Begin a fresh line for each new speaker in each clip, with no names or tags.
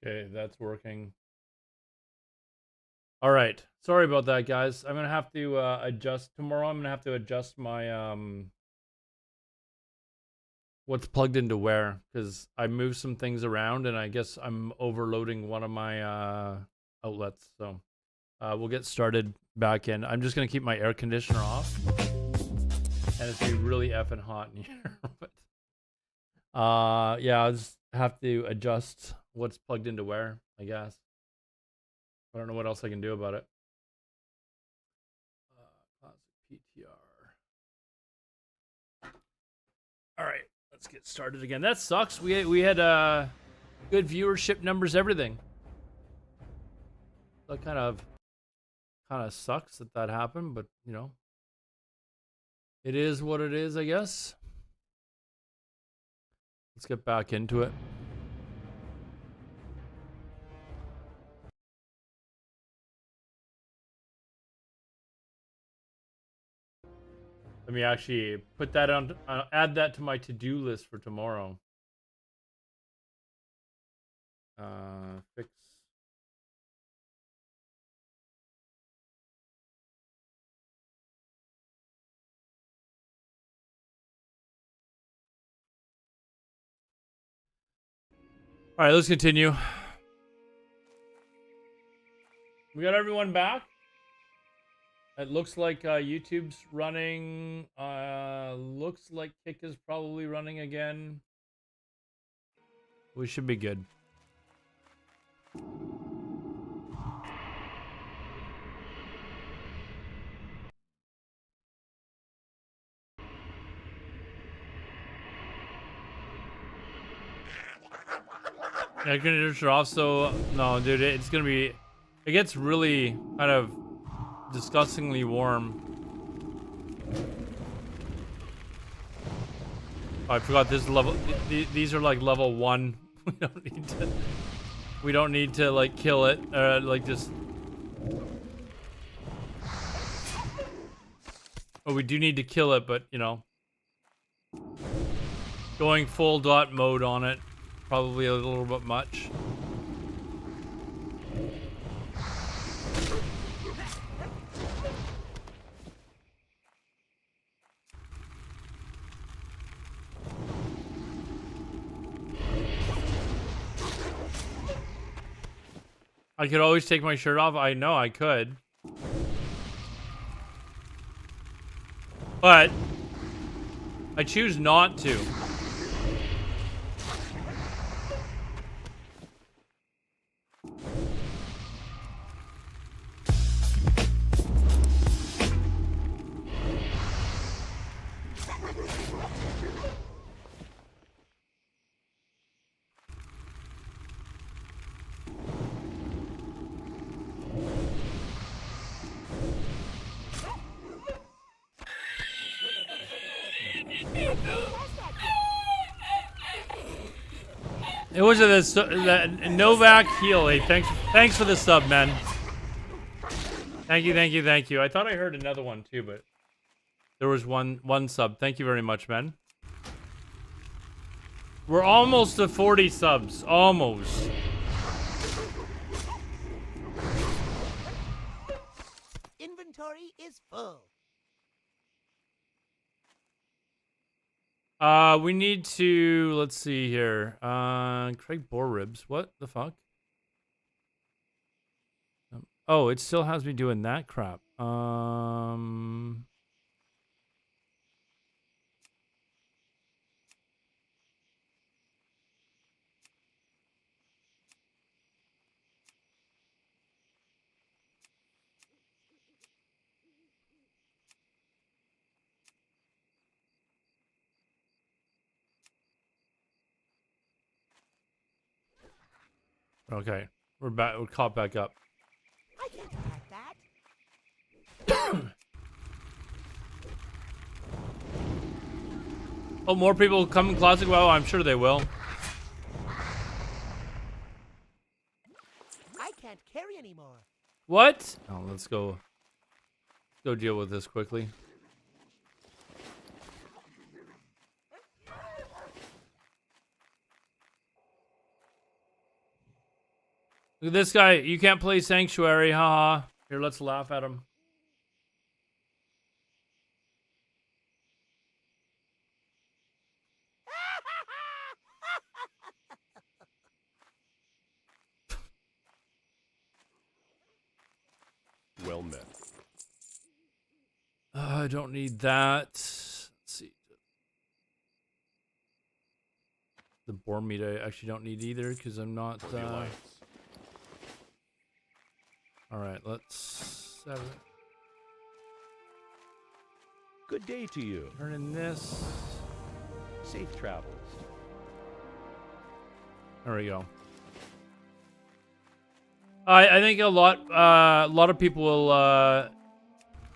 Okay, that's working. All right. Sorry about that, guys. I'm gonna have to adjust tomorrow. I'm gonna have to adjust my what's plugged into where, because I moved some things around and I guess I'm overloading one of my outlets. So we'll get started back in. I'm just gonna keep my air conditioner off, and it's gonna be really effing hot in here. But yeah, I'll just have to adjust what's plugged into where, I guess. I don't know what else I can do about it. Classic PTR. All right, let's get started again. That sucks. We had good viewership numbers, everything. That kind of sucks that happened, but you know, it is what it is, I guess. Let's get back into it. Let me actually put that on, add that to my to-do list for tomorrow. Fix. All right, let's continue. We got everyone back. It looks like YouTube's running. Looks like Kick is probably running again. We should be good. Air conditioners are off, so no, dude, it's gonna be. It gets really kind of disgustingly warm. Oh, I forgot this level. These are like level 1. We don't need to. We don't need to like kill it. Like just. Oh, we do need to kill it, but you know, going full dot mode on it, probably a little bit much. I could always take my shirt off. I know I could. But I choose not to. It was that Novak heal. Hey, thanks for the sub, man. Thank you. I thought I heard another one too, but there was one sub. Thank you very much, man. We're almost to 40 subs. Almost.
Inventory is full.
We need to, let's see here. Craig Boar Ribs. What the fuck? Oh, it still has me doing that crap. Okay. We're back. We're caught back up.
I can't attack that.
Oh, more people come in Classic WoW? I'm sure they will.
I can't carry anymore.
What? Oh, let's go. Go deal with this quickly. Look at this guy. You can't play Sanctuary. Haha. Here, let's laugh at him.
Well met.
I don't need that. Let's see. The boar meat I actually don't need either because I'm not.
For the Alliance.
All right, let's
Good day to you.
turn in this.
Safe travels.
There we go. I think a lot of people will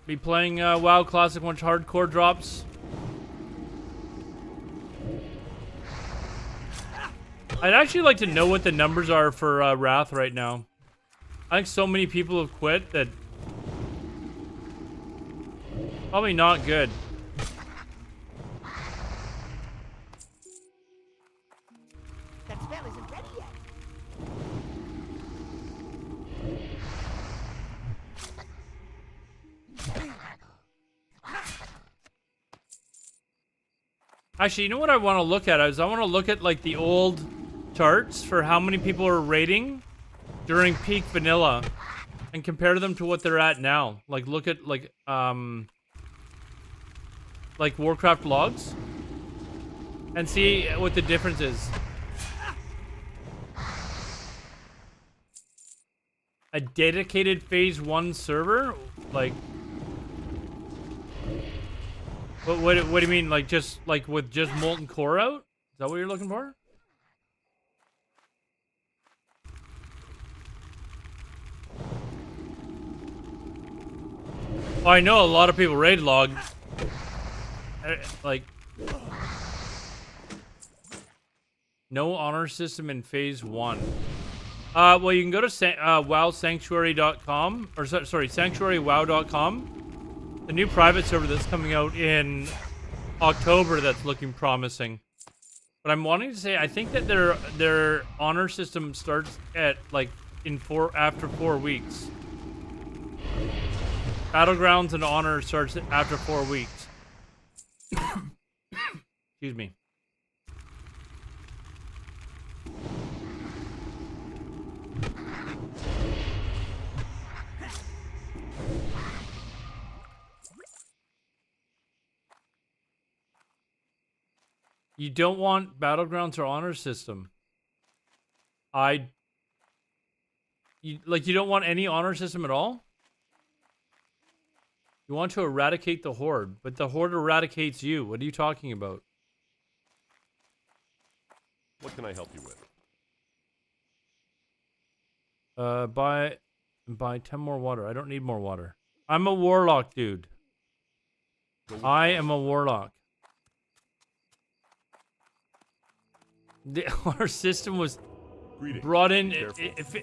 be playing WoW Classic once hardcore drops. I'd actually like to know what the numbers are for Wrath right now. I think so many people have quit that probably not good.
That spell isn't ready yet.
Actually, you know what I want to look at? I want to look at like the old charts for how many people are raiding during peak vanilla and compare them to what they're at now. Like look at like Warcraft logs and see what the difference is. A dedicated phase 1 server? Like what do you mean? Like just like with just Molten Core out? Is that what you're looking for? Oh, I know a lot of people raid log. Like no honor system in phase 1. Well, you can go to wowsanctuary.com or sorry, sanctuarywow.com. The new private server that's coming out in October that's looking promising. But I'm wanting to say I think that their honor system starts at like after 4 weeks. Battlegrounds and honor starts after 4 weeks. Excuse me. You don't want Battlegrounds or honor system. You don't want any honor system at all? You want to eradicate the Horde, but the Horde eradicates you. What are you talking about?
What can I help you with?
Buy 10 more water. I don't need more water. I'm a warlock, dude. I am a warlock. Our system was
Greetings.
brought in.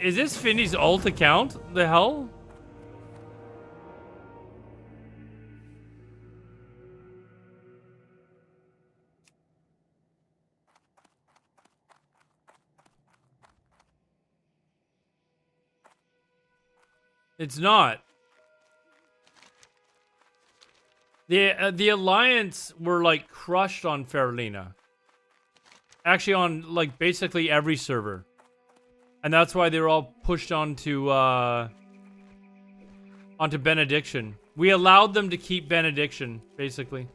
Is this Finny's alt account? The hell? It's not. The Alliance were like crushed on Faralina. Actually, on like basically every server, and that's why they were all pushed onto Benediction. We allowed them to keep Benediction, basically.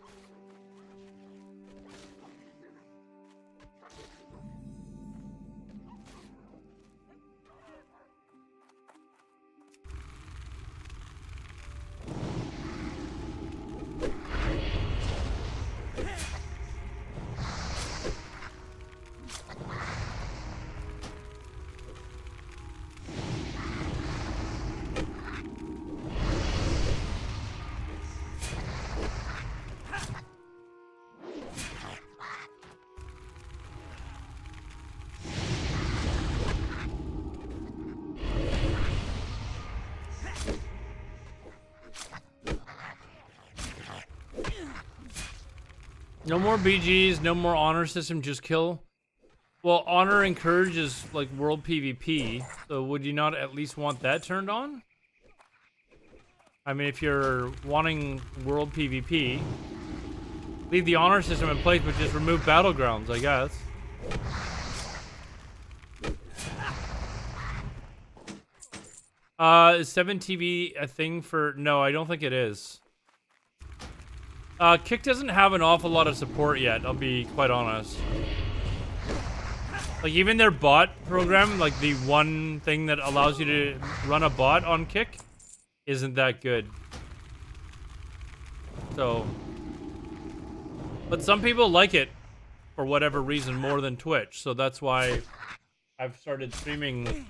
No more BGs, no more honor system, just kill Well, honor encourages like world PvP, so would you not at least want that turned on? I mean, if you're wanting world PvP, leave the honor system in place, but just remove battlegrounds, I guess. Is 7TV a thing for... No, I don't think it is. Kick doesn't have an awful lot of support yet, I'll be quite honest. Like, even their bot program, like the one thing that allows you to run a bot on Kick, isn't that good. So... But some people like it, for whatever reason, more than Twitch, so that's why I've started streaming.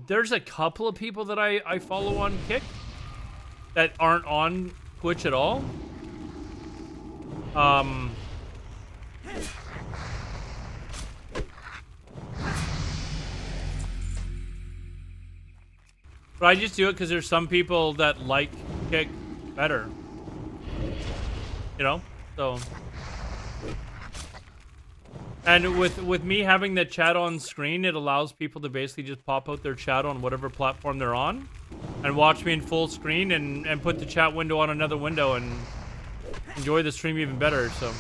There's a couple of people that I follow on Kick that aren't on Twitch at all. But I just do it because there's some people that like Kick better. You know? So... And with me having the chat on screen, it allows people to basically just pop out their chat on whatever platform they're on and watch me in full screen and put the chat window on another window and enjoy the stream even better, so...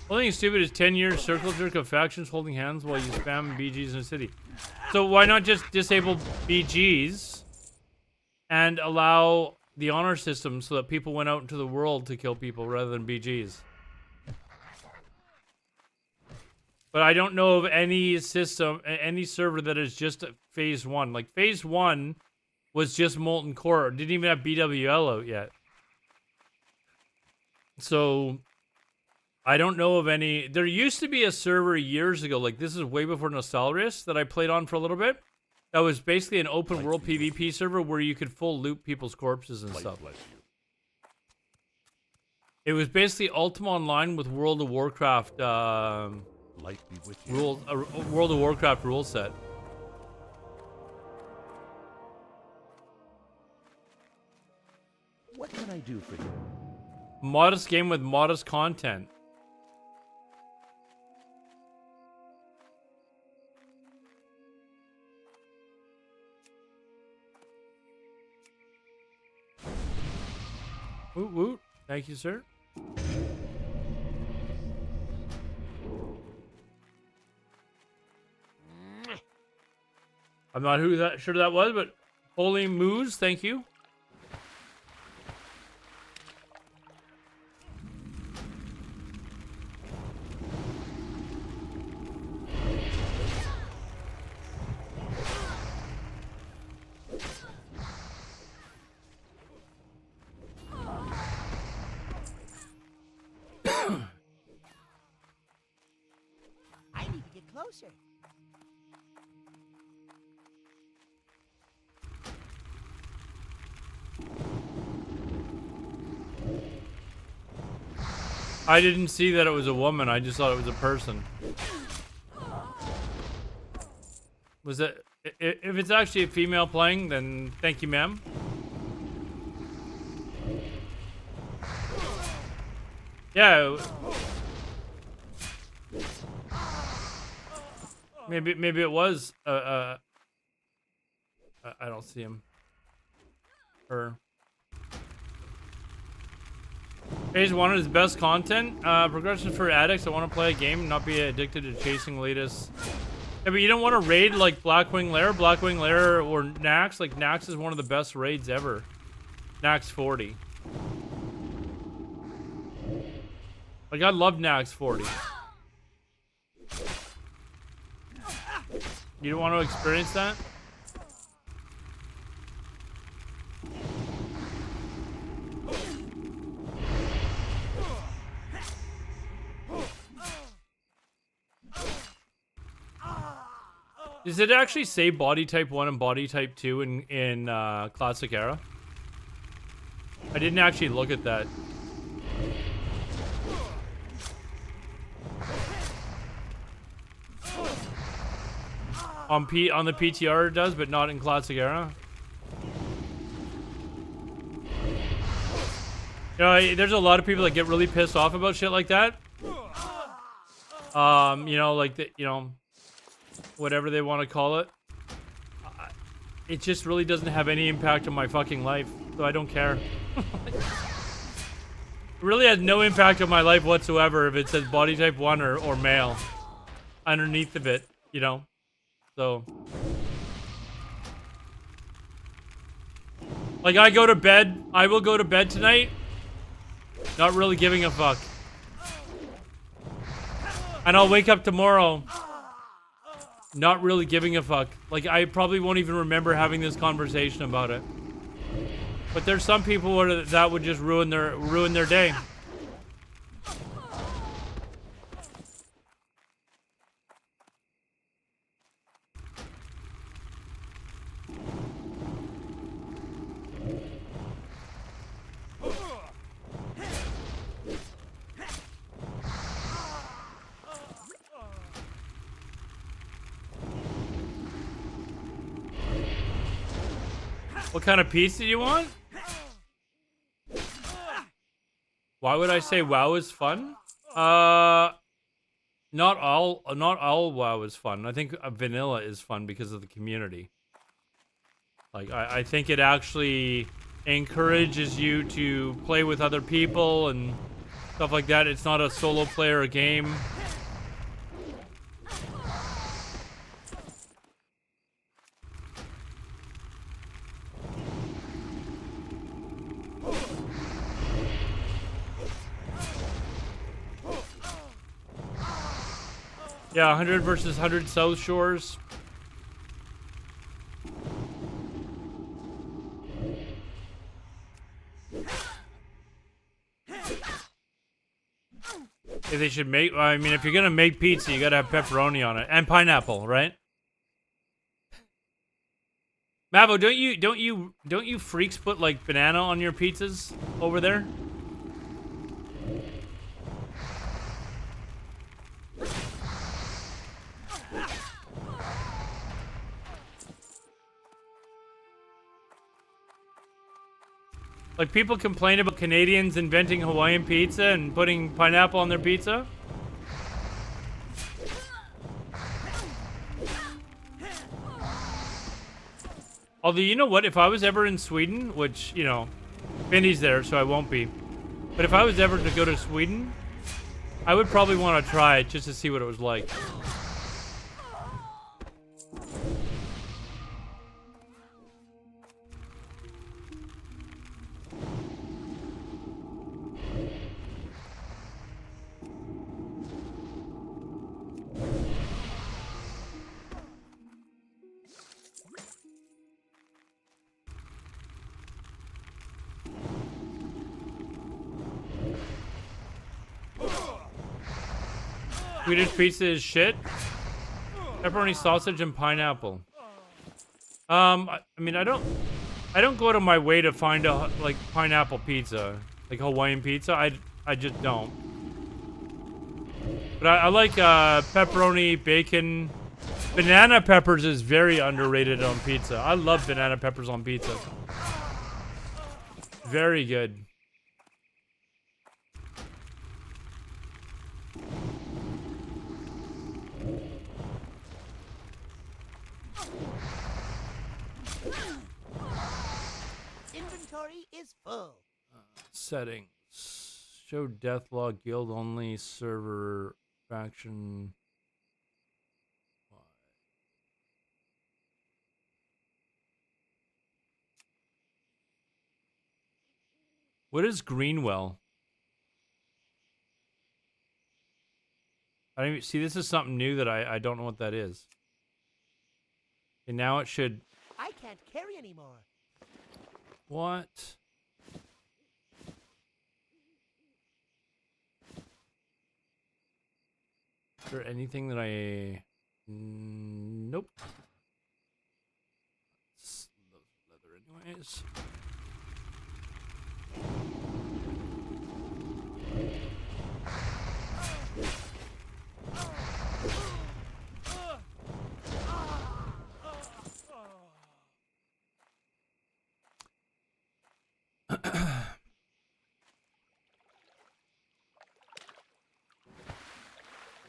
Only thing stupid is 10 years circle jerk of factions holding hands while you spam BGs in a city. So why not just disable BGs and allow the honor system so that people went out into the world to kill people rather than BGs? But I don't know of any system, any server that is just phase 1. Like phase 1 was just Molten Core. It didn't even have BWL out yet. So... I don't know of any... There used to be a server years ago, like this is way before Nostalrius, that I played on for a little bit. That was basically an open world PvP server where you could full loot people's corpses and stuff. It was basically Ultima Online with World of Warcraft World of Warcraft rule set.
What can I do for you?
Modest game with modest content. Woot woot. Thank you, sir. I'm not sure that was, but Holy Moose, thank you.
I need to get closer.
I didn't see that it was a woman. I just thought it was a person. Was it? If it's actually a female playing, then thank you, ma'am. Yeah. Maybe it was. I don't see him. Her. Phase 1 is best content. Progression for addicts that want to play a game, not be addicted to chasing latest. Yeah, but you don't want to raid like Blackwing Lair, or Nax. Like Nax is one of the best raids ever. Nax 40. Like I love Nax 40. You don't want to experience that? Does it actually say body type 1 and body type 2 in Classic Era? I didn't actually look at that. On the PTR it does, but not in classic era. You know, there's a lot of people that get really pissed off about shit like that. You know, like the, you know, whatever they want to call it. It just really doesn't have any impact on my fucking life, so I don't care. It really has no impact on my life whatsoever if it says body type 1 or male underneath of it, you know? So, like, I will go to bed tonight not really giving a fuck. And I'll wake up tomorrow not really giving a fuck. Like, I probably won't even remember having this conversation about it. But there's some people where that would just ruin their day. What kind of pizza do you want? Why would I say WoW is fun? Not all WoW is fun. I think vanilla is fun because of the community. Like, I think it actually encourages you to play with other people and stuff like that. It's not a solo player game. Yeah, 100 versus 100 South Shores. If they should make, I mean, if you're gonna make pizza, you gotta have pepperoni on it and pineapple, right? Mavo, don't you freaks put like banana on your pizzas over there? Like, people complain about Canadians inventing Hawaiian pizza and putting pineapple on their pizza. Although, you know what? If I was ever in Sweden, which, you know, Vinny's there, so I won't be. But if I was ever to go to Sweden, I would probably want to try it just to see what it was like. Swedish pizza is shit. Pepperoni, sausage, and pineapple. I mean, I don't go out of my way to find a like pineapple pizza, like Hawaiian pizza. I just don't. But I like pepperoni, bacon, banana peppers is very underrated on pizza. I love banana peppers on pizza. Very good.
Inventory is full.
Settings. Show Deathlog guild only server faction. What is Greenwell? I don't even, see, this is something new that I don't know what that is. And now it should.
I can't carry anymore.
What? Is there anything that I... Nope. It's leather anyways.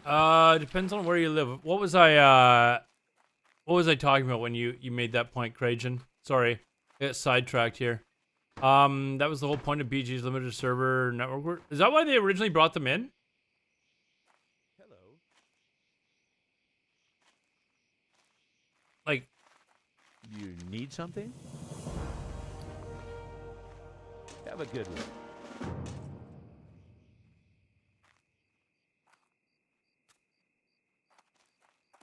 Depends on where you live. What was I talking about when you made that point, Krajan? Sorry, I got sidetracked here. That was the whole point of BG's limited server network. Is that why they originally brought them in?
Hello.
Like,
You need something? Have a good one.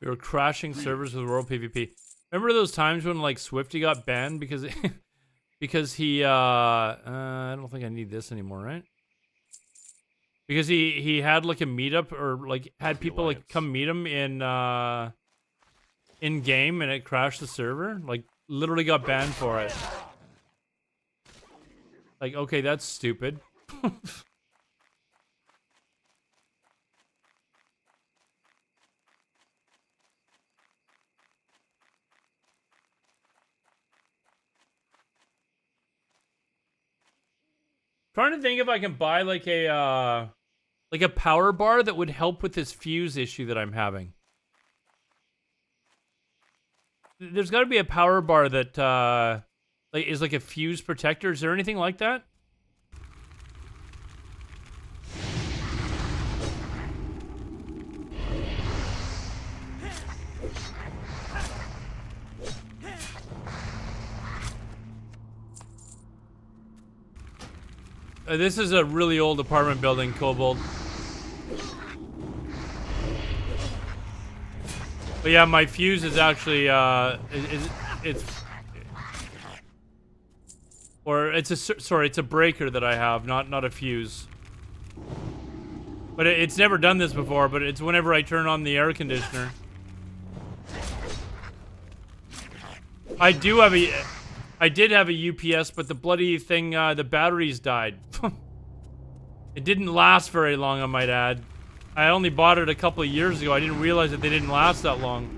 we were crashing servers with World PvP. Remember those times when like Swifty got banned because because he I don't think I need this anymore, right? Because he had like a meetup or like had people like come meet him in game and it crashed the server. Like literally got banned for it. Like, okay, that's stupid. Trying to think if I can buy like a power bar that would help with this fuse issue that I'm having. There's got to be a power bar that like is like a fuse protector. Is there anything like that? This is a really old apartment building, Kobold. But yeah, my fuse is actually it's a breaker that I have, not a fuse. But it's never done this before, but it's whenever I turn on the air conditioner. I did have a UPS, but the bloody thing, the batteries died. It didn't last very long, I might add. I only bought it a couple of years ago. I didn't realize that they didn't last that long.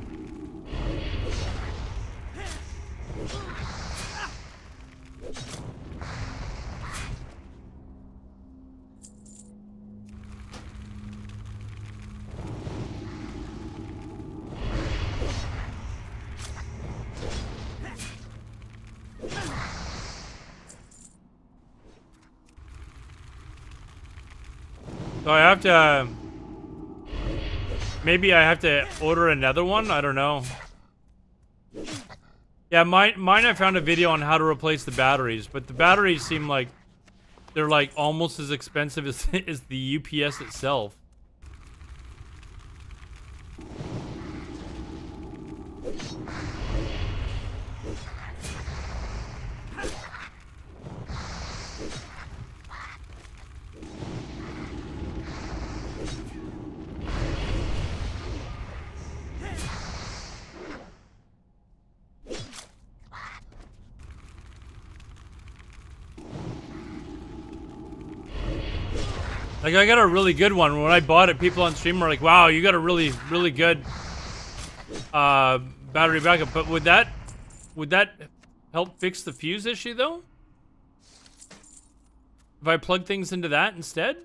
So I have to... maybe I have to order another one? I don't know. Yeah, mine I found a video on how to replace the batteries, but the batteries seem like they're like almost as expensive as the UPS itself. Like, I got a really good one. When I bought it, people on stream were like, wow, you got a really, really good battery backup. But would that help fix the fuse issue, though? If I plug things into that instead?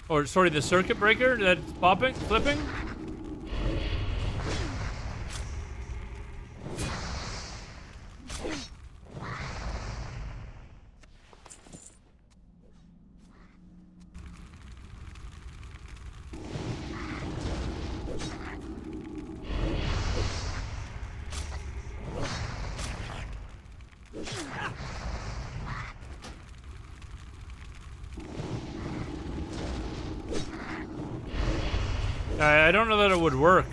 Or, sorry, the circuit breaker that's flipping? I don't know that it would work.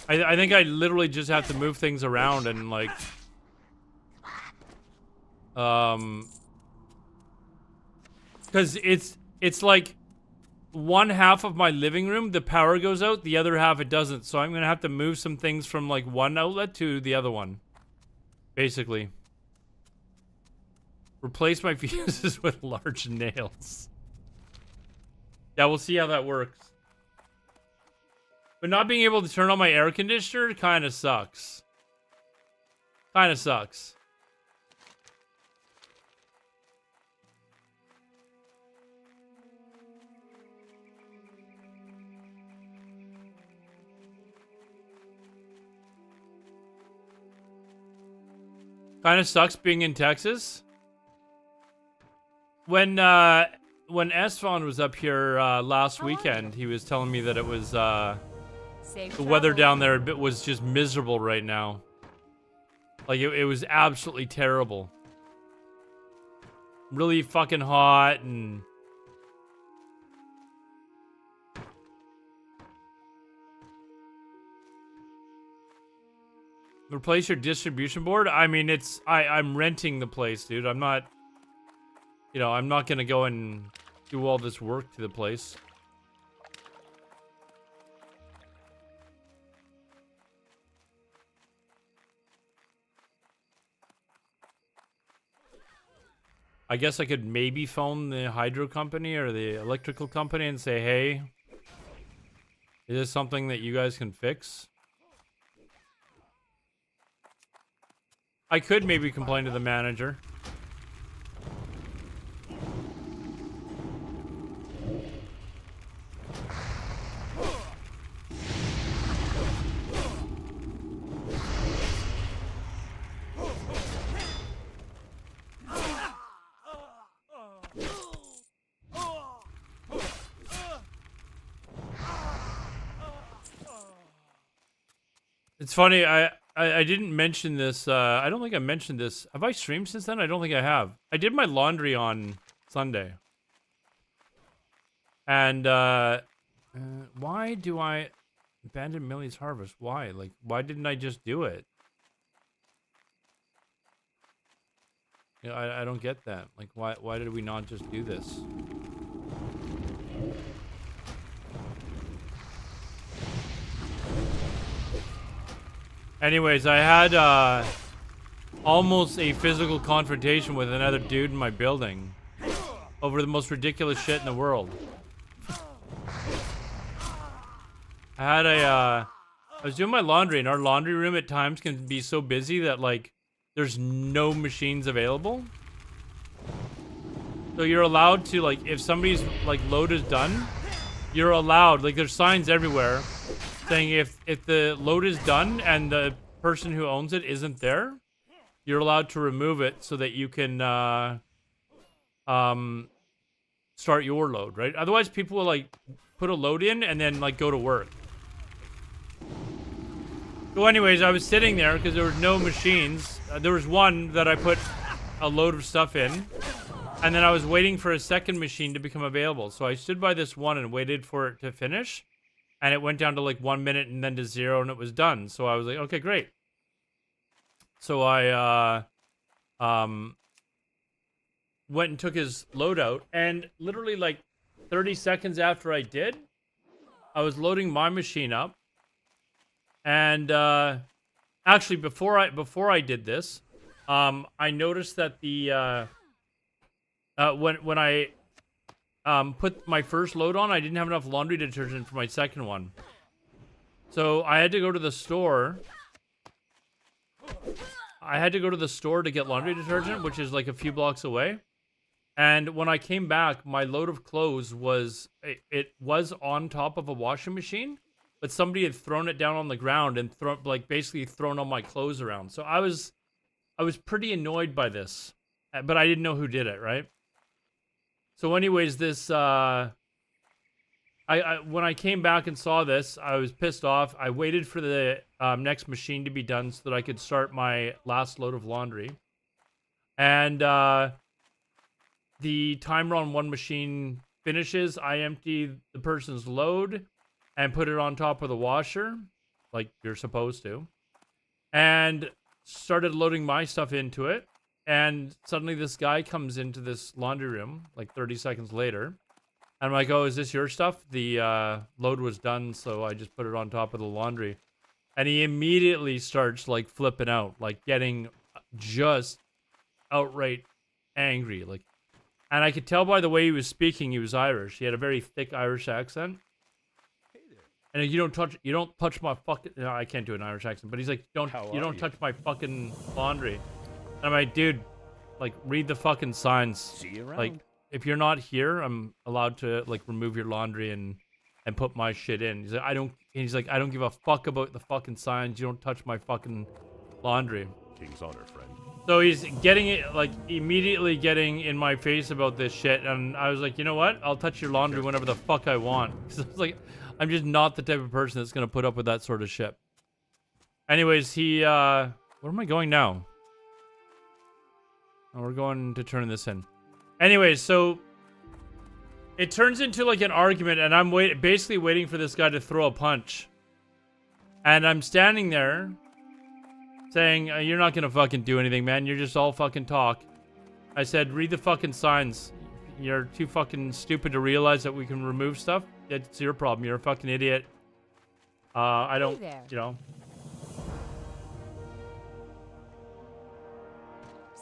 I think I literally just have to move things around and like because it's like one half of my living room the power goes out, the other half it doesn't, so I'm gonna have to move some things from like one outlet to the other one, basically. Replace my fuses with large nails. Yeah, we'll see how that works. But not being able to turn on my air conditioner kind of sucks. Kind of sucks. Kind of sucks being in Texas. When Esfon was up here last weekend, he was telling me that it was
Safe
the weather
travels.
down there was just miserable right now. Like it was absolutely terrible. Really fucking hot and replace your distribution board? I mean, I'm renting the place, dude. I'm not, I'm not gonna go and do all this work to the place. I guess I could maybe phone the hydro company or the electrical company and say, hey, is this something that you guys can fix? I could maybe complain to the manager. It's funny, I didn't mention this, I don't think I mentioned this. Have I streamed since then? I don't think I have. I did my laundry on Sunday. And, why do I abandon Millie's harvest? Why? Like, why didn't I just do it? You know, I don't get that. Like, why did we not just do this? Anyways, I had almost a physical confrontation with another dude in my building over the most ridiculous shit in the world. I was doing my laundry, and our laundry room at times can be so busy that, like, there's no machines available. So you're allowed to, like, if somebody's, like, load is done, you're allowed, like, there's signs everywhere saying if the load is done and the person who owns it isn't there, you're allowed to remove it so that you can start your load, right? Otherwise, people will like put a load in and then like go to work. So anyways, I was sitting there because there was no machines. There was one that I put a load of stuff in, and then I was waiting for a second machine to become available. So I stood by this one and waited for it to finish. And it went down to like 1 minute and then to 0 and it was done. So I was like, okay, great. So I went and took his load out, and literally like 30 seconds after I did, I was loading my machine up. And actually before I did this, I noticed that the when I put my first load on, I didn't have enough laundry detergent for my second one. So I had to go to the store. I had to go to the store to get laundry detergent, which is like a few blocks away. And when I came back, my load of clothes was, it was on top of a washing machine, but somebody had thrown it down on the ground and basically thrown all my clothes around. So I was pretty annoyed by this, but I didn't know who did it, right? So anyways, this, when I came back and saw this, I was pissed off. I waited for the next machine to be done so that I could start my last load of laundry. And the timer on one machine finishes. I empty the person's load and put it on top of the washer, like you're supposed to. And started loading my stuff into it. And suddenly this guy comes into this laundry room, like 30 seconds later. And I'm like, oh, is this your stuff? The load was done, so I just put it on top of the laundry. And he immediately starts, like, flipping out, like, getting just outright angry. Like, and I could tell by the way he was speaking, he was Irish. He had a very thick Irish accent.
Hey there.
And you don't touch my fucking, no, I can't do an Irish accent, but he's like, you don't touch my fucking laundry. And I'm like, dude, like, read the fucking signs.
See you around.
Like, if you're not here, I'm allowed to like remove your laundry and put my shit in. He's like, I don't give a fuck about the fucking signs. You don't touch my fucking laundry.
King's honor, friend.
So he's getting it, like, immediately getting in my face about this shit, and I was like, you know what? I'll touch your laundry whenever the fuck I want. 'Cause I was like, I'm just not the type of person that's gonna put up with that sort of shit. Anyways, where am I going now? Oh, we're going to turn this in. Anyways, so it turns into like an argument, and I'm basically waiting for this guy to throw a punch. And I'm standing there saying, you're not gonna fucking do anything, man. You're just all fucking talk. I said, read the fucking signs. You're too fucking stupid to realize that we can remove stuff. It's your problem. You're a fucking idiot. I don't, you know.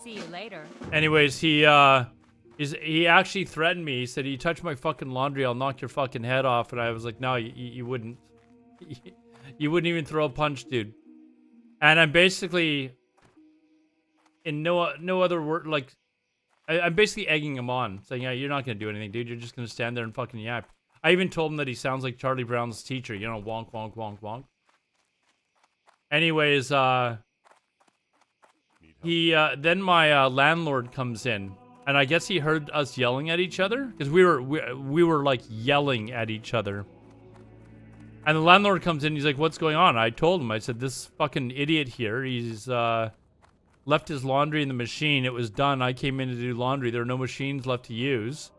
See you later.
Anyways, he actually threatened me. He said, you touch my fucking laundry, I'll knock your fucking head off. And I was like, no, you wouldn't. You wouldn't even throw a punch, dude. And I'm basically, in no other word, like, I'm basically egging him on, saying, yeah, you're not going to do anything, dude. You're just going to stand there and fucking yap. I even told him that he sounds like Charlie Brown's teacher, you know, wonk, wonk, wonk, wonk. Anyways, then my landlord comes in, and I guess he heard us yelling at each other, because we were like yelling at each other. And the landlord comes in, he's like, what's going on? I told him, I said, this fucking idiot here, he's left his laundry in the machine. It was done. I came in to do laundry. There are no machines left to use.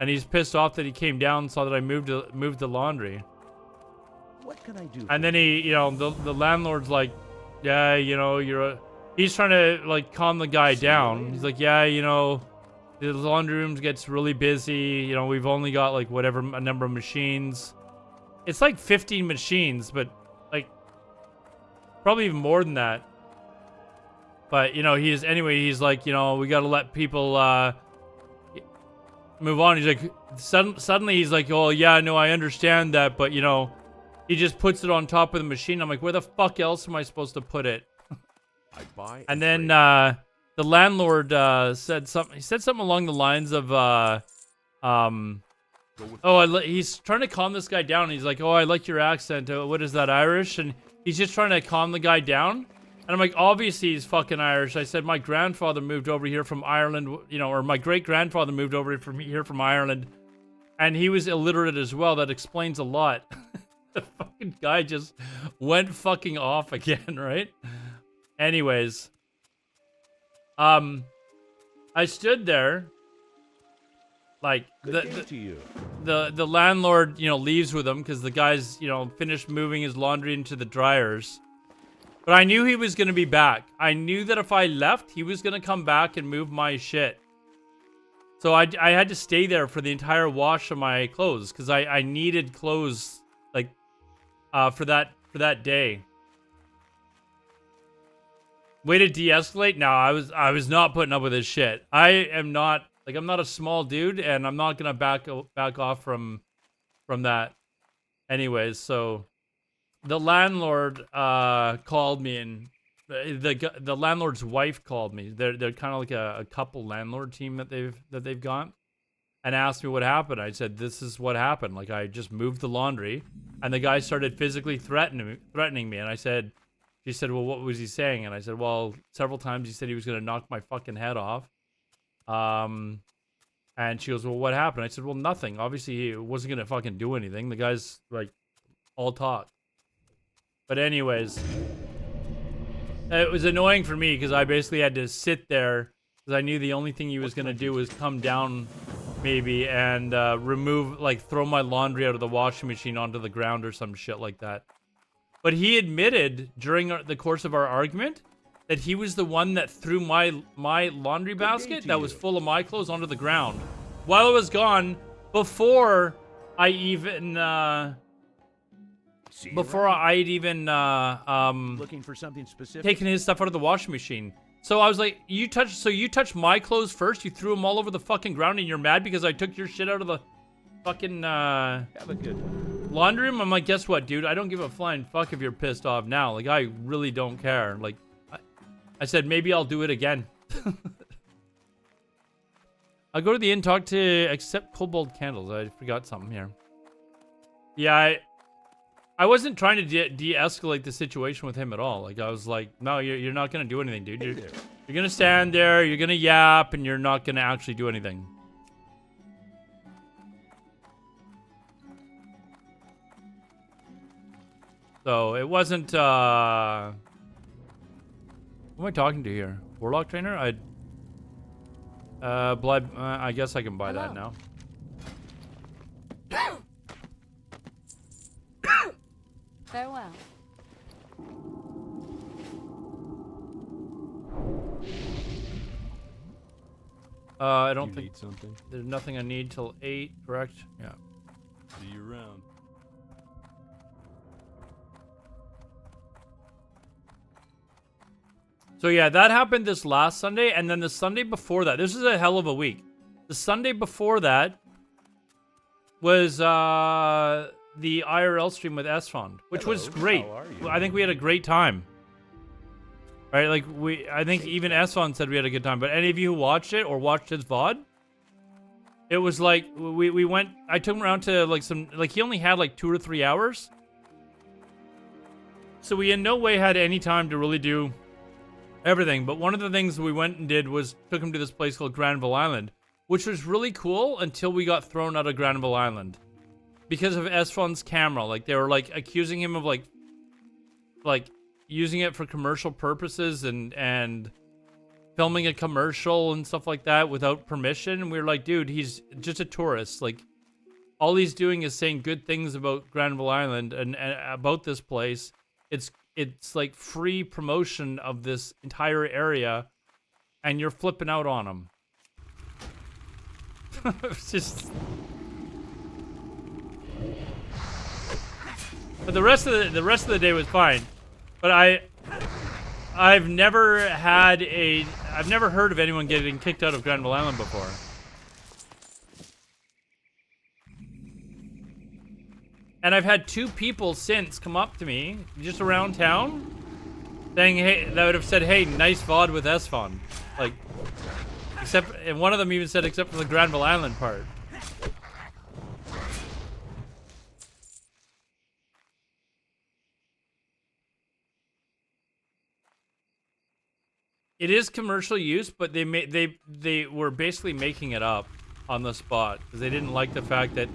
And he's pissed off that he came down and saw that I moved the laundry.
What can I do?
And then he, you know, the landlord's like, yeah, you know, he's trying to like calm the guy down. He's like, yeah, you know, the laundry room gets really busy. You know, we've only got like whatever a number of machines. It's like 15 machines, but like probably even more than that. But you know, he's like, you know, we got to let people move on. He's like, suddenly he's like, oh yeah, no, I understand that, but you know, he just puts it on top of the machine. I'm like, where the fuck else am I supposed to put it?
I buy
and then the landlord said something. He said something along the lines of he's trying to calm this guy down. He's like, oh, I like your accent. What is that, Irish? And he's just trying to calm the guy down. And I'm like, obviously he's fucking Irish. I said, my grandfather moved over here from Ireland, you know, or my great-grandfather moved over here from Ireland. And he was illiterate as well. That explains a lot. The fucking guy just went fucking off again, right? Anyways. I stood there. Like, the landlord, you know, leaves with him because the guy's, you know, finished moving his laundry into the dryers. But I knew he was going to be back. I knew that if I left, he was going to come back and move my shit. So I had to stay there for the entire wash of my clothes because I needed clothes, like, for that day. Way to de-escalate? No, I was not putting up with this shit. I am not, like, I'm not a small dude, and I'm not going to back off from that. Anyways, so the landlord called me, and the landlord's wife called me. They're kind of like a couple landlord team that they've got, and asked me what happened. I said, this is what happened. Like, I just moved the laundry, and the guy started physically threatening me. And she said, well, what was he saying? And I said, well, several times he said he was going to knock my fucking head off. And she goes, well, what happened? I said, well, nothing. Obviously, he wasn't going to fucking do anything. The guy's, like, all talk. But anyways, it was annoying for me because I basically had to sit there because I knew the only thing he was going to do was come down maybe and remove, like, throw my laundry out of the washing machine onto the ground or some shit like that. But he admitted during the course of our argument that he was the one that threw my laundry basket that was full of my clothes onto the ground while I was gone before I even
looking for something specific,
taking his stuff out of the washing machine. So I was like, you touched my clothes first. You threw them all over the fucking ground, and you're mad because I took your shit out of the fucking
have a good one.
laundry room. I'm like, guess what, dude? I don't give a flying fuck if you're pissed off now. Like, I really don't care. Like, I said, maybe I'll do it again. I'll go to the inn, talk to accept cobalt candles. I forgot something here. Yeah, I wasn't trying to de-escalate the situation with him at all. Like, I was like, no, you're not gonna do anything, dude. You're gonna stand there, you're gonna yap, and you're not gonna actually do anything. So it wasn't. Who am I talking to here? Warlock trainer? I guess I can buy that now.
Farewell.
I don't
You
think
need something.
there's nothing I need till 8, correct? Yeah.
See you around.
So yeah, that happened this last Sunday, and then the Sunday before that. This is a hell of a week. The Sunday before that was the IRL stream with S-Fond, which was great.
How are you?
I think we had a great time. Right, like I think even S-Fond said we had a good time. But any of you who watched it or watched his VOD, it was like we went. I took him around to like he only had like 2 or 3 hours, so we in no way had any time to really do everything. But one of the things we went and did was took him to this place called Granville Island, which was really cool until we got thrown out of Granville Island because of S-Fond's camera. Like, they were like accusing him of like using it for commercial purposes and filming a commercial and stuff like that without permission. And we were like, dude, he's just a tourist. Like, all he's doing is saying good things about Granville Island and about this place. It's like free promotion of this entire area, and you're flipping out on him. It's just. But the rest of the day was fine. But I've never heard of anyone getting kicked out of Granville Island before. And I've had 2 people since come up to me, just around town, saying, hey, that would have said, hey, nice VOD with S-Fond. Like, and one of them even said, except for the Granville Island part. It is commercial use, but they were basically making it up on the spot because they didn't like the fact that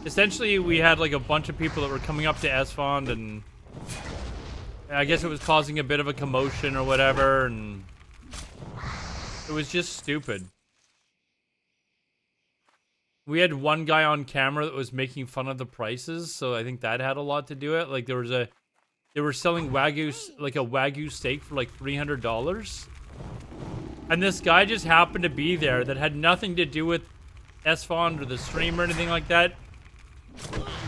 essentially we had like a bunch of people that were coming up to S-Fond, and I guess it was causing a bit of a commotion or whatever, and it was just stupid. We had one guy on camera that was making fun of the prices, so I think that had a lot to do it. Like, they were selling Wagyu steak for like $300. And this guy just happened to be there that had nothing to do with S-Fond or the stream or anything like that,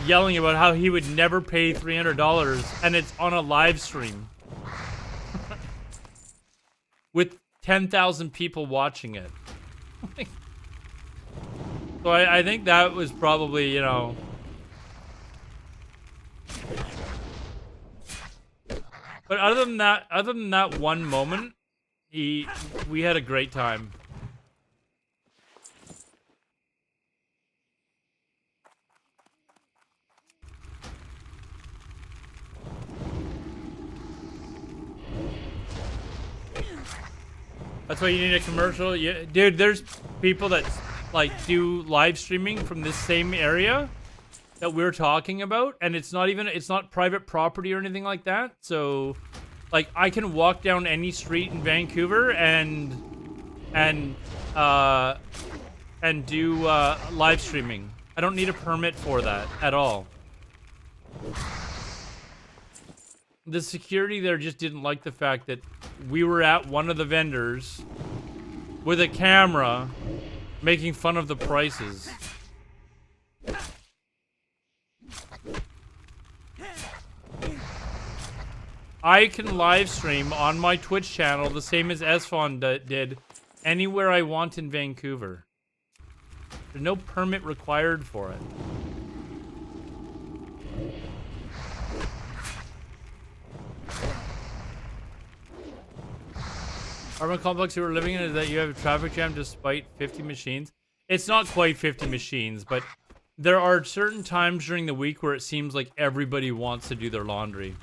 yelling about how he would never pay $300, and it's on a live stream with 10,000 people watching it. So I think that was probably, you know. But other than that one moment, we had a great time. That's why you need a commercial. Yeah, dude, there's people that like do live streaming from this same area that we're talking about, and it's not private property or anything like that. So like, I can walk down any street in Vancouver and do live streaming. I don't need a permit for that at all. The security there just didn't like the fact that we were at one of the vendors with a camera making fun of the prices. I can live stream on my Twitch channel the same as S-Fond did anywhere I want in Vancouver. There's no permit required for it. Apartment complex you were living in is that you have a traffic jam despite 50 machines. It's not quite 50 machines, but There are certain times during the week where it seems like everybody wants to do their laundry.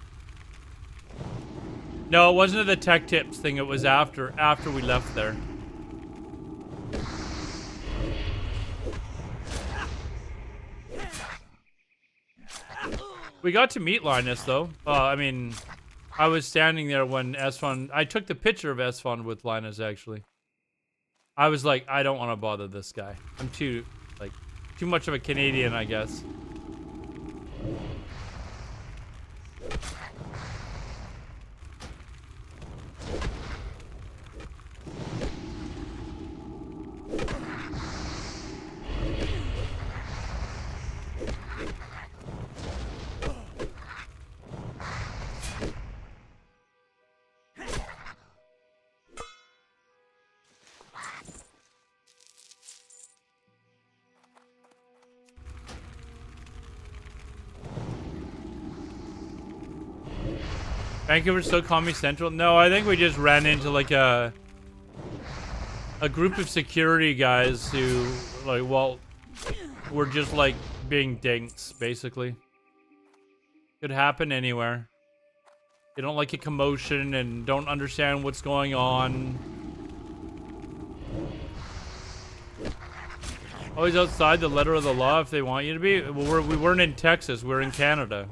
No, it wasn't the tech tips thing. It was after we left there. We got to meet Linus though. I mean, I was standing there when Esfon. I took the picture of Esfon with Linus actually. I was like, I don't want to bother this guy. I'm too much of a Canadian, I guess. Vancouver still call me Central? No, I think we just ran into like a group of security guys who like, well, were just like being dinks, basically. Could happen anywhere. They don't like a commotion and don't understand what's going on. Always outside the letter of the law if they want you to be. Well, we weren't in Texas, we're in Canada.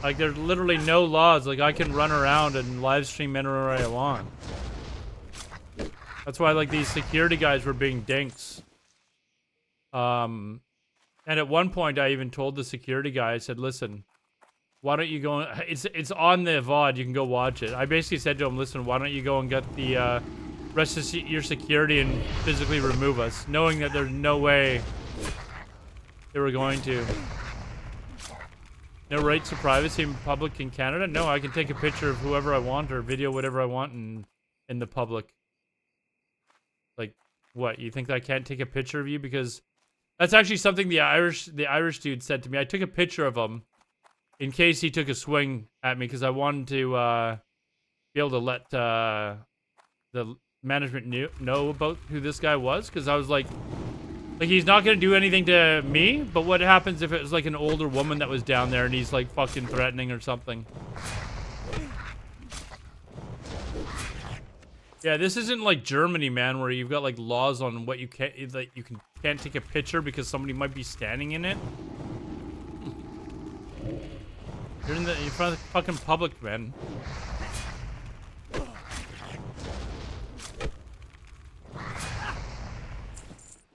Like, there's literally no laws. Like, I can run around and live stream anywhere I want. That's why, like, these security guys were being dinks. And at one point, I even told the security guy, I said, listen, why don't you go... It's on the VOD. You can go watch it. I basically said to him, listen, why don't you go and get the rest of your security and physically remove us, knowing that there's no way they were going to. No rights to privacy in public in Canada? No, I can take a picture of whoever I want or video whatever I want in the public. Like, what? You think I can't take a picture of you? Because that's actually something the Irish dude said to me. I took a picture of him in case he took a swing at me because I wanted to be able to let the management know about who this guy was, because I was like, he's not gonna do anything to me, but what happens if it was like an older woman that was down there and he's like fucking threatening or something? Yeah, this isn't like Germany, man, where you've got like laws on what you can't, like can't take a picture because somebody might be standing in it. You're in front of the fucking public, man.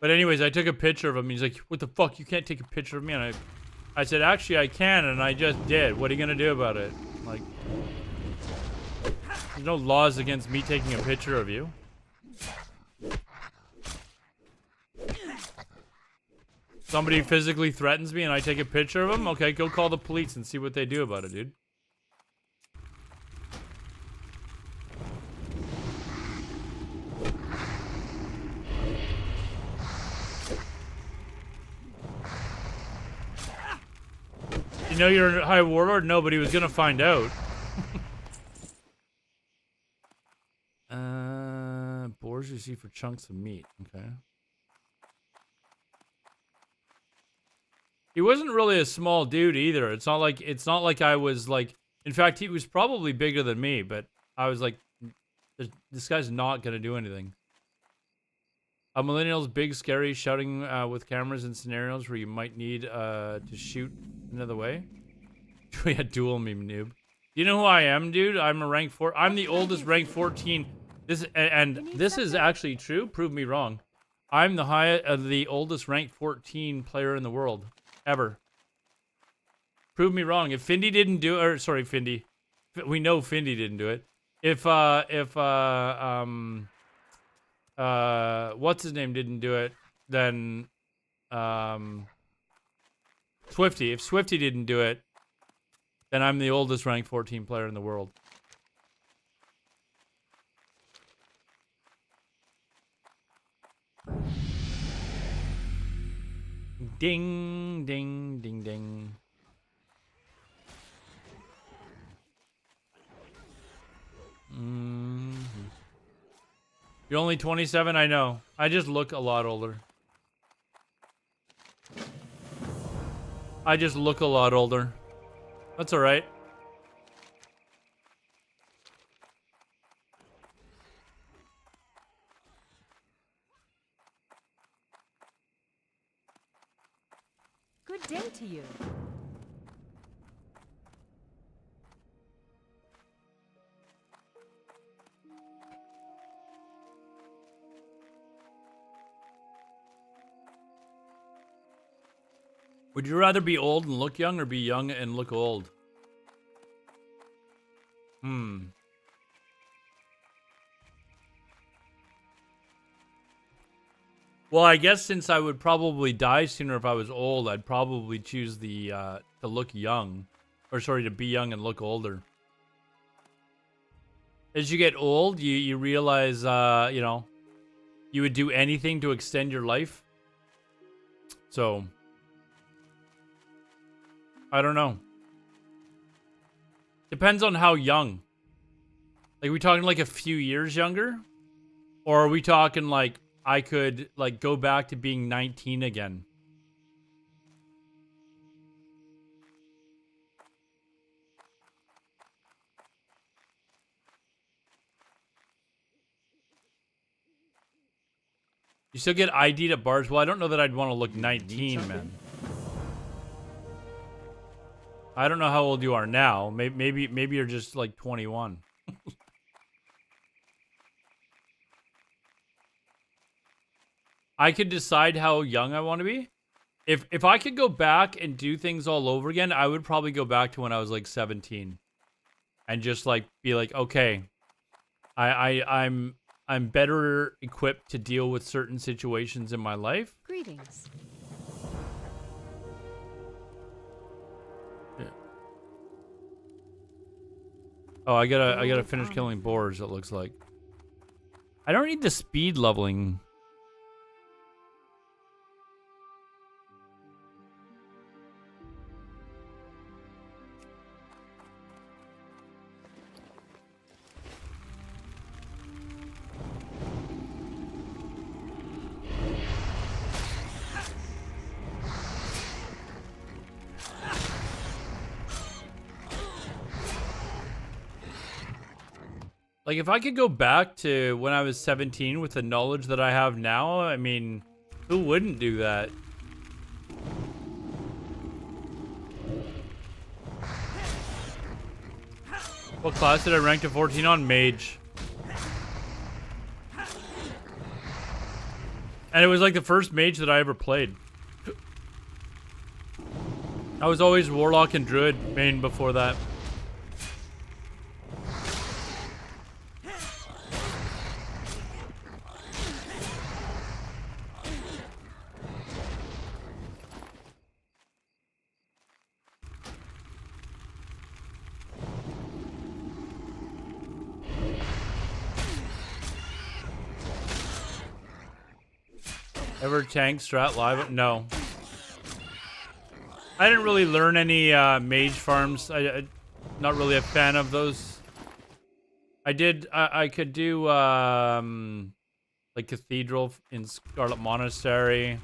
But anyways, I took a picture of him. He's like, what the fuck? You can't take a picture of me. And I said, actually, I can, and I just did. What are you going to do about it? Like, there's no laws against me taking a picture of you. Somebody physically threatens me and I take a picture of him? Okay, go call the police and see what they do about it, dude. You know you're a high warlord? No, but he was gonna find out. Boars you see for chunks of meat. Okay. He wasn't really a small dude either. It's not like I was like. In fact, he was probably bigger than me, but I was like, this guy's not gonna do anything. A millennial's big, scary, shouting with cameras in scenarios where you might need to shoot another way. We had duel me, noob. You know who I am, dude? I'm a rank 4. I'm the oldest rank 14. This is actually true. Prove me wrong. I'm the oldest rank 14 player in the world ever. Prove me wrong. If Findy didn't do it, or sorry, Findy. We know Findy didn't do it. If what's his name didn't do it, then Swifty. If Swifty didn't do it, then I'm the oldest rank 14 player in the world. Ding, ding, ding, ding. You're only 27, I know. I just look a lot older. I just look a lot older. That's alright.
Good day to you.
Would you rather be old and look young or be young and look old? Well, I guess since I would probably die sooner if I was old, I'd probably choose the to look young. Or sorry, to be young and look older. As you get old, you realize you know, you would do anything to extend your life. So I don't know. Depends on how young. Like, are we talking like a few years younger? Or are we talking like I could like go back to being 19 again? You still get ID'd at bars? Well, I don't know that I'd want to look 19, man. I don't know how old you are now. Maybe you're just like 21. I could decide how young I want to be. If I could go back and do things all over again, I would probably go back to when I was like 17 and just like be like, okay, I'm better equipped to deal with certain situations in my life.
Greetings.
Yeah. Oh, I gotta finish killing boars, it looks like. I don't need the speed leveling. Like, if I could go back to when I was 17 with the knowledge that I have now, I mean, who wouldn't do that? What class did I rank to 14 on? Mage. And it was like the first mage that I ever played. I was always Warlock and Druid main before that. Ever tank strat live? No. I didn't really learn any mage farms. I not really a fan of those. I could do like Cathedral in Scarlet Monastery.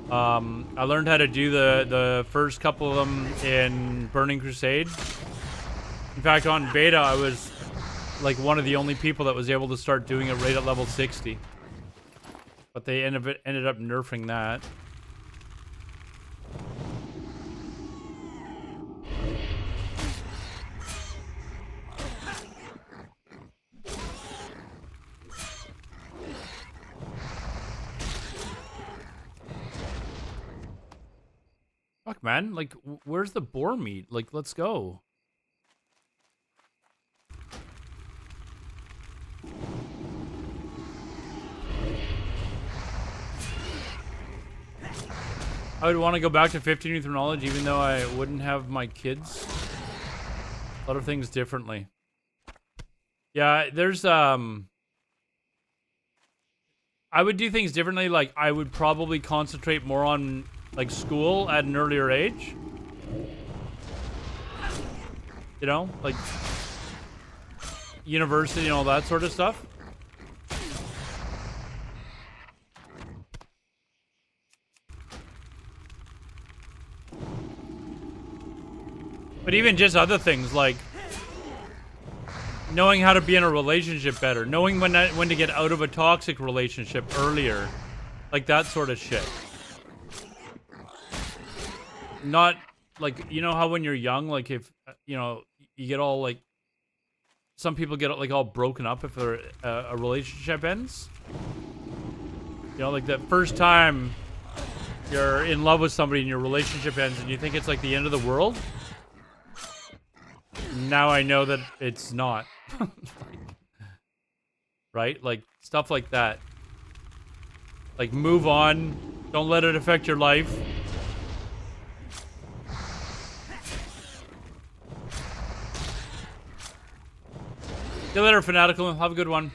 I learned how to do the first couple of them in Burning Crusade. In fact, on beta, I was like one of the only people that was able to start doing it right at level 60. But they ended up nerfing that. Fuck, man. Like, where's the boar meat? Like, let's go. I would want to go back to 15 with knowledge even though I wouldn't have my kids. A lot of things differently. Yeah, there's I would do things differently. Like, I would probably concentrate more on like school at an earlier age. You know, like university and all that sort of stuff. But even just other things like knowing how to be in a relationship better, knowing when to get out of a toxic relationship earlier, like that sort of shit. Not like, you know how when you're young, like if you know you get all like, some people get like all broken up if a relationship ends. You know, like the first time you're in love with somebody and your relationship ends and you think it's like the end of the world. Now I know that it's not. Right? Like stuff like that. Like move on. Don't let it affect your life. See you later, Fanatical. Have a good one.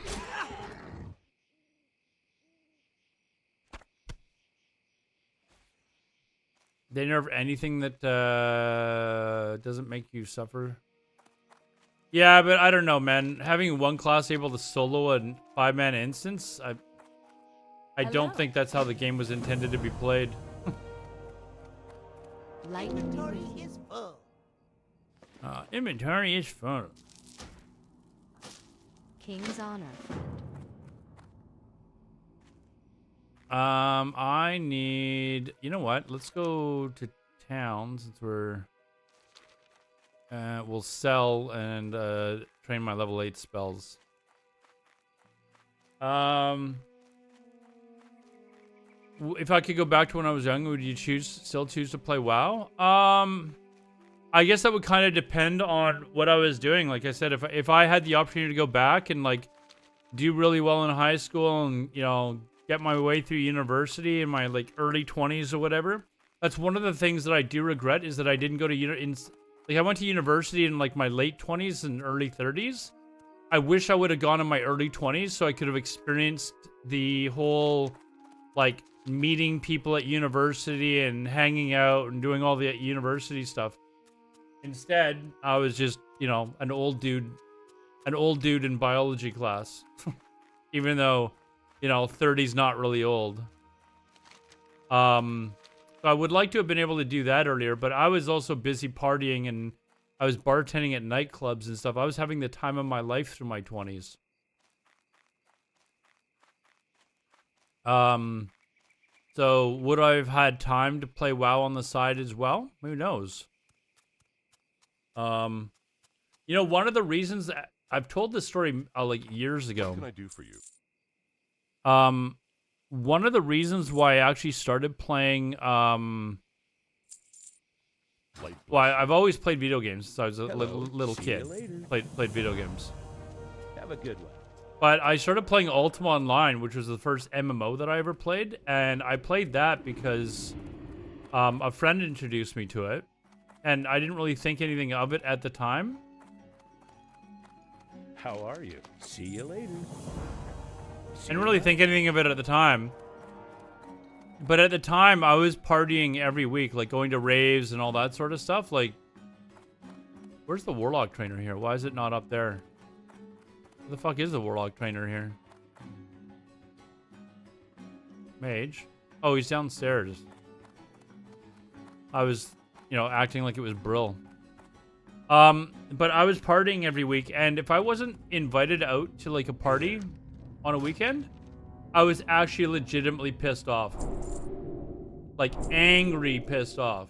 They nerf anything that doesn't make you suffer. Yeah, but I don't know, man. Having one class able to solo a 5-man instance, I don't think that's how the game was intended to be played.
Inventory is full.
Inventory is fun.
King's honor.
I need... You know what? Let's go to town since we're... we'll sell and train my level 8 spells. If I could go back to when I was young, would you still choose to play WoW? I guess that would kind of depend on what I was doing. Like I said, if I had the opportunity to go back and like do really well in high school and, you know, get my way through university in my like early 20s or whatever, that's one of the things that I do regret, is that I didn't go to I went to university in like my late 20s and early 30s. I wish I would have gone in my early 20s so I could have experienced the whole like meeting people at university and hanging out and doing all the university stuff. Instead, I was just, you know, an old dude in biology class. Even though, you know, 30's not really old. So I would like to have been able to do that earlier, but I was also busy partying and I was bartending at nightclubs and stuff. I was having the time of my life through my 20s. So would I have had time to play WoW on the side as well? Who knows? You know, one of the reasons that I've told this story like years ago.
What can I do for you?
One of the reasons why I actually started playing, well, I've always played video games since I was a little kid. Played video games.
Have a good one.
But I started playing Ultima Online, which was the first MMO that I ever played, and I played that because a friend introduced me to it, and I didn't really think anything of it at the time.
How are you? See you later.
I didn't really think anything of it at the time. But at the time, I was partying every week, like going to raves and all that sort of stuff. Like, where's the Warlock trainer here? Why is it not up there? Where the fuck is the Warlock trainer here? Mage? Oh, he's downstairs. I was, you know, acting like it was Brill. But I was partying every week, and if I wasn't invited out to, like, a party on a weekend, I was actually legitimately pissed off. Like, angry pissed off.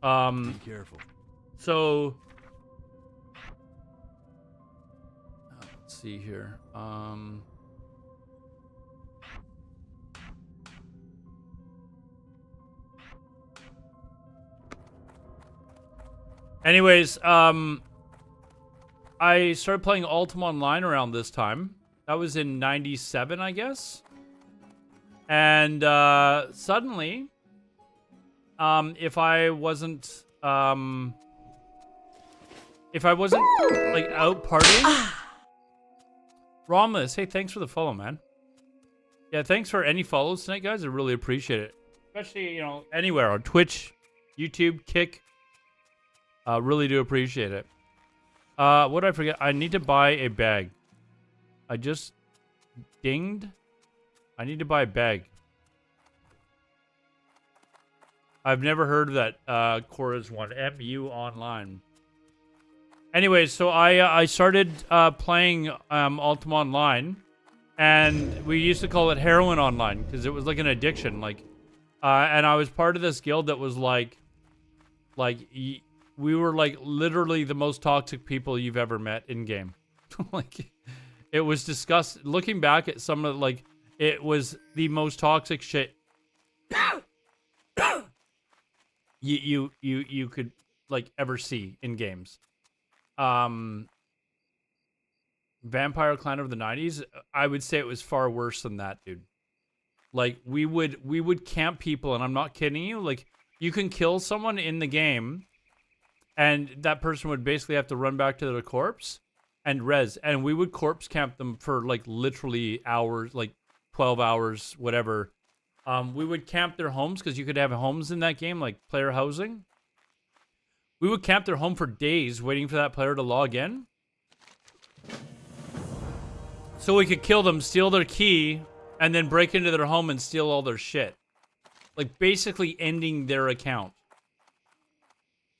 Be careful.
So... let's see here. Anyways, I started playing Ultima Online around this time. That was in 97, I guess. And suddenly, if I wasn't like out partying, Romulus, hey, thanks for the follow, man. Yeah, thanks for any follows tonight, guys. I really appreciate it. Especially, you know, anywhere on Twitch, YouTube, Kick. Really do appreciate it. What did I forget? I need to buy a bag. I just dinged. I need to buy a bag. I've never heard of that Chorus one. MU Online. Anyway, so I started playing Ultima Online, and we used to call it Heroin Online because it was like an addiction. Like, and I was part of this guild that was like we were like literally the most toxic people you've ever met in game. Like, it was disgusting. Looking back at some of like, it was the most toxic shit you could like ever see in games. Vampire Clan of the 90s, I would say it was far worse than that, dude. Like, we would camp people, and I'm not kidding you. Like, you can kill someone in the game, and that person would basically have to run back to their corpse and res, and we would corpse camp them for like literally hours, like 12 hours, whatever. We would camp their homes because you could have homes in that game, like player housing. We would camp their home for days waiting for that player to log in. So we could kill them, steal their key, and then break into their home and steal all their shit. Like, basically ending their account.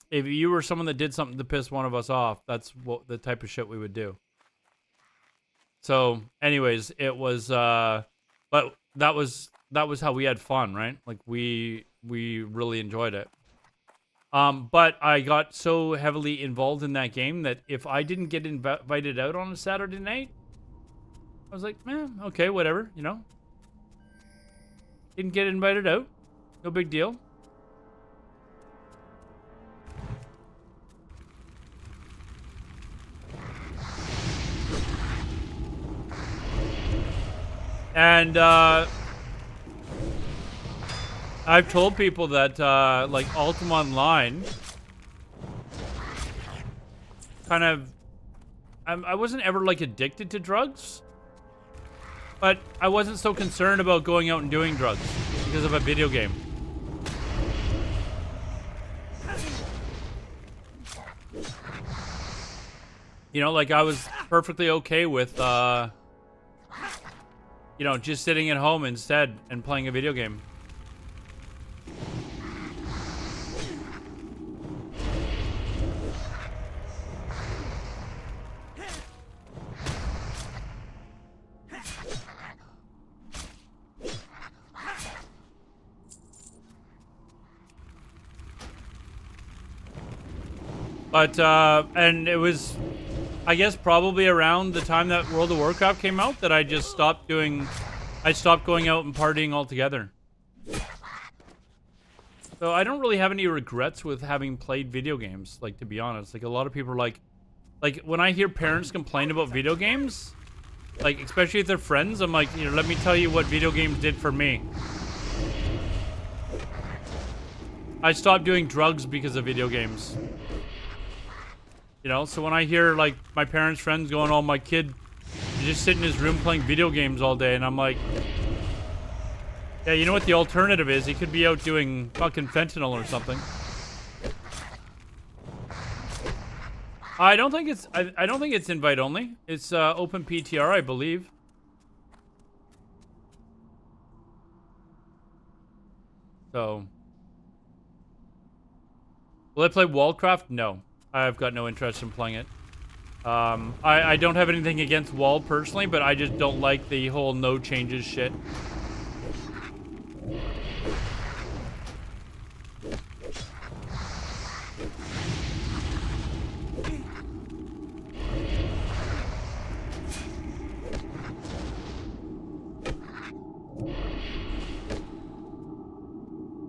If you were someone that did something to piss one of us off, that's what the type of shit we would do. So, anyways, it was, but that was how we had fun, right? Like, we really enjoyed it. But I got so heavily involved in that game that if I didn't get invited out on a Saturday night, I was like, man, okay, whatever, you know? Didn't get invited out. No big deal. And, I've told people that, like, Ultima Online kind of... I wasn't ever, like, addicted to drugs. But I wasn't so concerned about going out and doing drugs because of a video game. You know, like, I was perfectly okay with, you know, just sitting at home instead and playing a video game. But, and it was, I guess, probably around the time that World of Warcraft came out that I just stopped going out and partying altogether. So I don't really have any regrets with having played video games, like, to be honest. Like, a lot of people are like, when I hear parents complain about video games, like, especially if they're friends, I'm like, you know, let me tell you what video games did for me. I stopped doing drugs because of video games. You know, so when I hear, like, my parents' friends going, oh, my kid just sit in his room playing video games all day, and I'm like, yeah, you know what the alternative is? He could be out doing fucking fentanyl or something. I don't think it's, I don't think it's invite only. It's, open PTR, I believe. So. Will I play Wallcraft? No. I've got no interest in playing it. I don't have anything against Wall personally, but I just don't like the whole no changes shit.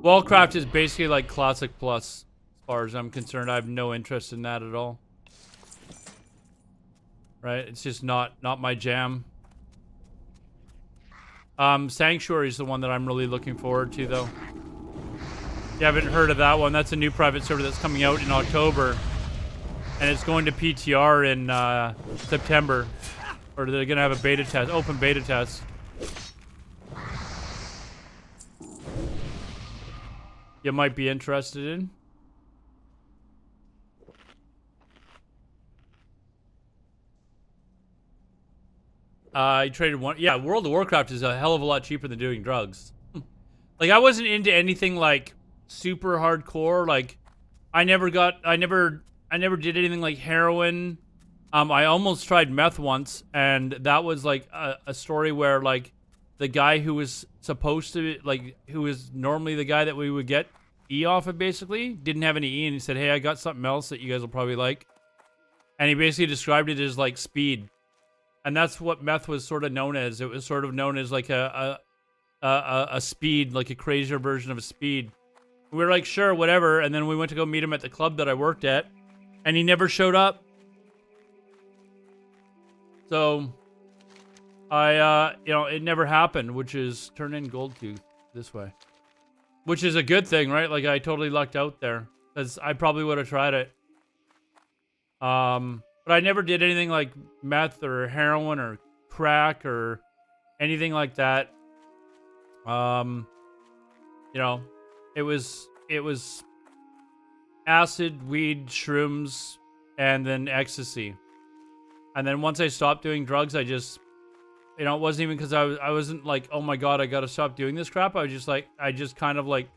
Wallcraft is basically like Classic Plus. As far as I'm concerned, I have no interest in that at all. Right? It's just not my jam. Sanctuary is the one that I'm really looking forward to, though. You haven't heard of that one? That's a new private server that's coming out in October. And it's going to PTR in September. Or they're going to have a beta test, open beta test. You might be interested in. I traded one. Yeah, World of Warcraft is a hell of a lot cheaper than doing drugs. Like, I wasn't into anything like super hardcore. Like, I never did anything like heroin. I almost tried meth once, and that was like a story where like the guy who was supposed to like who was normally the guy that we would get E off of basically didn't have any E, and he said, "Hey, I got something else that you guys will probably like," and he basically described it as like speed, and that's what meth was sort of known as. It was sort of known as like a speed, like a crazier version of a speed. We were like, sure, whatever, and then we went to go meet him at the club that I worked at, and he never showed up. So, it never happened, which is turn in gold tooth this way. Which is a good thing, right? Like, I totally lucked out there. Because I probably would have tried it. But I never did anything like meth or heroin or crack or anything like that. It was acid, weed, shrooms, and then ecstasy. And then once I stopped doing drugs, I just, it wasn't even because I wasn't like, oh my God, I got to stop doing this crap. I was just like, I just kind of like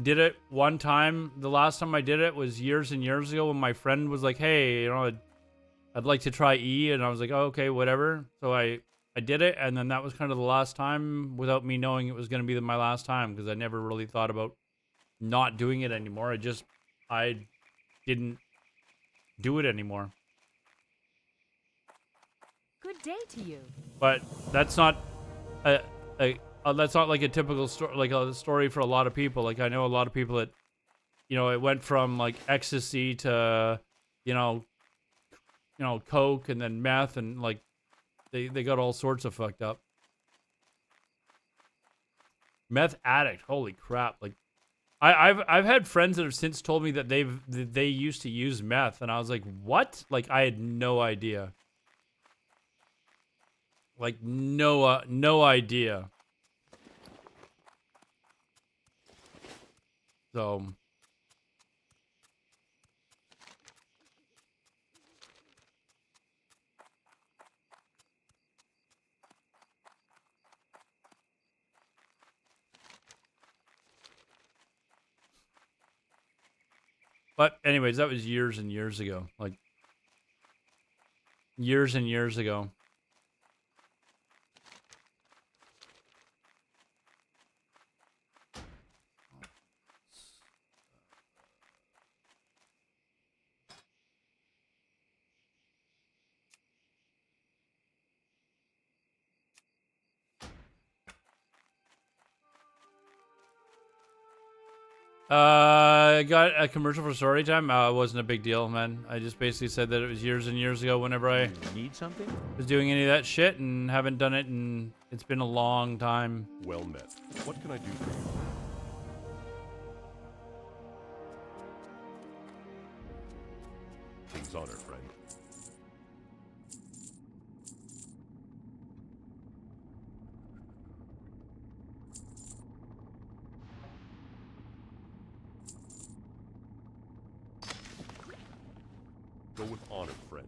did it one time. The last time I did it was years and years ago when my friend was like, hey, I'd like to try E. And I was like, oh, okay, whatever. So I did it. And then that was kind of the last time without me knowing it was going to be my last time because I never really thought about not doing it anymore. I didn't do it anymore.
Good day to you.
But that's not that's not like a typical story, like a story for a lot of people. Like I know a lot of people that, it went from like ecstasy to, coke and then meth and like they got all sorts of fucked up. Meth addict, holy crap! Like I've had friends that have since told me that they used to use meth, and I was like, what? Like I had no idea. Like no idea. So but anyways, that was years and years ago. Like years and years ago. I got a commercial for story time. It wasn't a big deal, man. I just basically said that it was years and years ago whenever I
Need something?
was doing any of that shit and haven't done it, and it's been a long time.
Well met. What can I do for you? King's honor, friend. Go with honor, friend.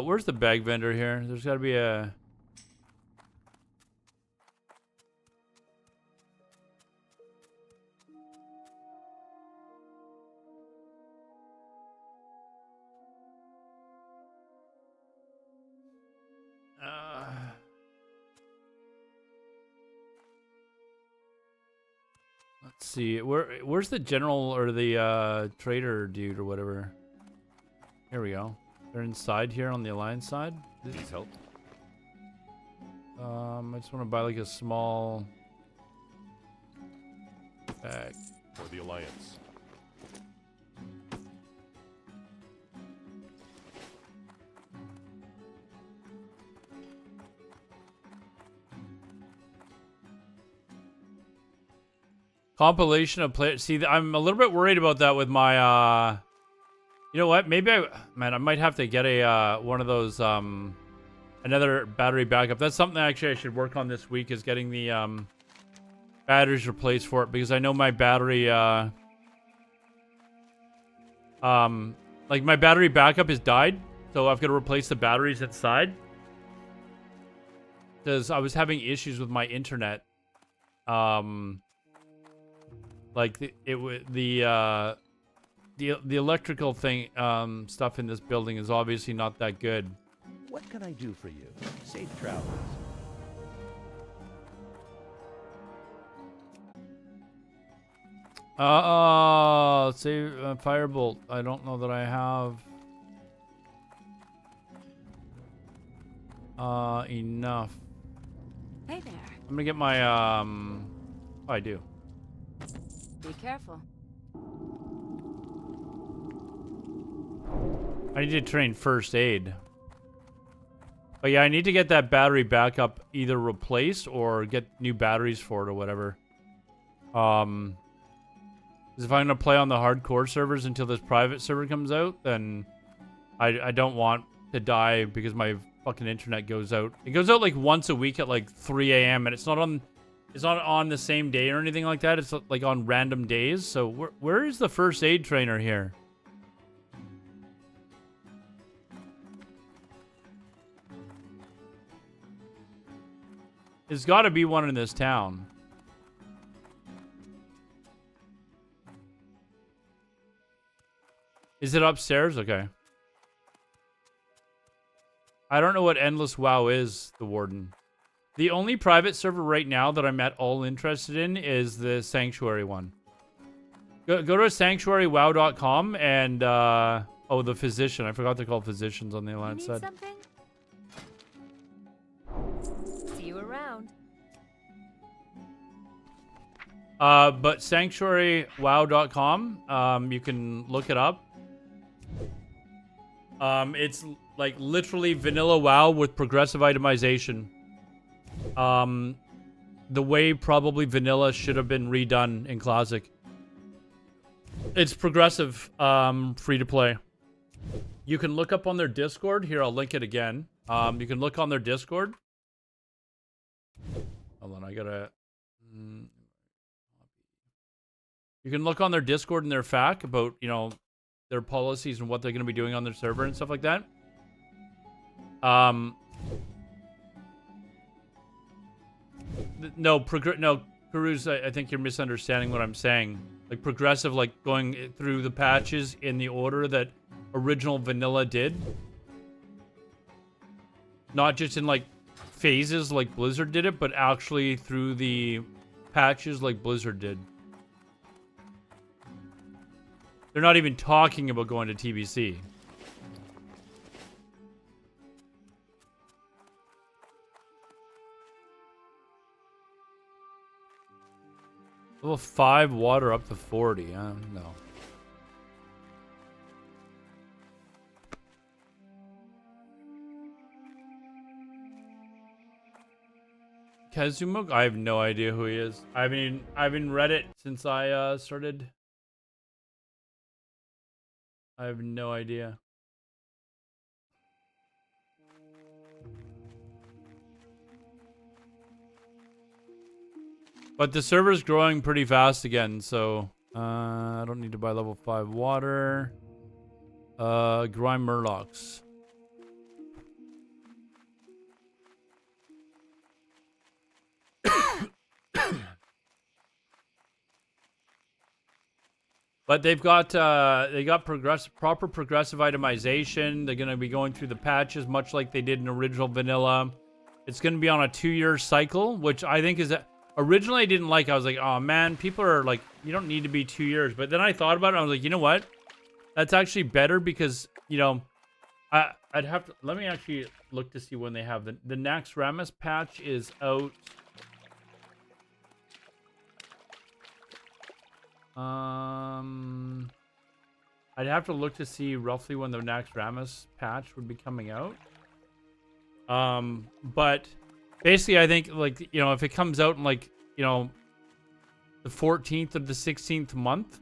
Where's the bag vendor here? There's got to be a... let's see. Where's the general or the trader dude or whatever? Here we go. They're inside here on the Alliance side.
Needs help?
I just want to buy like a small bag.
For the Alliance.
Compilation of players. See, I'm a little bit worried about that with my you know what? Maybe I might have to get a one of those another battery backup. That's something actually I should work on this week, is getting the batteries replaced for it, because I know my battery like my battery backup has died, so I've got to replace the batteries inside because I was having issues with my internet. Like the electrical thing stuff in this building is obviously not that good.
What can I do for you? Safe travels.
Save firebolt. I don't know that I have enough.
Hey there.
I'm gonna get my oh, I do.
Be careful.
I need to train first aid. But yeah, I need to get that battery backup either replaced or get new batteries for it or whatever. 'Cause if I'm gonna play on the hardcore servers until this private server comes out, then I don't want to die because my fucking internet goes out. It goes out like once a week at like 3 a.m. and it's not on the same day or anything like that. It's like on random days. So where is the first aid trainer here? There's got to be one in this town. Is it upstairs? Okay. I don't know what Endless WoW is, the Warden. The only private server right now that I'm at all interested in is the Sanctuary one. Go to sanctuarywow.com and, oh, the Physician. I forgot to call physicians on the
You
Alliance
need
side.
something? See you around.
But sanctuarywow.com, you can look it up. It's like literally vanilla WoW with progressive itemization. The way probably vanilla should have been redone in Classic. It's progressive, free to play. You can look up on their Discord. Here, I'll link it again. You can look on their Discord. Hold on, I gotta... You can look on their Discord and their FAQ about, you know, their policies and what they're going to be doing on their server and stuff like that. No, Karuz, I think you're misunderstanding what I'm saying. Like, progressive, like, going through the patches in the order that original vanilla did. Not just in, like, phases like Blizzard did it, but actually through the patches like Blizzard did. They're not even talking about going to TBC. Level 5 water up to 40. No. Kazuma? I have no idea who he is. I mean, I've been Reddit since I started. I have no idea. But the server's growing pretty fast again, so I don't need to buy level 5 water. Grime Murlocs. But they've got proper progressive itemization. They're gonna be going through the patches much like they did in original vanilla. It's gonna be on a 2-year cycle, which I think is originally I didn't like. I was like, oh man, people are like, you don't need to be 2 years. But then I thought about it. I was like, you know what? That's actually better because, you know, I'd have to let me actually look to see when they have the Naxxramas patch is out. I'd have to look to see roughly when the Naxxramas patch would be coming out. But basically, I think, like, you know, if it comes out in, like, you know, the 14th or the 16th month,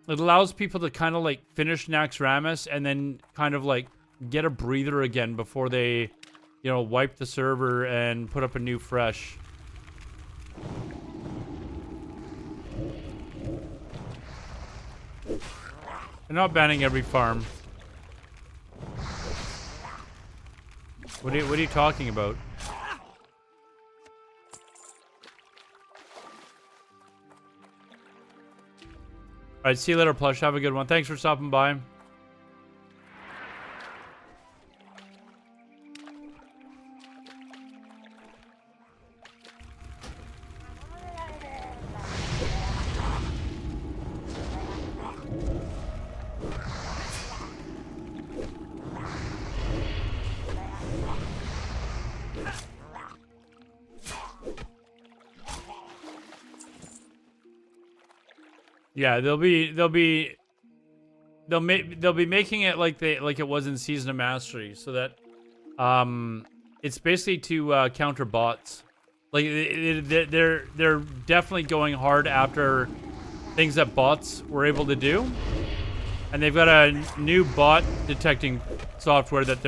it allows people to kind of, like, finish Naxxramas and then kind of, like, get a breather again before they, you know, wipe the server and put up a new fresh. They're not banning every farm. What are you talking about? right, see you later, Plush. Have a good one. Thanks for stopping by. Yeah, they'll be making it like it was in Season of Mastery, so that it's basically to counter bots. Like they're definitely going hard after things that bots were able to do, and they've got a new bot detecting software that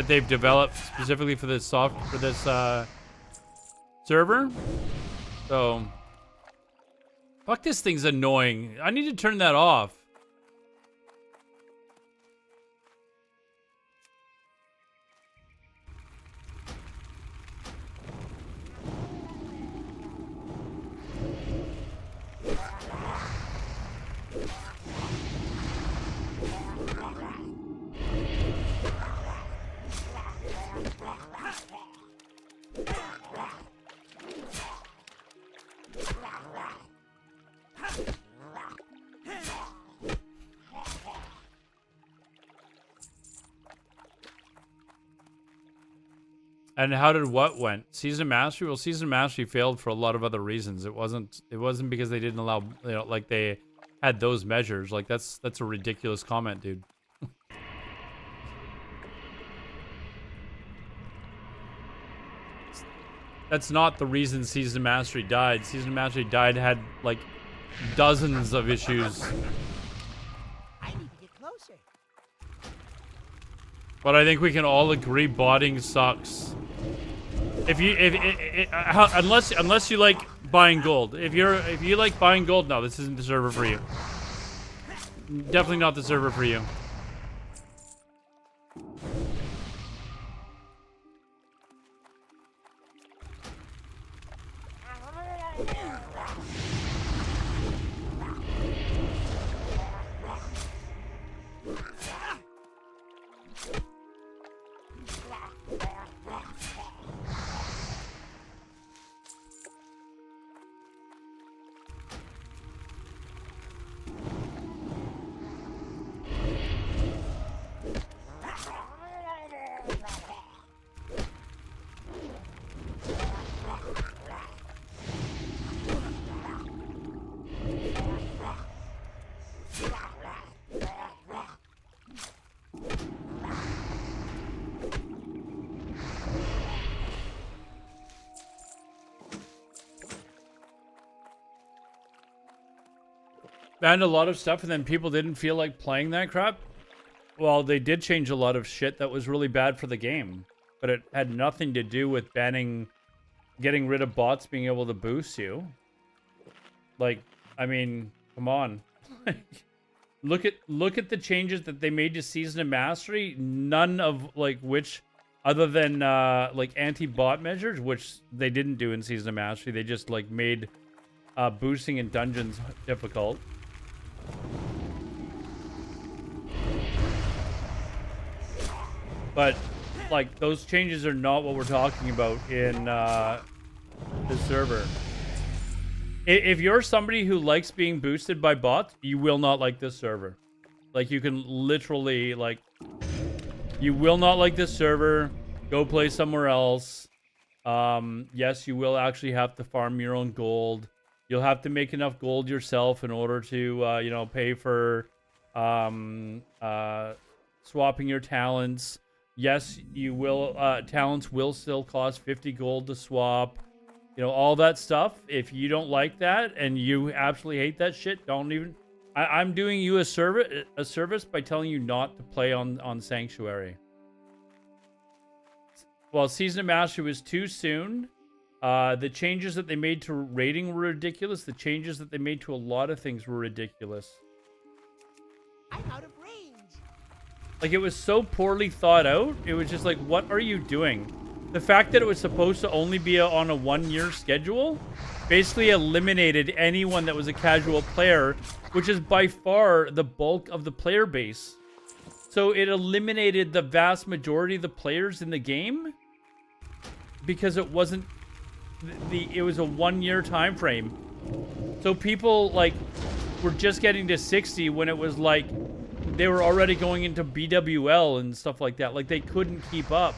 they've developed specifically for this server. So. Fuck, this thing's annoying. I need to turn that off. And how did what went? Season of Mastery? Well, Season of Mastery failed for a lot of other reasons. It wasn't because they didn't allow, like they had those measures. Like that's a ridiculous comment, dude. That's not the reason Season of Mastery died. Season of Mastery had like dozens of issues.
I need to get closer.
But I think we can all agree botting sucks. Unless you like buying gold. If you like buying gold, no, this isn't the server for you. Definitely not the server for you. Banned a lot of stuff, and then people didn't feel like playing that crap. Well, they did change a lot of shit that was really bad for the game, but it had nothing to do with getting rid of bots being able to boost you. Like, I mean, come on. look at the changes that they made to Season of Mastery. None of like which, other than like anti-bot measures, which they didn't do in Season of Mastery. They just like made boosting in dungeons difficult. But like those changes are not what we're talking about in this server. If you're somebody who likes being boosted by bots, you will not like this server. Like you can literally like, you will not like this server. Go play somewhere else. Yes, you will actually have to farm your own gold. You'll have to make enough gold yourself in order to, you know, pay for swapping your talents. Yes, you will. Talents will still cost 50 gold to swap. You know, all that stuff. If you don't like that and you absolutely hate that shit, don't even. I'm doing you a service by telling you not to play on Sanctuary. Well, Season of Mastery was too soon. The changes that they made to rating were ridiculous. The changes that they made to a lot of things were ridiculous.
I'm out of range.
Like, it was so poorly thought out. It was just like, what are you doing? The fact that it was supposed to only be on a 1-year schedule basically eliminated anyone that was a casual player, which is by far the bulk of the player base. So it eliminated the vast majority of the players in the game because it wasn't it was a 1 year time frame. So people like were just getting to 60 when it was like they were already going into BWL and stuff like that. Like they couldn't keep up.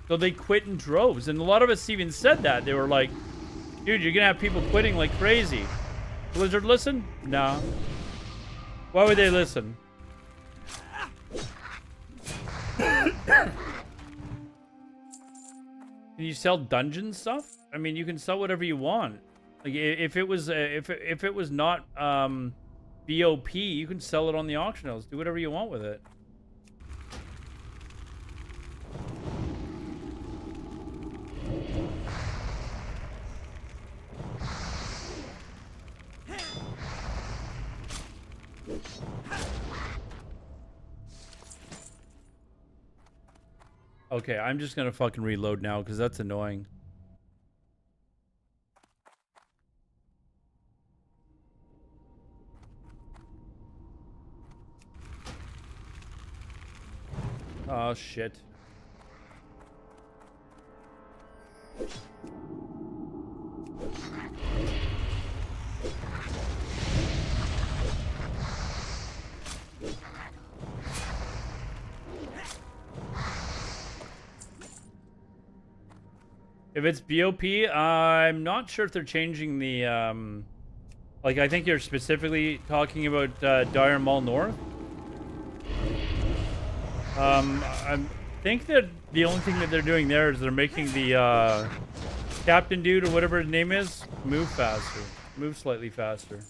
So they quit in droves. And a lot of us even said that. They were like, dude, you're going to have people quitting like crazy. Blizzard listen? No. Why would they listen? Can you sell dungeon stuff? I mean, you can sell whatever you want. Like if it was if it was not BOP, you can sell it on the auction house. Do whatever you want with it. Okay, I'm just gonna fucking reload now because that's annoying. Oh shit. If it's BOP, I'm not sure if they're changing the, like, I think you're specifically talking about Dire Mall North. I think that the only thing that they're doing there is they're making the captain dude or whatever his name is move faster, move slightly faster.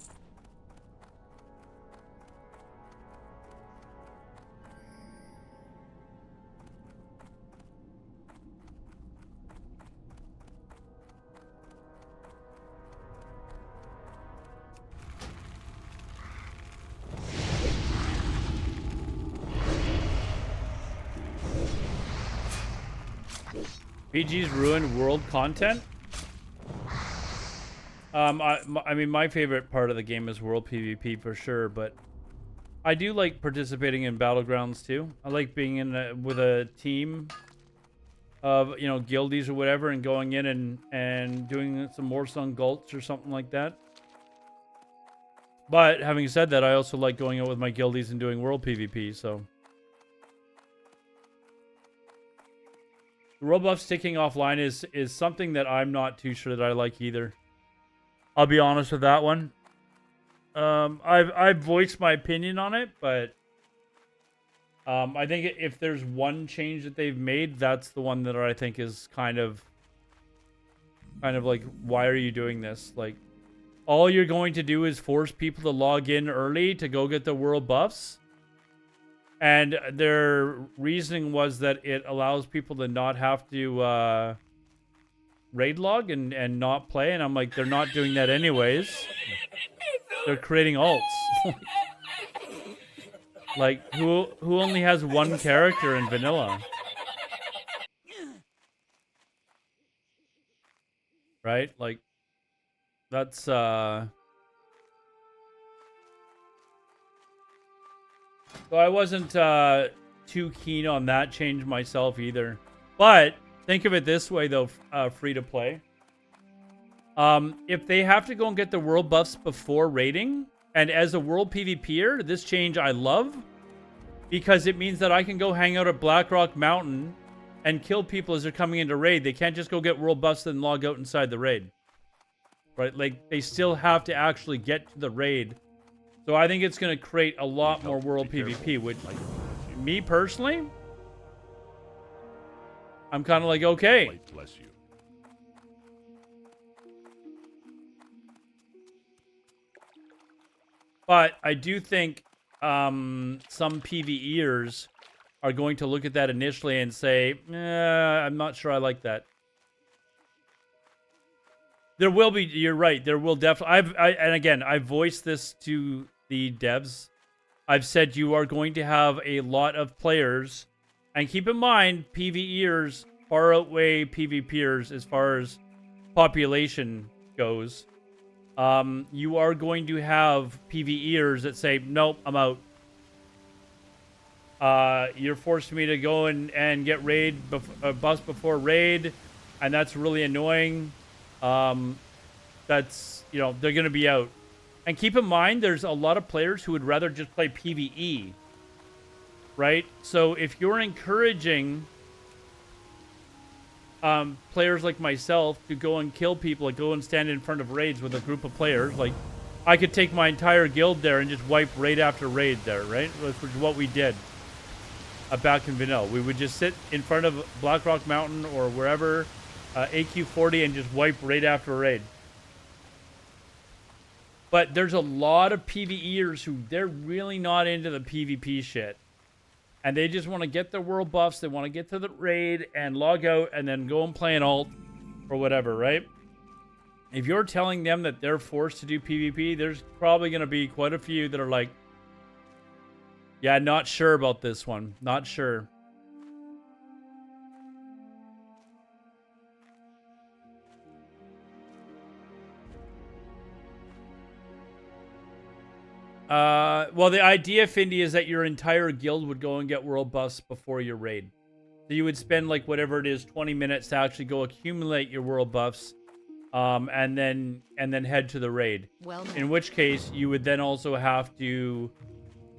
PG's ruined world content. I mean, my favorite part of the game is world PvP for sure, but I do like participating in battlegrounds too. I like being in with a team of, you know, guildies or whatever, and going in and doing some Morsung Gulch or something like that. But having said that, I also like going out with my guildies and doing world PvP. So. The world buff sticking offline is something that I'm not too sure that I like either. I'll be honest with that one. I've voiced my opinion on it, but I think if there's one change that they've made, that's the one that I think is kind of like, why are you doing this? Like, all you're going to do is force people to log in early to go get the world buffs. And their reasoning was that it allows people to not have to raid log and not play. And I'm like, they're not doing that anyways. They're creating alts. Like, who only has one character in vanilla? Right? Like, that's So I wasn't too keen on that change myself either. But think of it this way, though, free to play. If they have to go and get the world buffs before raiding, and as a world PvPer, this change I love, because it means that I can go hang out at Blackrock Mountain and kill people as they're coming into raid. They can't just go get world buffs and log out inside the raid. Right? Like, they still have to actually get to the raid. So I think it's going to create a lot more world PvP, which, me personally, I'm kind of like, okay.
Bless you.
But I do think some PvEers are going to look at that initially and say, I'm not sure I like that. There will be, you're right, there will definitely, and again, I voiced this to the devs. I've said you are going to have a lot of players, and keep in mind, PvEers far outweigh PvPers as far as population goes, you are going to have PvEers that say, nope, I'm out. You're forcing me to go and get bust before raid, and that's really annoying. That's, you know, they're going to be out. And keep in mind, there's a lot of players who would rather just play PvE, right? So if you're encouraging players like myself to go and kill people, like go and stand in front of raids with a group of players, like I could take my entire guild there and just wipe raid after raid there, right? Which was what we did back in vanilla. We would just sit in front of Blackrock Mountain or wherever, AQ40, and just wipe raid after raid. But there's a lot of PvEers who they're really not into the PvP shit. And they just want to get their world buffs. They want to get to the raid and log out and then go and play an alt or whatever, right? If you're telling them that they're forced to do PvP, there's probably going to be quite a few that are like, yeah, not sure about this one. Not sure. Well, the idea, Findy, is that your entire guild would go and get world buffs before your raid. So you would spend like whatever it is, 20 minutes to actually go accumulate your world buffs, and then head to the raid.
Well,
In which case, you would then also have to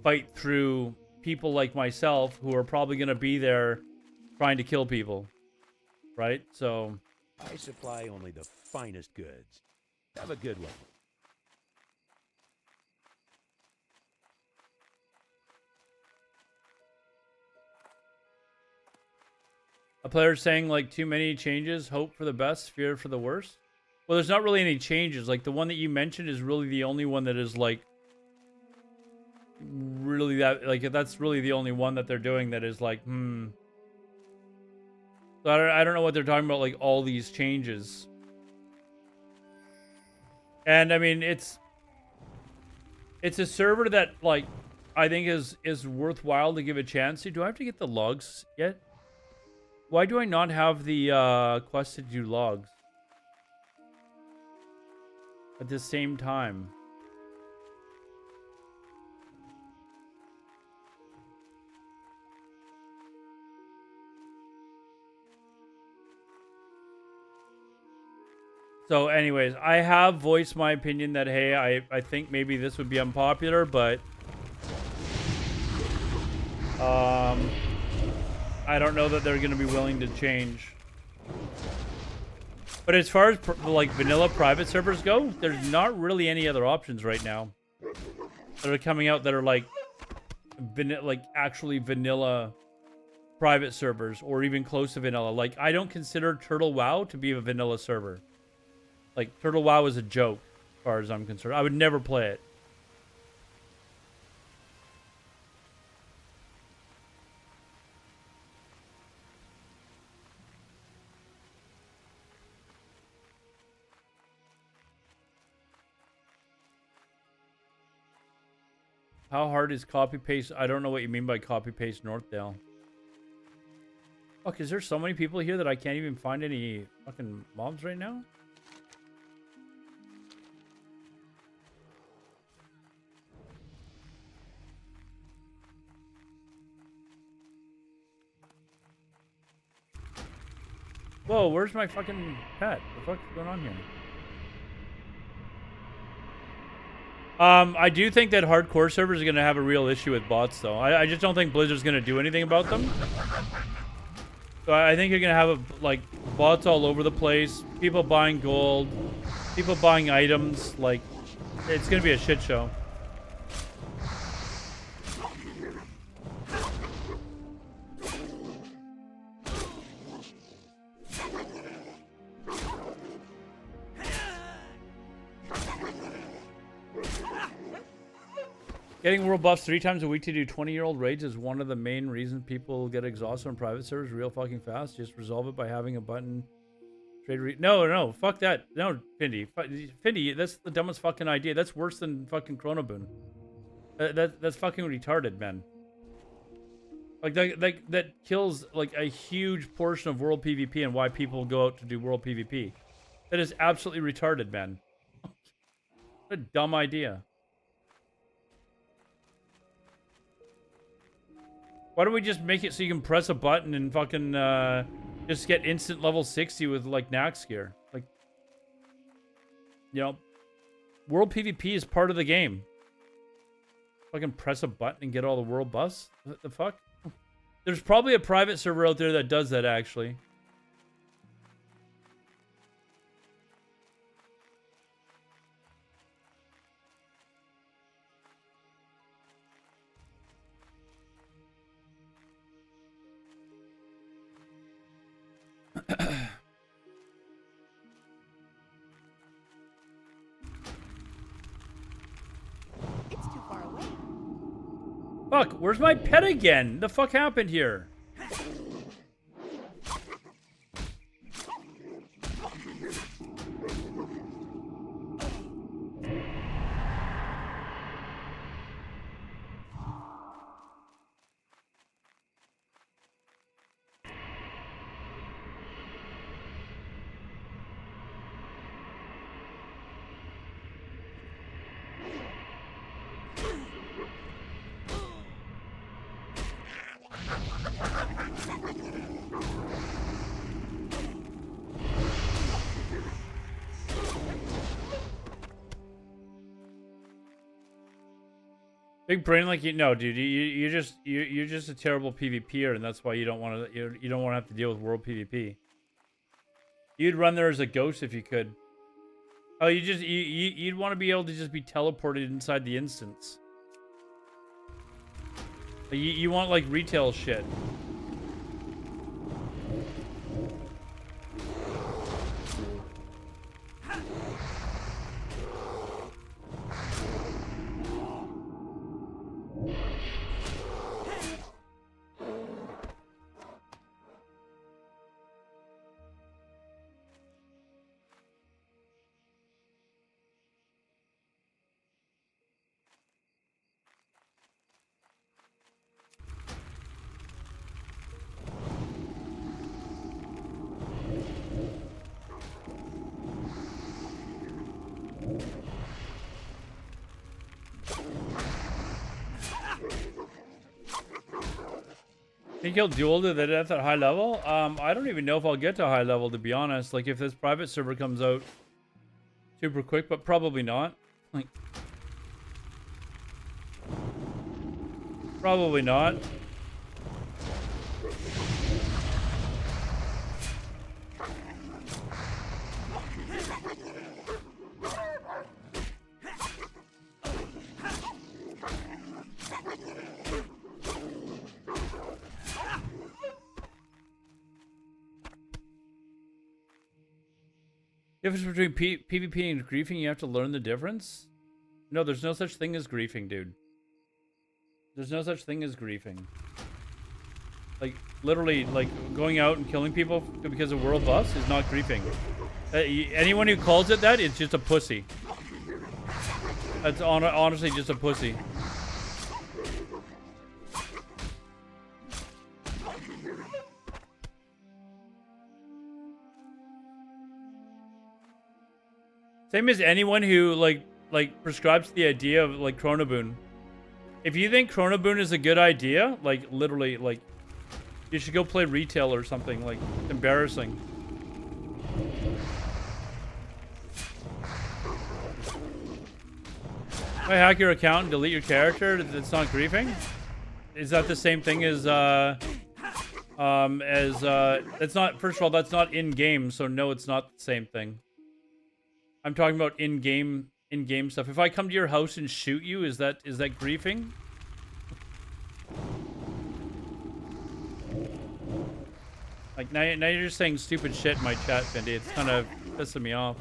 fight through people like myself who are probably going to be there trying to kill people, right? So
I supply only the finest goods. Have a good one.
a player saying like too many changes, hope for the best, fear for the worst. Well, there's not really any changes. Like the one that you mentioned is really the only one that is like really that, like that's really the only one that they're doing that is like, So I don't know what they're talking about, like all these changes. And I mean, it's a server that like I think is worthwhile to give a chance to. Do I have to get the logs yet? Why do I not have the quest to do logs at the same time? So anyways, I have voiced my opinion that, hey, I think maybe this would be unpopular, but I don't know that they're going to be willing to change. But as far as like vanilla private servers go, there's not really any other options right now that are coming out that are like actually vanilla private servers or even close to vanilla. Like I don't consider Turtle WoW to be a vanilla server. Like Turtle WoW is a joke as far as I'm concerned. I would never play it. How hard is copy paste? I don't know what you mean by copy paste Northdale. Fuck, is there so many people here that I can't even find any fucking mobs right now? Whoa, where's my fucking pet? What the fuck's going on here? I do think that hardcore servers are going to have a real issue with bots, though. I just don't think Blizzard's going to do anything about them. So I think you're going to have, like, bots all over the place. People buying gold. People buying items. Like, it's going to be a shit show. Getting world buffs 3 times a week to do 20-year-old raids is one of the main reasons people get exhausted on private servers real fucking fast. Just resolve it by having a button. No, fuck that. No, Findy. Findy, that's the dumbest fucking idea. That's worse than fucking Chronoboon. That's fucking retarded, man. Like that kills like a huge portion of world PvP and why people go out to do world PvP. That is absolutely retarded, man. What a dumb idea. Why don't we just make it so you can press a button and fucking just get instant level 60 with like Nax gear? Like, you know, world PvP is part of the game. Fucking press a button and get all the world buffs? What the fuck? There's probably a private server out there that does that, actually.
It's too far away.
Fuck, where's my pet again? The fuck happened here? Big brain like you? No, dude. You're just a terrible PvPer, and that's why you don't want to. You don't want to have to deal with world PvP. You'd run there as a ghost if you could. Oh, you'd want to be able to just be teleported inside the instance. You want like retail shit. Think he'll duel to the death at high level? I don't even know if I'll get to high level, to be honest. Like, if this private server comes out super quick, but probably not. Like, probably not. Difference between PvP and griefing, you have to learn the difference? No, there's no such thing as griefing, dude. There's no such thing as griefing. Like, literally, like, going out and killing people because of world buffs is not griefing. Anyone who calls it that, it's just a pussy. That's honestly just a pussy. Same as anyone who like prescribes the idea of like Chronoboon. If you think Chronoboon is a good idea, like literally, like you should go play retail or something. Like, it's embarrassing. If I hack your account and delete your character, it's not griefing? Is that the same thing as it's not, first of all, that's not in game, so no, it's not the same thing. I'm talking about in-game stuff. If I come to your house and shoot you, is that griefing? Like, now you're just saying stupid shit in my chat, Fendi. It's kind of pissing me off.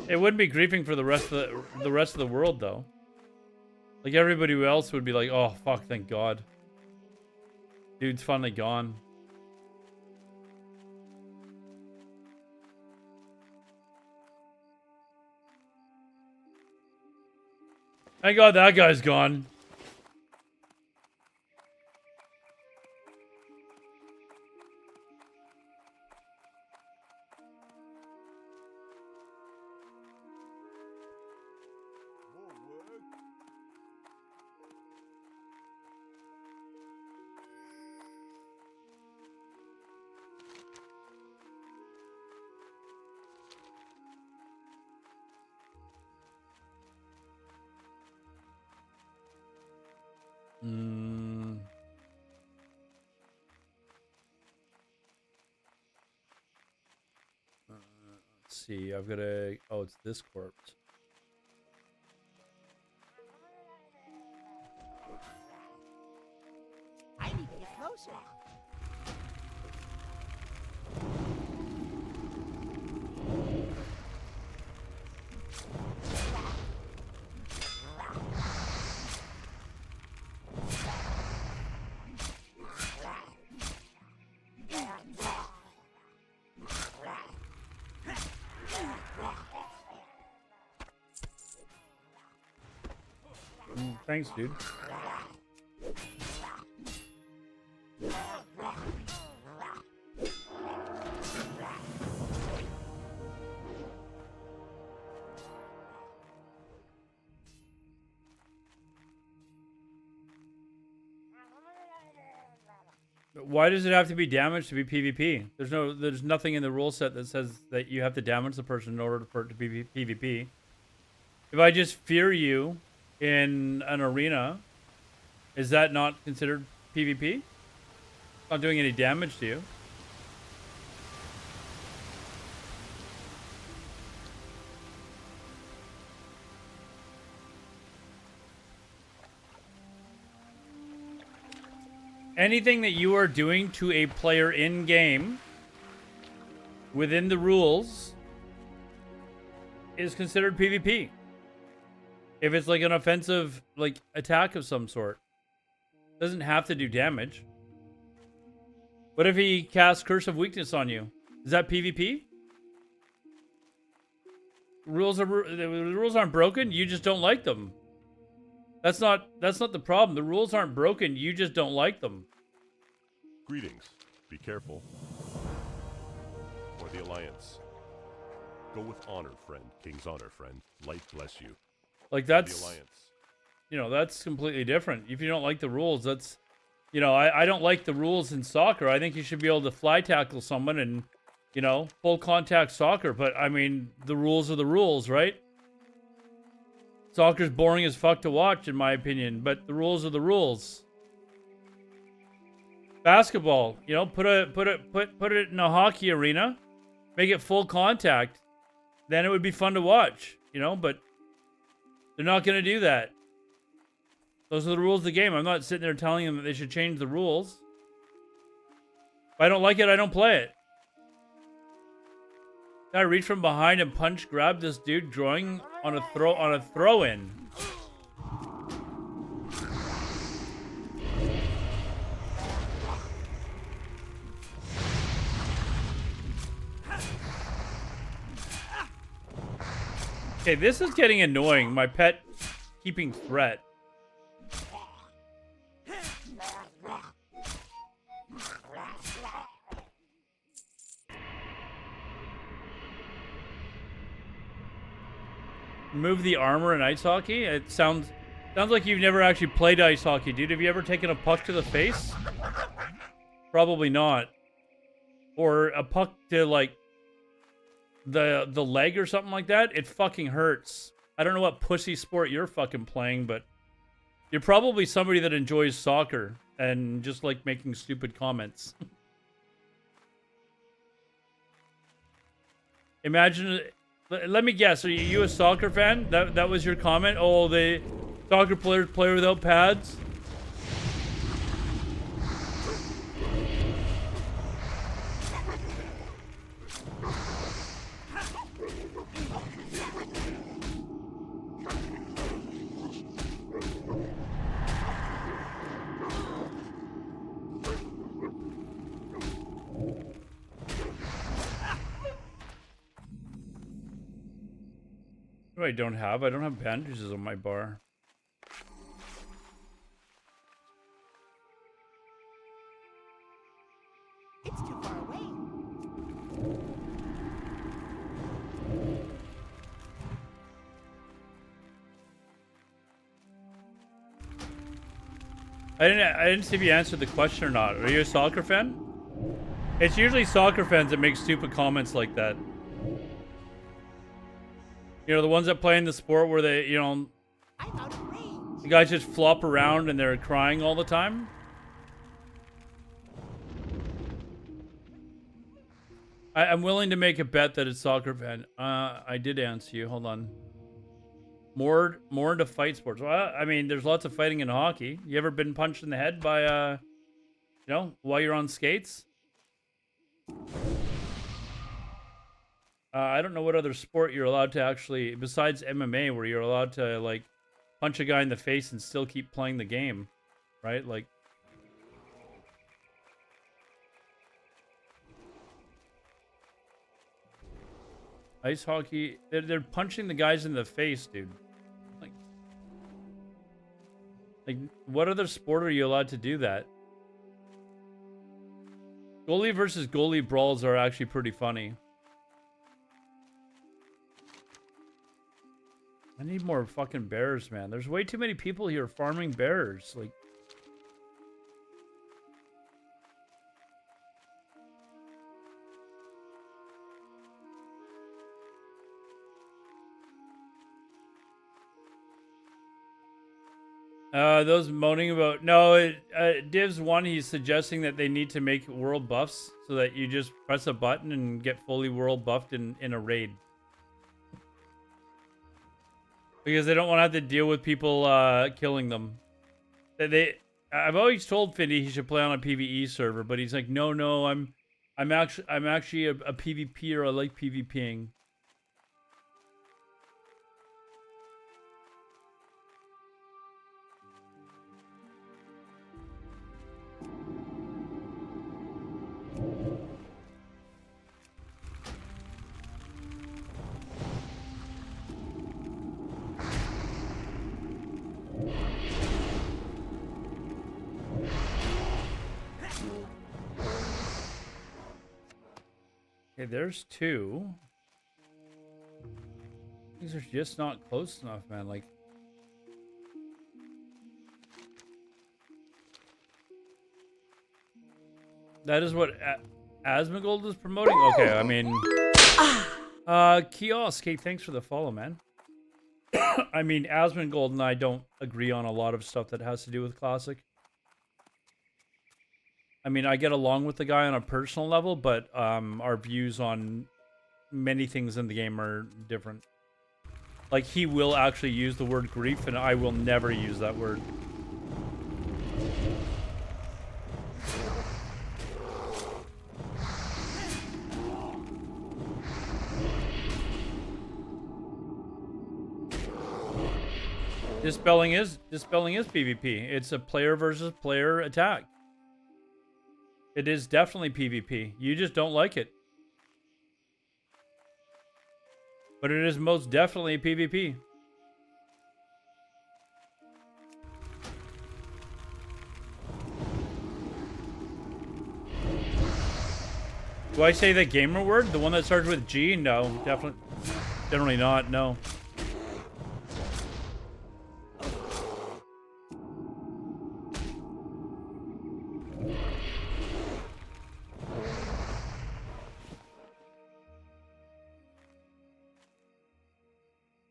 It wouldn't be griefing for the rest of the world, though. Like, everybody else would be like, oh, fuck, thank God. Dude's finally gone. Thank God that guy's gone. Mm. Let's see. I've got a. Oh, it's this corpse.
I need to get closer.
Thanks, dude. Why does it have to be damaged to be PvP? There's nothing in the rule set that says that you have to damage the person in order for it to be PvP. If I just fear you in an arena, is that not considered PvP? Not doing any damage to you. Anything that you are doing to a player in game within the rules is considered PvP. If it's like an offensive like attack of some sort, doesn't have to do damage. What if he casts Curse of Weakness on you? Is that PvP? The rules aren't broken. You just don't like them. That's not the problem. The rules aren't broken. You just don't like them.
Greetings. Be careful. For the Alliance. Go with honor, friend. King's honor, friend. Light bless you.
Like
For
that's,
the Alliance.
you know, that's completely different. If you don't like the rules, that's, you know, I don't like the rules in soccer. I think you should be able to fly tackle someone and, you know, full contact soccer. But I mean, the rules are the rules, right? Soccer's boring as fuck to watch, in my opinion, but the rules are the rules. Basketball, you know, put it in a hockey arena, make it full contact, then it would be fun to watch, you know, but they're not going to do that. Those are the rules of the game. I'm not sitting there telling them that they should change the rules. If I don't like it, I don't play it. I reach from behind and punch, grab this dude drawing on a throw-in. Okay, this is getting annoying. My pet keeping threat. Move the armor in ice hockey? It sounds like you've never actually played ice hockey, dude. Have you ever taken a puck to the face? Probably not. Or a puck to like the leg or something like that. It fucking hurts. I don't know what pussy sport you're fucking playing, but you're probably somebody that enjoys soccer and just like making stupid comments. Imagine. Let me guess. Are you a soccer fan? That was your comment? Oh, the soccer players play without pads? I don't have bandages on my bar.
It's too far away.
I didn't see if you answered the question or not. Are you a soccer fan? It's usually soccer fans that make stupid comments like that. You know, the ones that play in the sport where they, you know,
I'm out of range.
The guys just flop around and they're crying all the time. I'm willing to make a bet that it's soccer fan. I did answer you. Hold on. More into fight sports. Well, I mean, there's lots of fighting in hockey. You ever been punched in the head by you know, while you're on skates? I don't know what other sport you're allowed to actually, besides MMA, where you're allowed to like punch a guy in the face and still keep playing the game, right? Like, ice hockey, they're punching the guys in the face, dude. Like, what other sport are you allowed to do that? Goalie versus goalie brawls are actually pretty funny. I need more fucking bears, man. There's way too many people here farming bears. Like, those moaning about Divs 1, he's suggesting that they need to make world buffs so that you just press a button and get fully world buffed in a raid. Because they don't want to have to deal with people killing them. I've always told Findy he should play on a PvE server, but he's like, no, I'm actually a PvPer. I like PvPing. Okay, there's two. These are just not close enough, man. Like, that is what Asmongold is promoting? Okay, I mean... Kiosk, hey, thanks for the follow, man. I mean, Asmongold and I don't agree on a lot of stuff that has to do with Classic. I mean, I get along with the guy on a personal level, but our views on many things in the game are different. Like, he will actually use the word grief, and I will never use that word. Dispelling is PvP. It's a player versus player attack. It is definitely PvP. You just don't like it. But it is most definitely PvP. Do I say the gamer word? The one that starts with G? No, definitely. Generally not, no.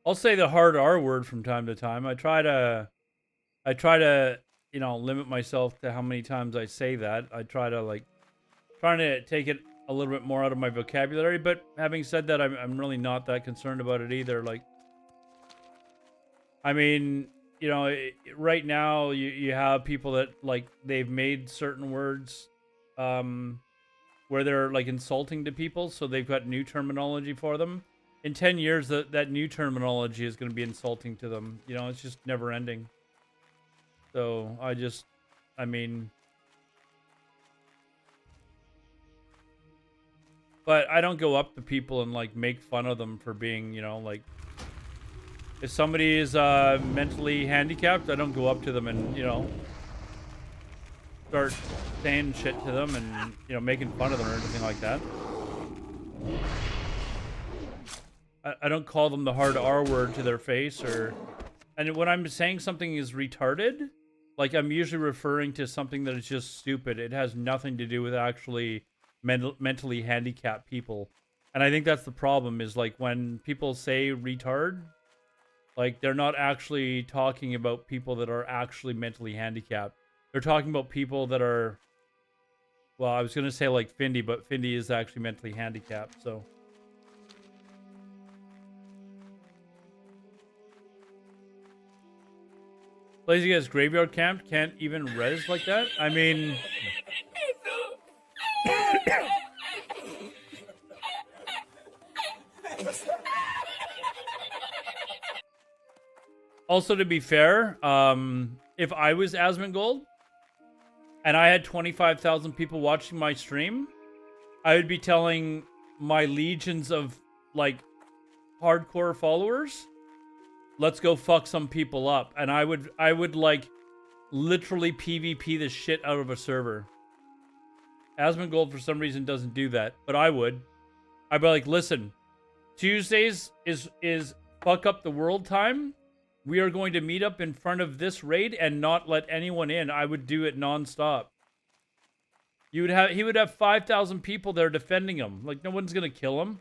I'll say the hard R word from time to time. I try to, you know, limit myself to how many times I say that. I try to trying to take it a little bit more out of my vocabulary. But having said that, I'm really not that concerned about it either. Like, I mean, you know, right now you have people that they've made certain words, where they're like insulting to people, so they've got new terminology for them. In 10 years, that new terminology is going to be insulting to them. You know, it's just never ending. So I mean, but I don't go up to people and make fun of them for being, you know, like, if somebody is mentally handicapped, I don't go up to them and, you know, start saying shit to them and, you know, making fun of them or anything like that. I don't call them the hard R word to their face, and when I'm saying something is retarded, like, I'm usually referring to something that is just stupid. It has nothing to do with actually mentally handicapped people. And I think that's the problem, is like when people say retard, Like, they're not actually talking about people that are actually mentally handicapped. They're talking about people that are, well, I was going to say like Findy, but Findy is actually mentally handicapped, so. Lazy guy's graveyard camped, can't even res like that? I mean... Also, to be fair, if I was Asmongold and I had 25,000 people watching my stream, I would be telling my legions of, like, hardcore followers, let's go fuck some people up. And I would like, literally PvP the shit out of a server. Asmongold, for some reason, doesn't do that, but I would. I'd be like, listen, Tuesdays is fuck up the world time. We are going to meet up in front of this raid and not let anyone in. I would do it nonstop. He would have 5,000 people there defending him. Like, no one's gonna kill him.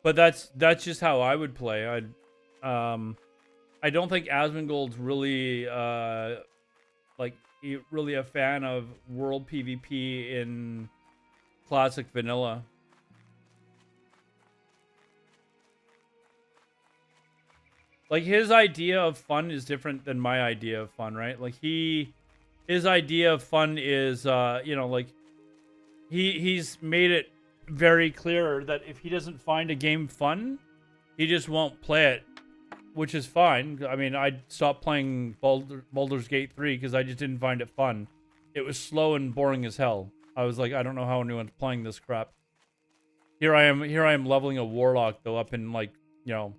But that's just how I would play. I don't think Asmongold's really really a fan of world PvP in classic vanilla. Like, his idea of fun is different than my idea of fun, right? Like, his idea of fun is, you know, like, he's made it very clear that if he doesn't find a game fun, he just won't play it, which is fine. I mean, I stopped playing Baldur's Gate 3 because I just didn't find it fun. It was slow and boring as hell. I was like, I don't know how anyone's playing this crap. Here I am leveling a warlock though, up in, like, you know,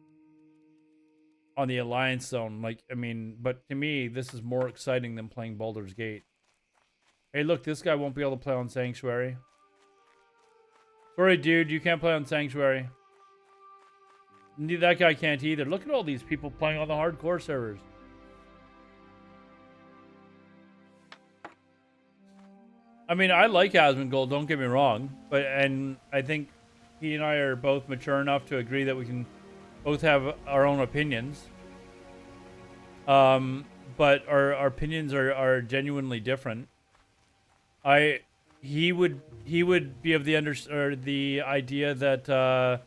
on the Alliance zone. Like, I mean, but to me, this is more exciting than playing Baldur's Gate. Hey, look, this guy won't be able to play on Sanctuary. Sorry, dude, you can't play on Sanctuary. That guy can't either. Look at all these people playing on the hardcore servers. I mean, I like Asmongold, don't get me wrong, and I think he and I are both mature enough to agree that we can both have our own opinions. But our opinions are genuinely different. He would be of the idea that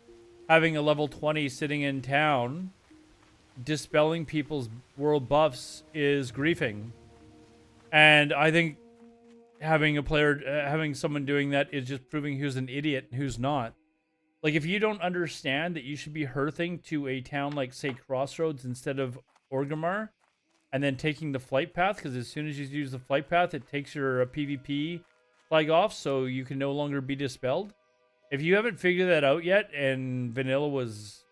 having a level 20 sitting in town, dispelling people's world buffs is griefing, and I think having someone doing that is just proving who's an idiot and who's not. Like, if you don't understand that you should be hearthing to a town like, say, Crossroads instead of Orgrimmar, and then taking the flight path, because as soon as you use the flight path, it takes your PvP flag off, so you can no longer be dispelled. If you haven't figured that out yet, and vanilla was,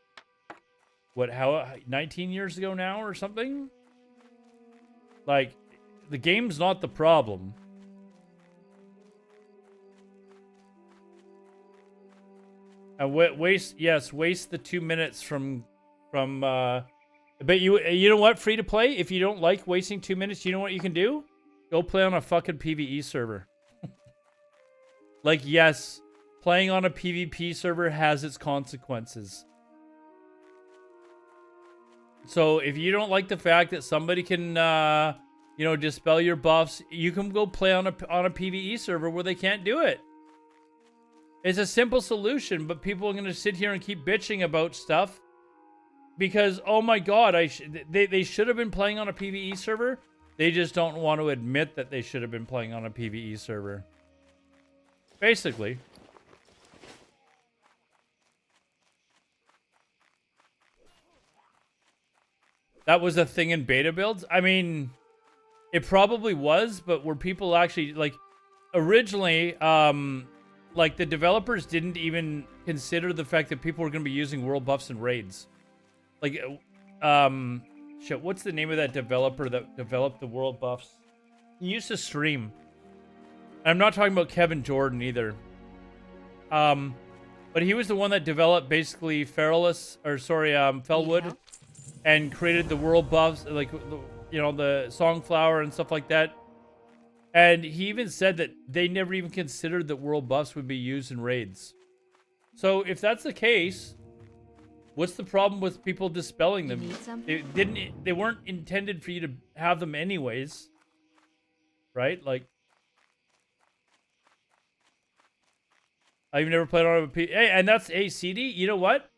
19 years ago now or something? Like, the game's not the problem. And waste the 2 minutes from but you know what, free to play, if you don't like wasting 2 minutes, you know what you can do? Go play on a fucking PvE server. Like, yes, playing on a PvP server has its consequences. So if you don't like the fact that somebody can you know, dispel your buffs, you can go play on a PvE server where they can't do it. It's a simple solution, but people are going to sit here and keep bitching about stuff because, oh my god, they should have been playing on a PvE server. They just don't want to admit that they should have been playing on a PvE server. Basically. That was a thing in beta builds? I mean, it probably was, but were people actually, like, originally, like, the developers didn't even consider the fact that people were going to be using world buffs and raids. Like, shit, what's the name of that developer that developed the world buffs? He used to stream. I'm not talking about Kevin Jordan either. But he was the one that developed basically Fellwood,
Yeah.
and created the world buffs, like, you know, the Songflower and stuff like that. And he even said that they never even considered that world buffs would be used in raids. So if that's the case, what's the problem with people dispelling
You
them?
need something?
They weren't intended for you to have them anyways. Right? Like, I've never played on a hey, and that's CD. You know what?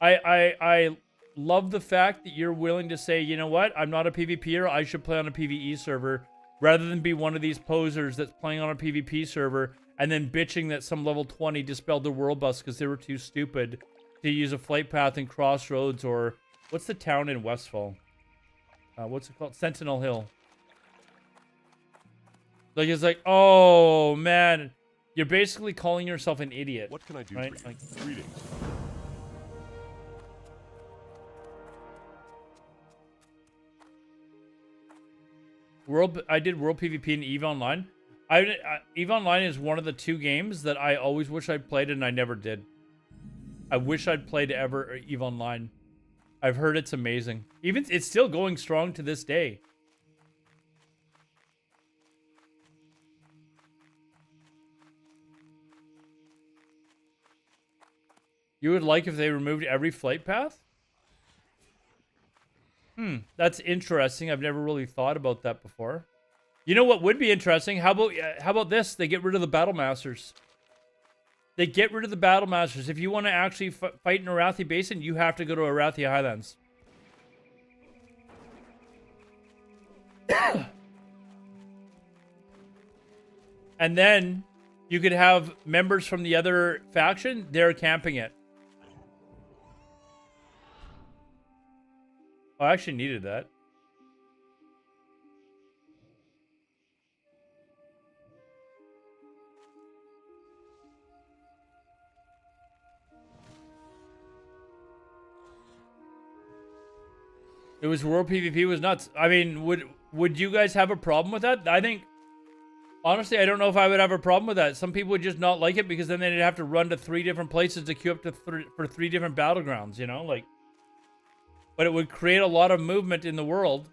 I love the fact that you're willing to say, you know what? I'm not a PvPer. I should play on a PvE server rather than be one of these posers that's playing on a PvP server and then bitching that some level 20 dispelled their world bus because they were too stupid to use a flight path in Crossroads, or what's the town in Westfall? What's it called? Sentinel Hill. Like, it's like, oh man, you're basically calling yourself an idiot.
What can I do
right?
for you?
Like,
Greetings.
I did World PvP and EVE Online. EVE Online is one of the 2 games that I always wish I'd played and I never did. I wish I'd played ever EVE Online. I've heard it's amazing. Even it's still going strong to this day. You would like if they removed every flight path? That's interesting. I've never really thought about that before. You know what would be interesting? How about this? They get rid of the Battle Masters. They get rid of the Battle Masters. If you want to actually fight in Arathi Basin, you have to go to Arathi Highlands. And then you could have members from the other faction, they're camping it. Oh, I actually needed that. It was World PvP was nuts. I mean, would you guys have a problem with that? I think, honestly, I don't know if I would have a problem with that. Some people would just not like it because then they'd have to run to 3 different places to queue up to for 3 different battlegrounds, you know? Like, but it would create a lot of movement in the world.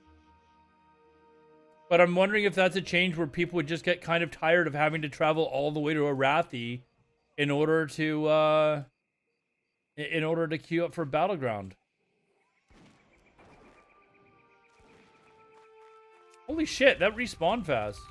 But I'm wondering if that's a change where people would just get kind of tired of having to travel all the way to Arathi in order to queue up for Battleground. Holy shit, that respawned fast.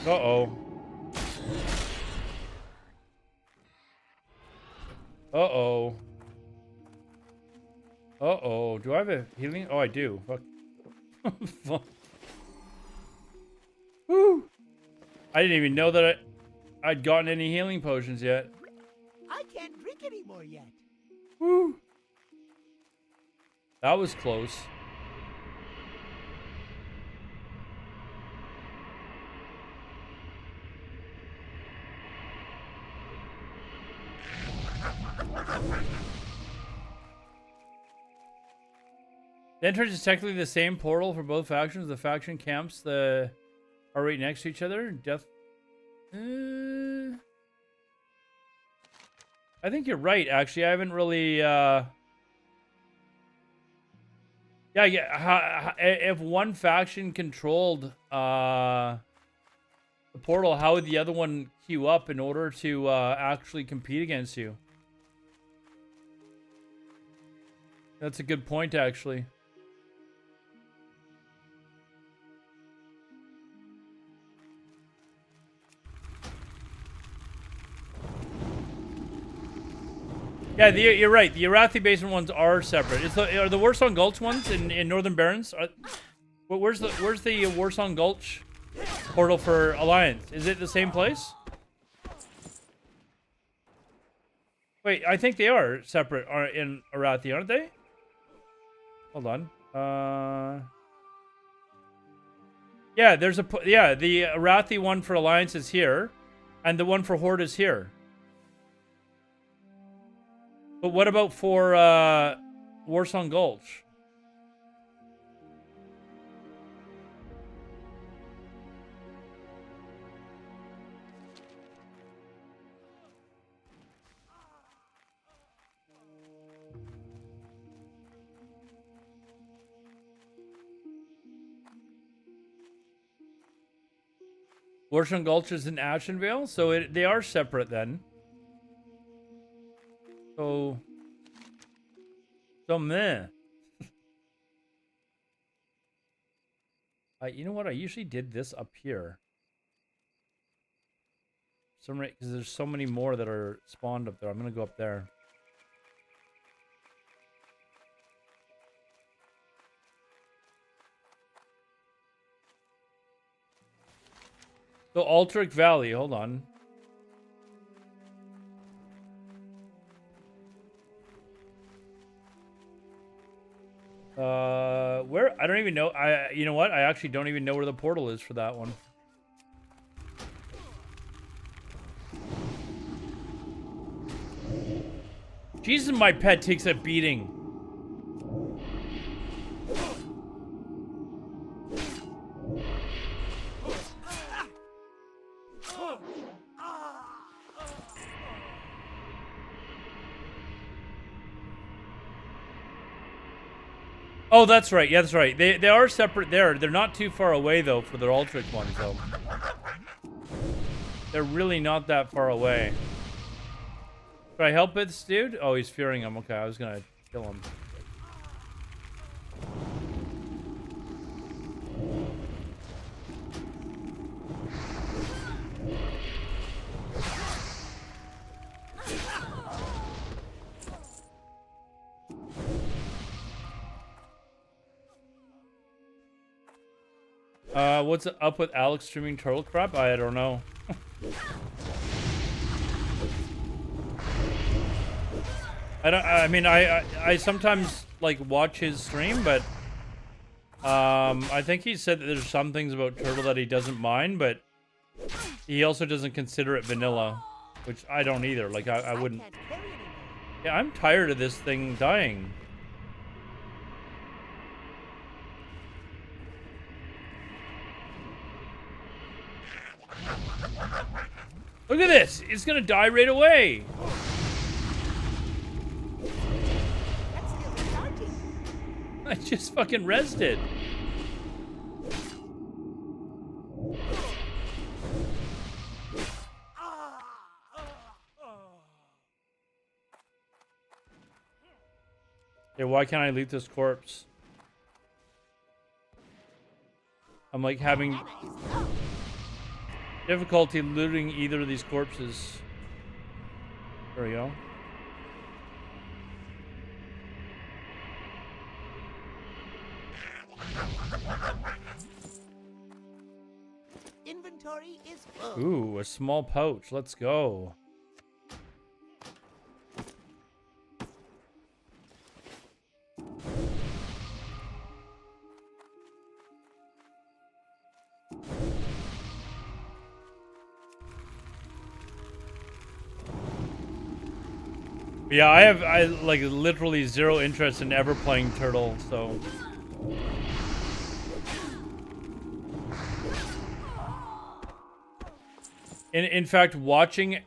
Uh-oh. Uh-oh. Uh-oh. Do I have a healing? Oh, I do. Fuck. Fuck. Woo! I didn't even know that I'd gotten any healing potions yet.
I can't drink anymore yet.
Woo! That was close. The entrance is technically the same portal for both factions. The faction camps are right next to each other. I think you're right, actually. I haven't really... Yeah. If one faction controlled the portal, how would the other one queue up in order to actually compete against you? That's a good point, actually. Yeah, you're right. The Arathi Basin ones are separate. Are the Warsong Gulch ones in Northern Barrens? Where's the Warsong Gulch portal for Alliance? Is it the same place? Wait, I think they are separate in Arathi, aren't they? Hold on. Yeah, the Arathi one for Alliance is here, and the one for Horde is here. But what about for Warsong Gulch? Warshun Gulch is in Ashenvale, so they are separate then. So meh. You know what? I usually did this up here. Because there's so many more that are spawned up there. I'm gonna go up there. So Altric Valley, hold on. Where? I don't even know. You know what? I actually don't even know where the portal is for that one. Jesus, my pet takes a beating. Oh, that's right. Yeah, that's right. They are separate there. They're not too far away, though, for their Altric ones, though. They're really not that far away. Should I help this dude? Oh, he's fearing him. Okay, I was gonna kill him. What's up with Alex streaming turtle crap? I don't know. I sometimes like watch his stream, but I think he said that there's some things about turtle that he doesn't mind, but he also doesn't consider it vanilla, which I don't either. Like I wouldn't. Yeah, I'm tired of this thing dying. Look at this! It's gonna die right away! I just fucking rezzed it. Okay, why can't I loot this corpse? I'm like having difficulty looting either of these corpses. There we go.
Inventory is full.
Ooh, a small pouch. Let's go. Yeah, I like literally zero interest in ever playing Turtle, so. In fact, watching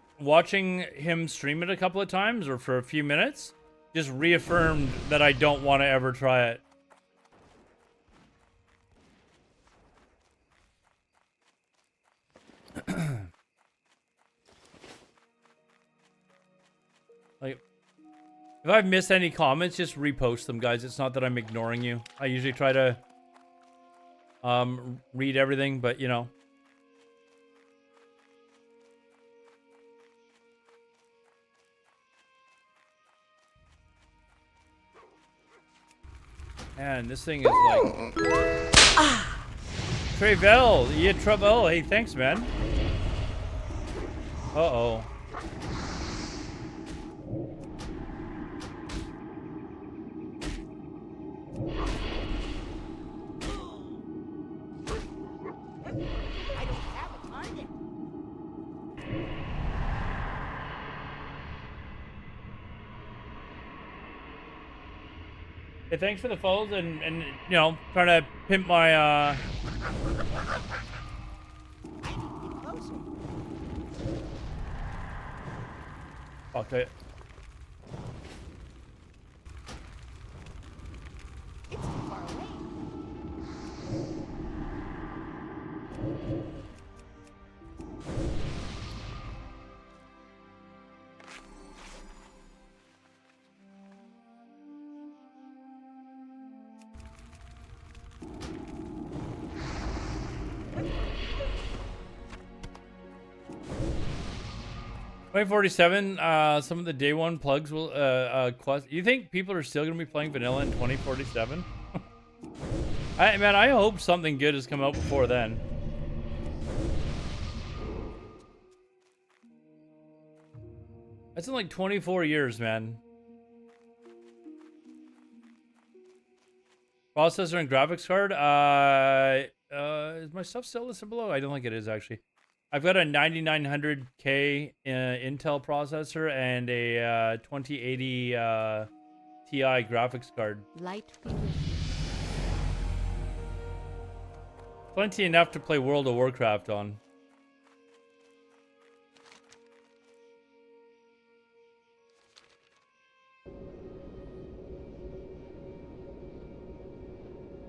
him stream it a couple of times or for a few minutes just reaffirmed that I don't want to ever try it. Like, if I've missed any comments, just repost them, guys. It's not that I'm ignoring you. I usually try to read everything, but you know. Man, this thing is like Trevel, you had trouble. Hey, thanks, man. Uh-oh.
I don't have a target.
Hey, thanks for the follows and you know, trying to pimp my
I need to get closer.
fuck it.
It's too far away.
2047, some of the day one plugs will quest. You think people are still gonna be playing vanilla in 2047? I hope something good has come out before then. That's in like 24 years, man. Processor and graphics card. Is my stuff still listed below? I don't think it is actually. I've got a 9900K Intel processor and a 2080 Ti graphics card.
Light be with you.
Plenty enough to play World of Warcraft on.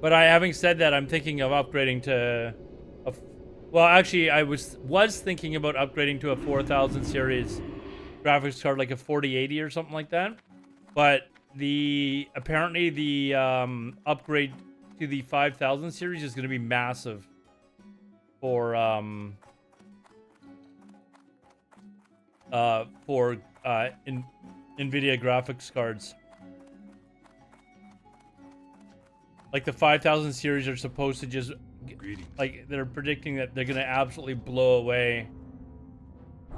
But having said that, I'm thinking of upgrading to well, actually, I was thinking about upgrading to a 4000 series graphics card, like a 4080 or something like that. But apparently the upgrade to the 5000 series is going to be massive for NVIDIA graphics cards. Like the 5000 series are supposed to just, like, they're predicting that they're gonna absolutely blow away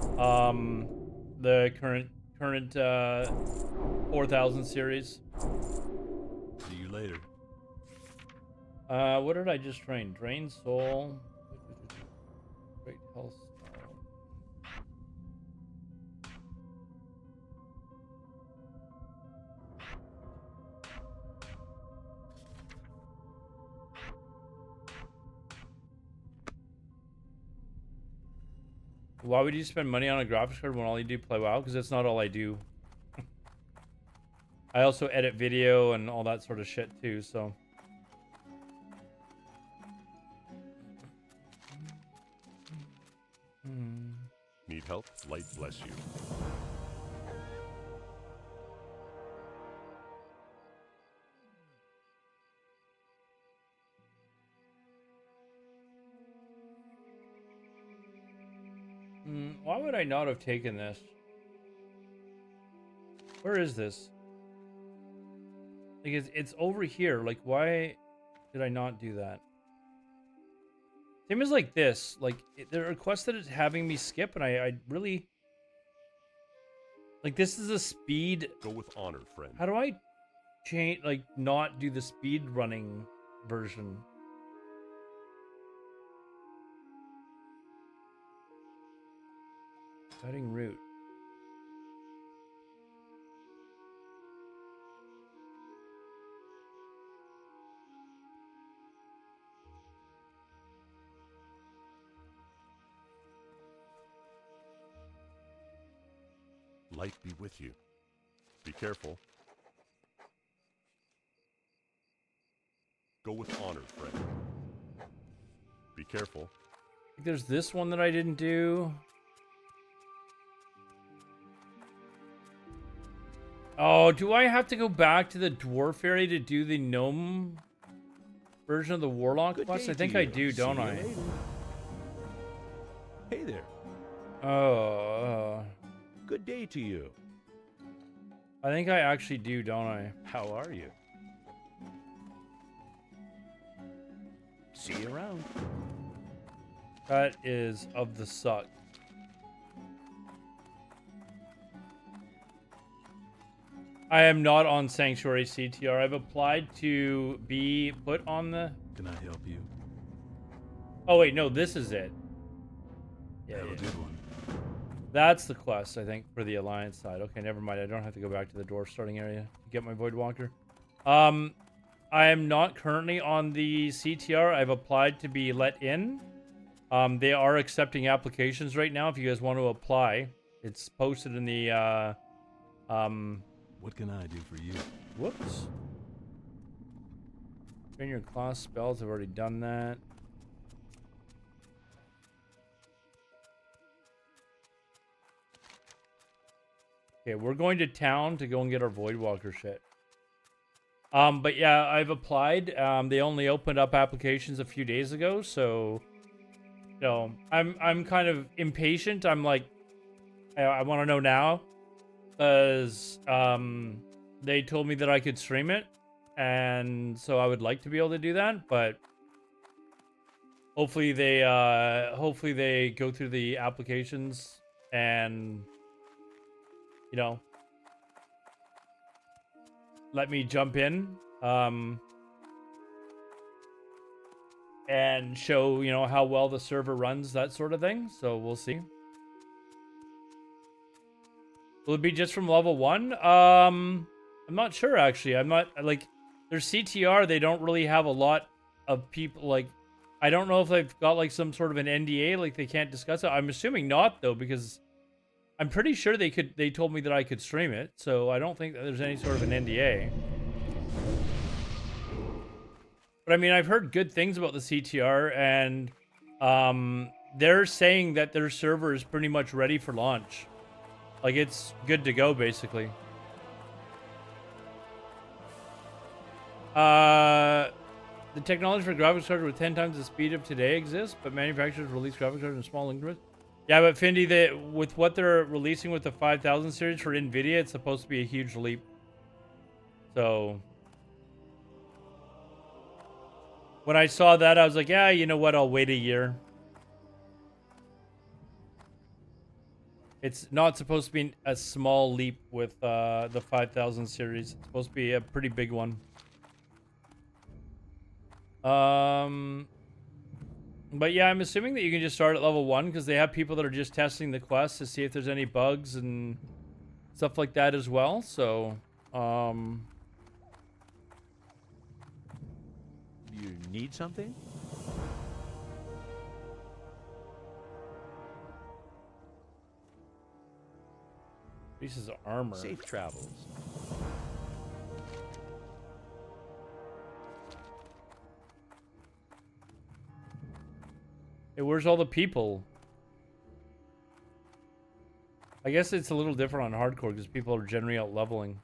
the current 4000 series.
See you later.
What did I just train? Drain soul. Great health. Why would you spend money on a graphics card when all you do play WoW? Because that's not all I do. I also edit video and all that sort of shit too, so.
Need help? Light bless you.
Why would I not have taken this? Where is this? Because it's over here. Like, why did I not do that? Same as like this. Like, the request that it's having me skip, and I really... Like, this is a speed...
Go with honor, friend.
How do I change, like, not do the speed running version? Cutting route.
Light be with you. Be careful. Go with honor, friend. Be careful.
There's this one that I didn't do. Oh, do I have to go back to the dwarf area to do the gnome version of the warlock quest? I think I do, don't I?
Hey there.
Oh,
Good day to you.
I think I actually do, don't I?
How are you? See you around.
That is of the suck. I am not on Sanctuary CTR. I've applied to be put on the...
Can I help you?
Oh, wait, no, this is it. Yeah,
Have a good one.
That's the quest, I think, for the Alliance side. Okay, never mind. I don't have to go back to the dwarf starting area to get my Void Walker. I am not currently on the CTR. I've applied to be let in. They are accepting applications right now if you guys want to apply. It's posted in the...
What can I do for you?
Whoops. Train your class spells. I've already done that. Okay, we're going to town to go and get our Void Walker shit. But yeah, I've applied. They only opened up applications a few days ago, so you know, I'm kind of impatient. I'm like, I want to know now, because they told me that I could stream it, and so I would like to be able to do that, but hopefully they go through the applications and, you know, let me jump in and show, you know, how well the server runs, that sort of thing. So we'll see. Will it be just from level 1? I'm not sure, actually. I'm not, like, their CTR, they don't really have a lot of people, like, I don't know if they've got, like, some sort of an NDA, like, they can't discuss it. I'm assuming not, though, because I'm pretty sure they told me that I could stream it, so I don't think that there's any sort of an NDA. But, I mean, I've heard good things about the CTR, and they're saying that their server is pretty much ready for launch. Like, it's good to go, basically. The technology for graphics cards with 10 times the speed of today exists, but manufacturers release graphics cards in small increments. Yeah, but Findy, with what they're releasing with the 5000 series for NVIDIA, it's supposed to be a huge leap. So when I saw that, I was like, yeah, you know what? I'll wait a year. It's not supposed to be a small leap with the 5000 series. It's supposed to be a pretty big one. But yeah, I'm assuming that you can just start at level 1 because they have people that are just testing the quest to see if there's any bugs and stuff like that as well. So,
Do you need something?
pieces of armor.
Safe travels.
Hey, where's all the people? I guess it's a little different on hardcore because people are generally out leveling.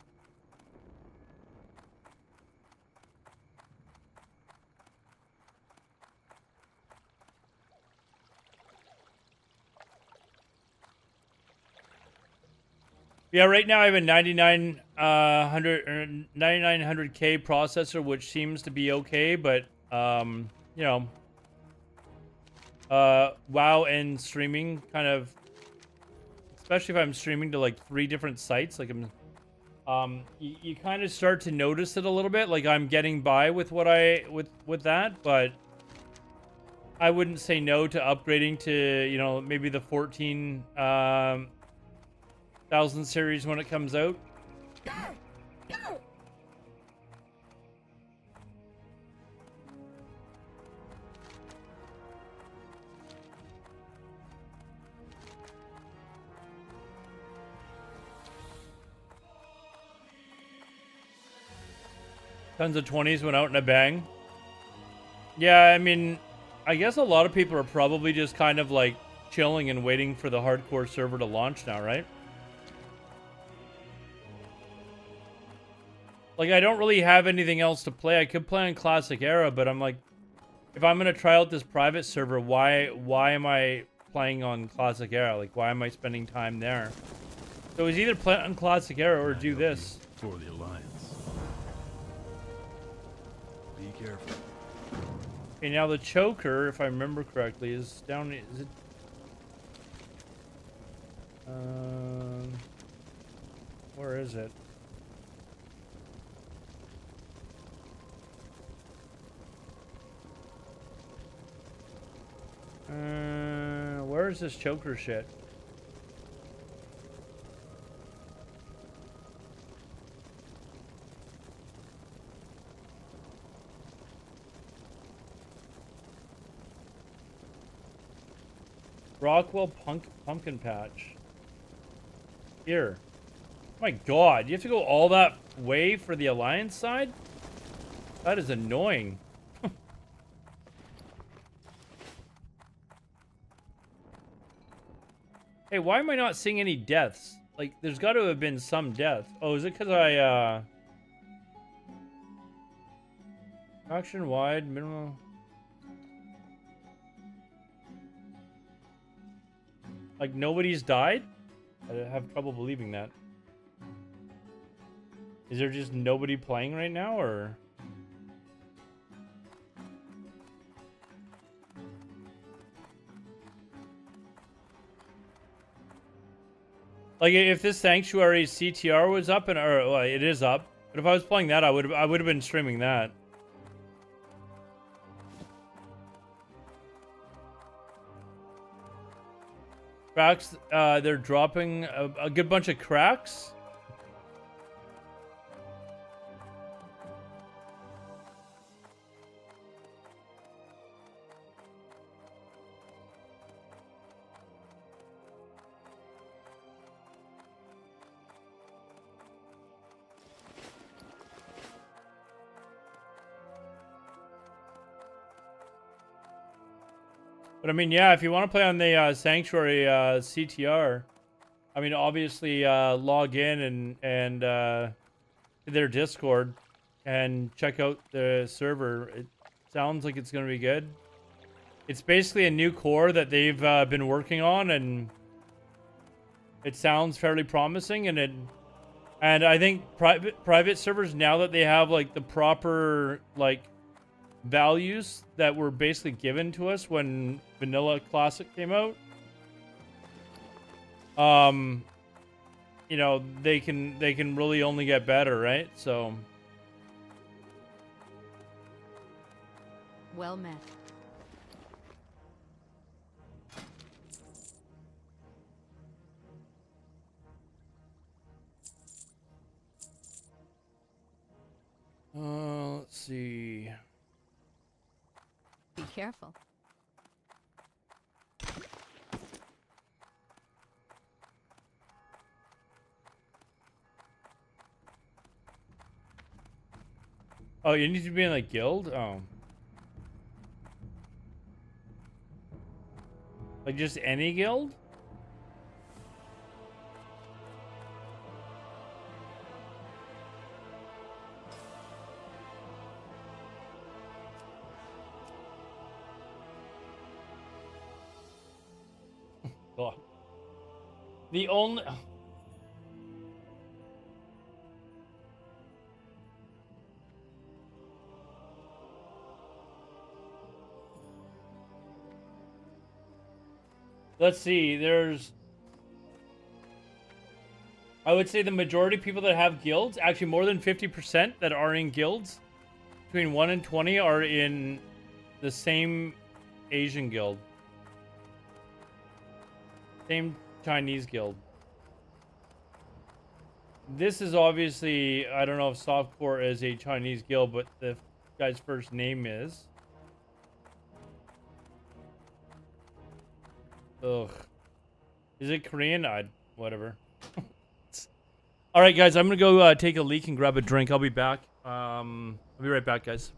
Yeah, right now I have a 9900K processor, which seems to be okay, but you know, WoW and streaming kind of, especially if I'm streaming to like 3 different sites, like you kind of start to notice it a little bit. Like I'm getting by with what with that, but I wouldn't say no to upgrading to, you know, maybe the 14,000 series when it comes out. Tons of 20s went out in a bang. Yeah, I mean, I guess a lot of people are probably just kind of like chilling and waiting for the hardcore server to launch now, right? Like, I don't really have anything else to play. I could play on Classic Era, but I'm like, if I'm going to try out this private server, why am I playing on Classic Era? Like, why am I spending time there? So it's either play on Classic Era or do this.
For the Alliance. Be careful.
Okay, now the choker, if I remember correctly, is down. Is it? Where is it? Where is this choker shit? Rockwell Pumpkin Patch. Here. Oh my god, you have to go all that way for the Alliance side? That is annoying. Hey, why am I not seeing any deaths? Like, there's got to have been some death. Oh, is it because I, Action wide, minimum... Like, nobody's died? I have trouble believing that. Is there just nobody playing right now, or? Like, if this Sanctuary CTR was up, and or well, it is up, but if I was playing that, I would have been streaming that. Cracks, they're dropping a good bunch of cracks. But I mean, yeah, if you want to play on the Sanctuary CTR, I mean, obviously log in and to their Discord and check out the server. It sounds like it's going to be good. It's basically a new core that they've been working on, and it sounds fairly promising. And I think private servers, now that they have like the proper like values that were basically given to us when Vanilla Classic came out, you know, they can really only get better, right? So
Well met.
let's see.
Be careful.
Oh, you need to be in like guild? Oh. Like just any guild? Oh. The only... Let's see, there's... I would say the majority of people that have guilds, actually more than 50% that are in guilds, between 1 and 20 are in the same Asian guild. Same Chinese guild. This is obviously, I don't know if Softcore is a Chinese guild, but the guy's first name is. Ugh. Is it Korean? Whatever. All right, guys, I'm gonna go take a leak and grab a drink. I'll be back. I'll be right back, guys.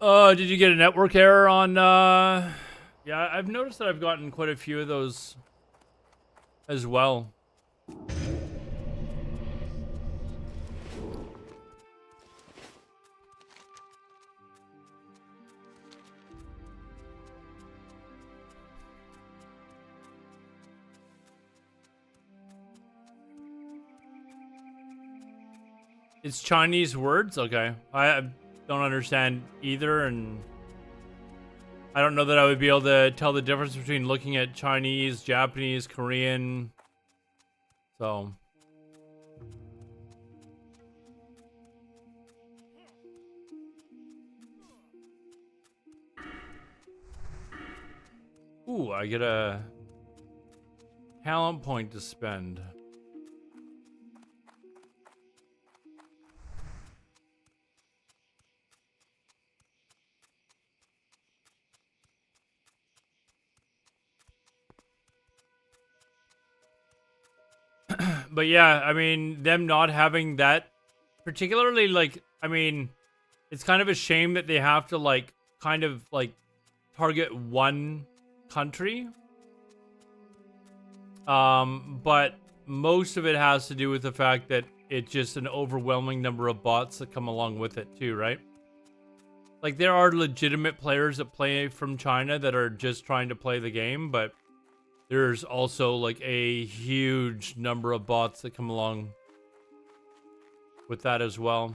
Did you get a network error on, Yeah, I've noticed that I've gotten quite a few of those as well. It's Chinese words? Okay. I don't understand either, and I don't know that I would be able to tell the difference between looking at Chinese, Japanese, Korean. So. Ooh, I get a talent point to spend. But yeah, I mean, them not having that, particularly, like, I mean, it's kind of a shame that they have to, like, kind of, like, target one country. But most of it has to do with the fact that it's just an overwhelming number of bots that come along with it too, right? Like, there are legitimate players that play from China that are just trying to play the game, but there's also, like, a huge number of bots that come along with that as well.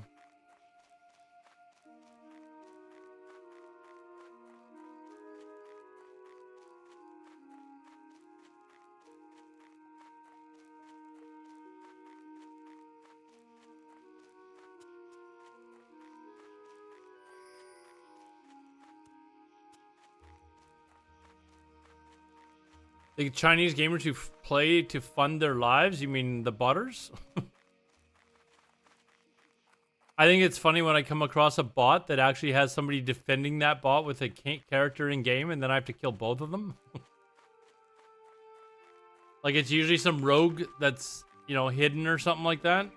The Chinese gamers who play to fund their lives? You mean the botters? I think it's funny when I come across a bot that actually has somebody defending that bot with a character in game, and then I have to kill both of them. Like, it's usually some rogue that's, you know, hidden or something like that.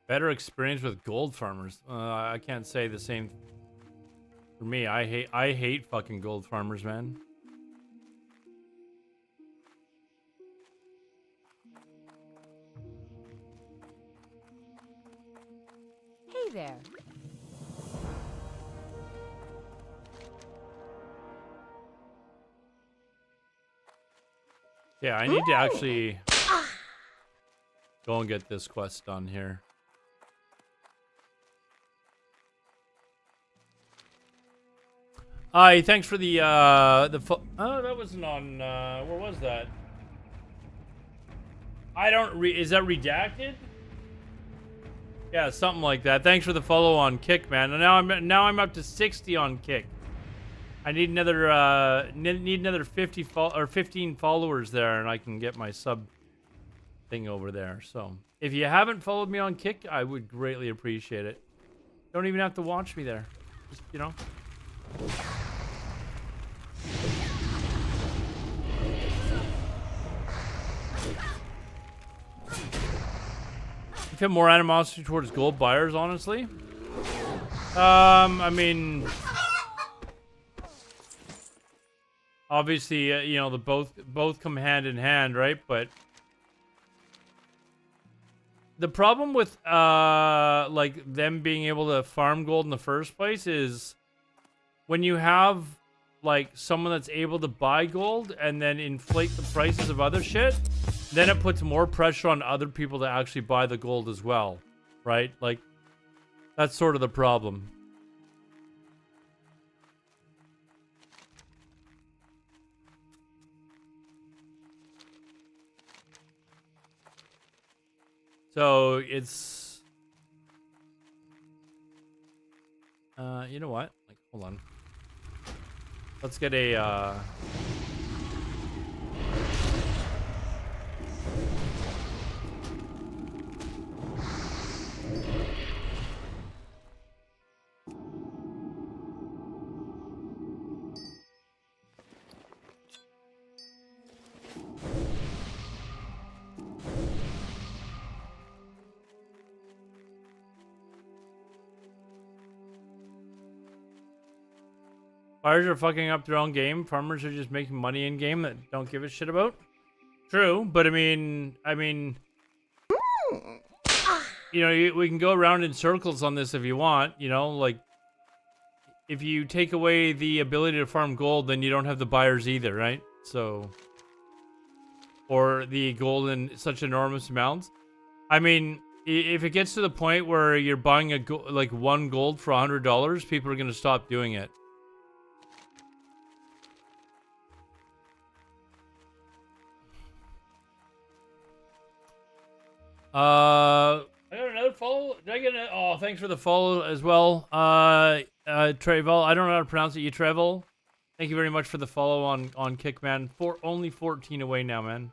Better experience with gold farmers. I can't say the same for me. I hate fucking gold farmers, man.
Hey there.
Yeah, I need to actually go and get this quest done here. Hi, thanks for the oh, that wasn't on, where was that? I don't is that redacted? Yeah, something like that. Thanks for the follow on Kick, man. And now I'm up to 60 on Kick. I need another need another 15 followers there, and I can get my sub thing over there. So, if you haven't followed me on Kick, I would greatly appreciate it. Don't even have to watch me there. Just, you know. I feel more animosity towards gold buyers, honestly. I mean, obviously, you know, the both come hand in hand, right? But the problem with like them being able to farm gold in the first place is when you have like someone that's able to buy gold and then inflate the prices of other shit, then it puts more pressure on other people to actually buy the gold as well, right? Like, that's sort of the problem. So it's you know what? Like, hold on. Let's get a Buyers are fucking up their own game. Farmers are just making money in game that don't give a shit about. True, but I mean, you know, we can go around in circles on this if you want. You know, like if you take away the ability to farm gold, then you don't have the buyers either, right? So, or the gold in such enormous amounts. I mean, if it gets to the point where you're buying like one gold for $100, people are gonna stop doing it. I got another follow. Did I get a, oh, thanks for the follow as well. Travel. I don't know how to pronounce it. You Travel. Thank you very much for the follow on Kickman. Only 14 away now, man.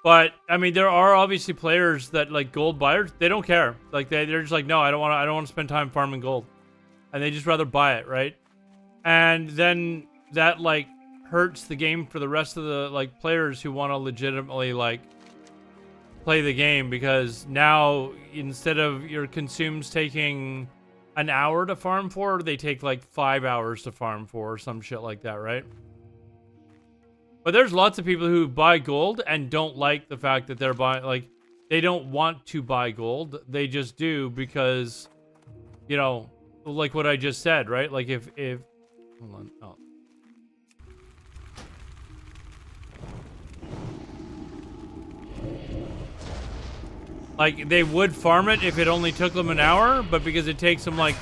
But I mean, there are obviously players that like gold buyers. They don't care. Like they're just like, no, I don't want to spend time farming gold, and they just rather buy it, right? And then that like hurts the game for the rest of the like players who want to legitimately like play the game, because now instead of your consumes taking an hour to farm for, they take like 5 hours to farm for or some shit like that, right? But there's lots of people who buy gold and don't like the fact that they're buying, like they don't want to buy gold, they just do because, you know, like what I just said, right? Like if hold on. Oh. Like, they would farm it if it only took them an hour, but because it takes them, like,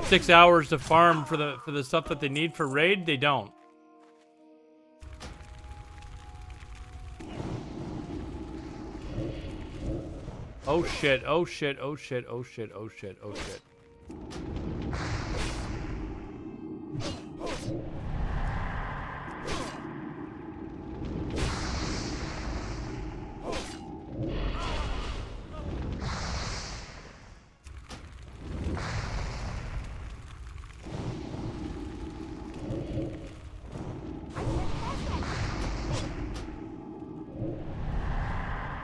6 hours to farm for the stuff that they need for raid, they don't. Oh shit, oh shit, oh shit, oh shit, oh shit, oh shit.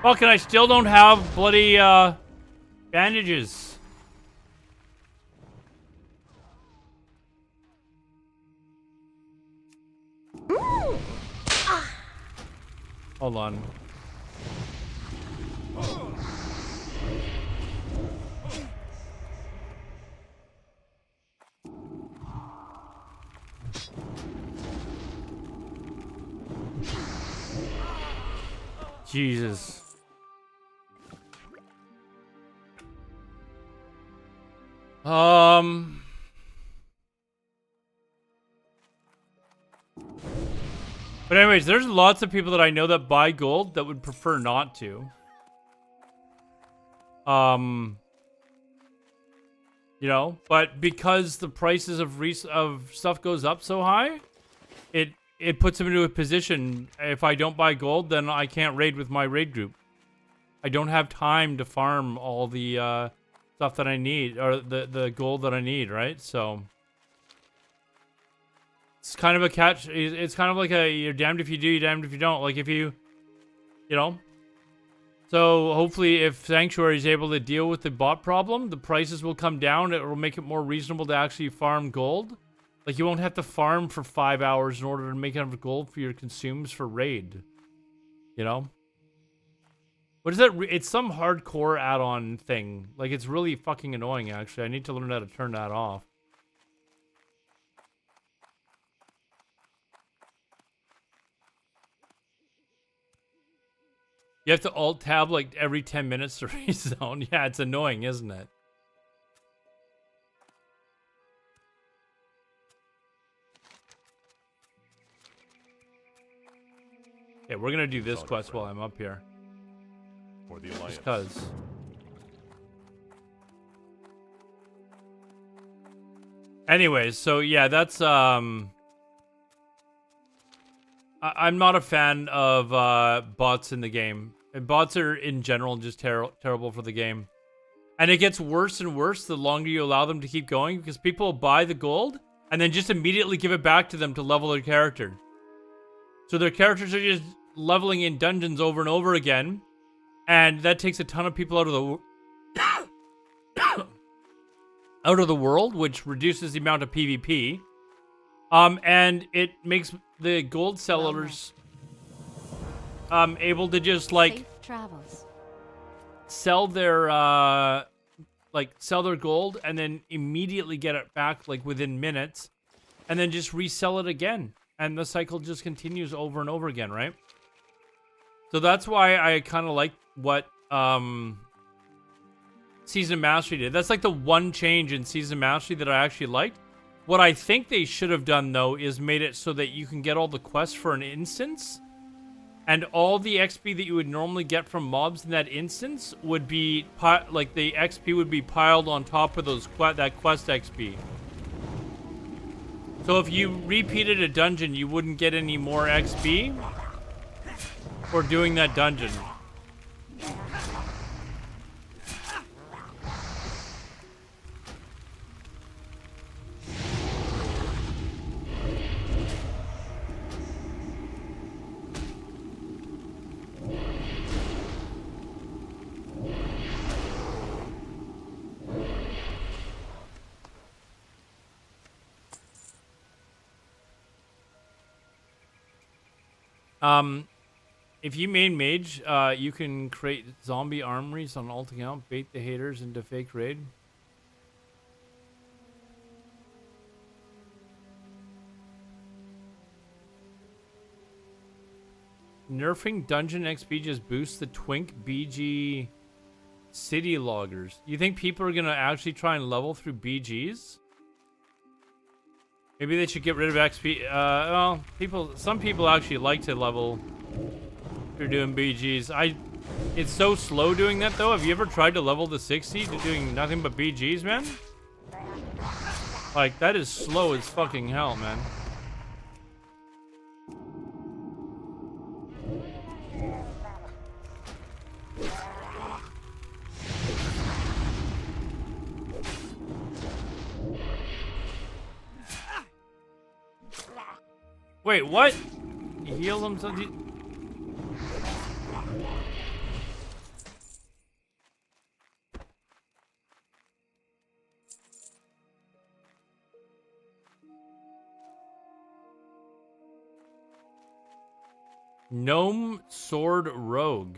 Fucking, I still don't have bloody, bandages. Hold on. Jesus. But anyways, there's lots of people that I know that buy gold that would prefer not to. You know, but because the prices of stuff goes up so high, it puts them into a position. If I don't buy gold, then I can't raid with my raid group. I don't have time to farm all the stuff that I need, or the gold that I need, right? So it's kind of a catch. It's kind of like a you're damned if you do, you're damned if you don't. Like if you know. So hopefully, if Sanctuary is able to deal with the bot problem, the prices will come down. It will make it more reasonable to actually farm gold. Like you won't have to farm for 5 hours in order to make enough gold for your consumes for raid. You know. What is that? It's some hardcore add-on thing. Like, it's really fucking annoying, actually. I need to learn how to turn that off. You have to alt-tab, like, every 10 minutes to rezone. Yeah, it's annoying, isn't it? Okay, we're gonna do this quest while I'm up here.
For the Alliance.
Just cause. Anyways, so yeah, that's I'm not a fan of bots in the game. And bots are in general just terrible for the game. And it gets worse and worse the longer you allow them to keep going, because people buy the gold and then just immediately give it back to them to level their character. So their characters are just leveling in dungeons over and over again. And that takes a ton of people out of the out of the world, which reduces the amount of PvP. And it makes the gold sellers able to just like
Safe travels.
sell their sell their gold and then immediately get it back like within minutes, and then just resell it again, and the cycle just continues over and over again, right? So that's why I kind of like what Season Mastery did. That's like the one change in Season Mastery that I actually liked. What I think they should have done, though, is made it so that you can get all the quests for an instance, and all the XP that you would normally get from mobs in that instance would be, like, the XP would be piled on top of those that quest XP. So if you repeated a dungeon, you wouldn't get any more XP for doing that dungeon. If you main mage, you can create zombie armories on alt account, bait the haters into fake raid. Nerfing dungeon XP just boosts the twink BG city loggers. You think people are gonna actually try and level through BGs? Maybe they should get rid of XP. Well, some people actually like to level through doing BGs. It's so slow doing that, though. Have you ever tried to level to 60 to doing nothing but BGs, man? Like, that is slow as fucking hell, man. Wait, what? He healed himself? Gnome Sword Rogue.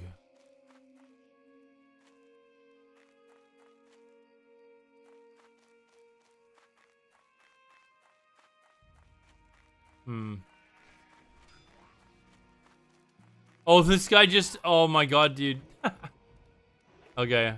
Oh, this guy just... Oh my god, dude. Okay.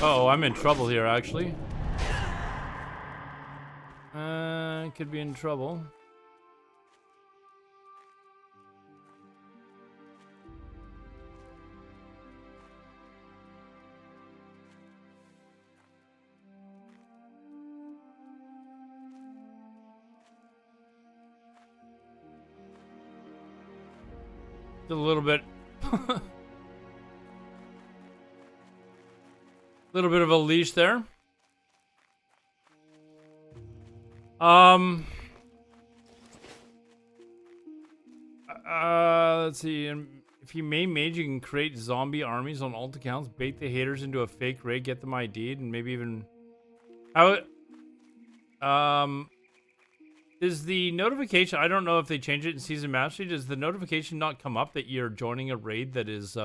Uh-oh, I'm in trouble here, actually. Could be in trouble. It's a little bit... little bit of a leash there. Let's see. And if you main mage, you can create zombie armies on alt accounts, bait the haters into a fake raid, get them ID'd, and maybe even... Is the notification... I don't know if they change it in Season Mastery. Does the notification not come up that you're joining a raid that is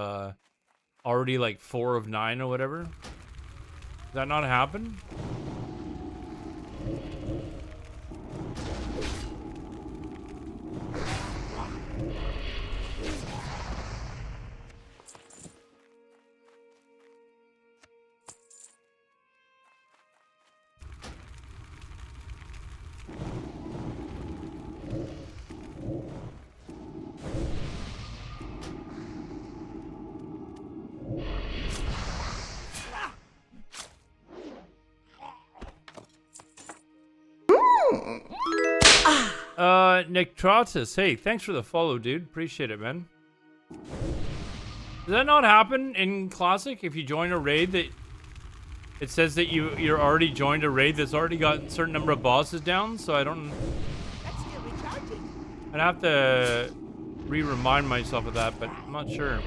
already like 4 of 9 or whatever? Does that not happen? Nectrotus, hey, thanks for the follow, dude. Appreciate it, man. Does that not happen in Classic? If you join a raid that it says that you're already joined a raid that's already got a certain number of bosses down, so I don't...
That's still recharging.
I'd have to remind myself of that, but I'm not sure.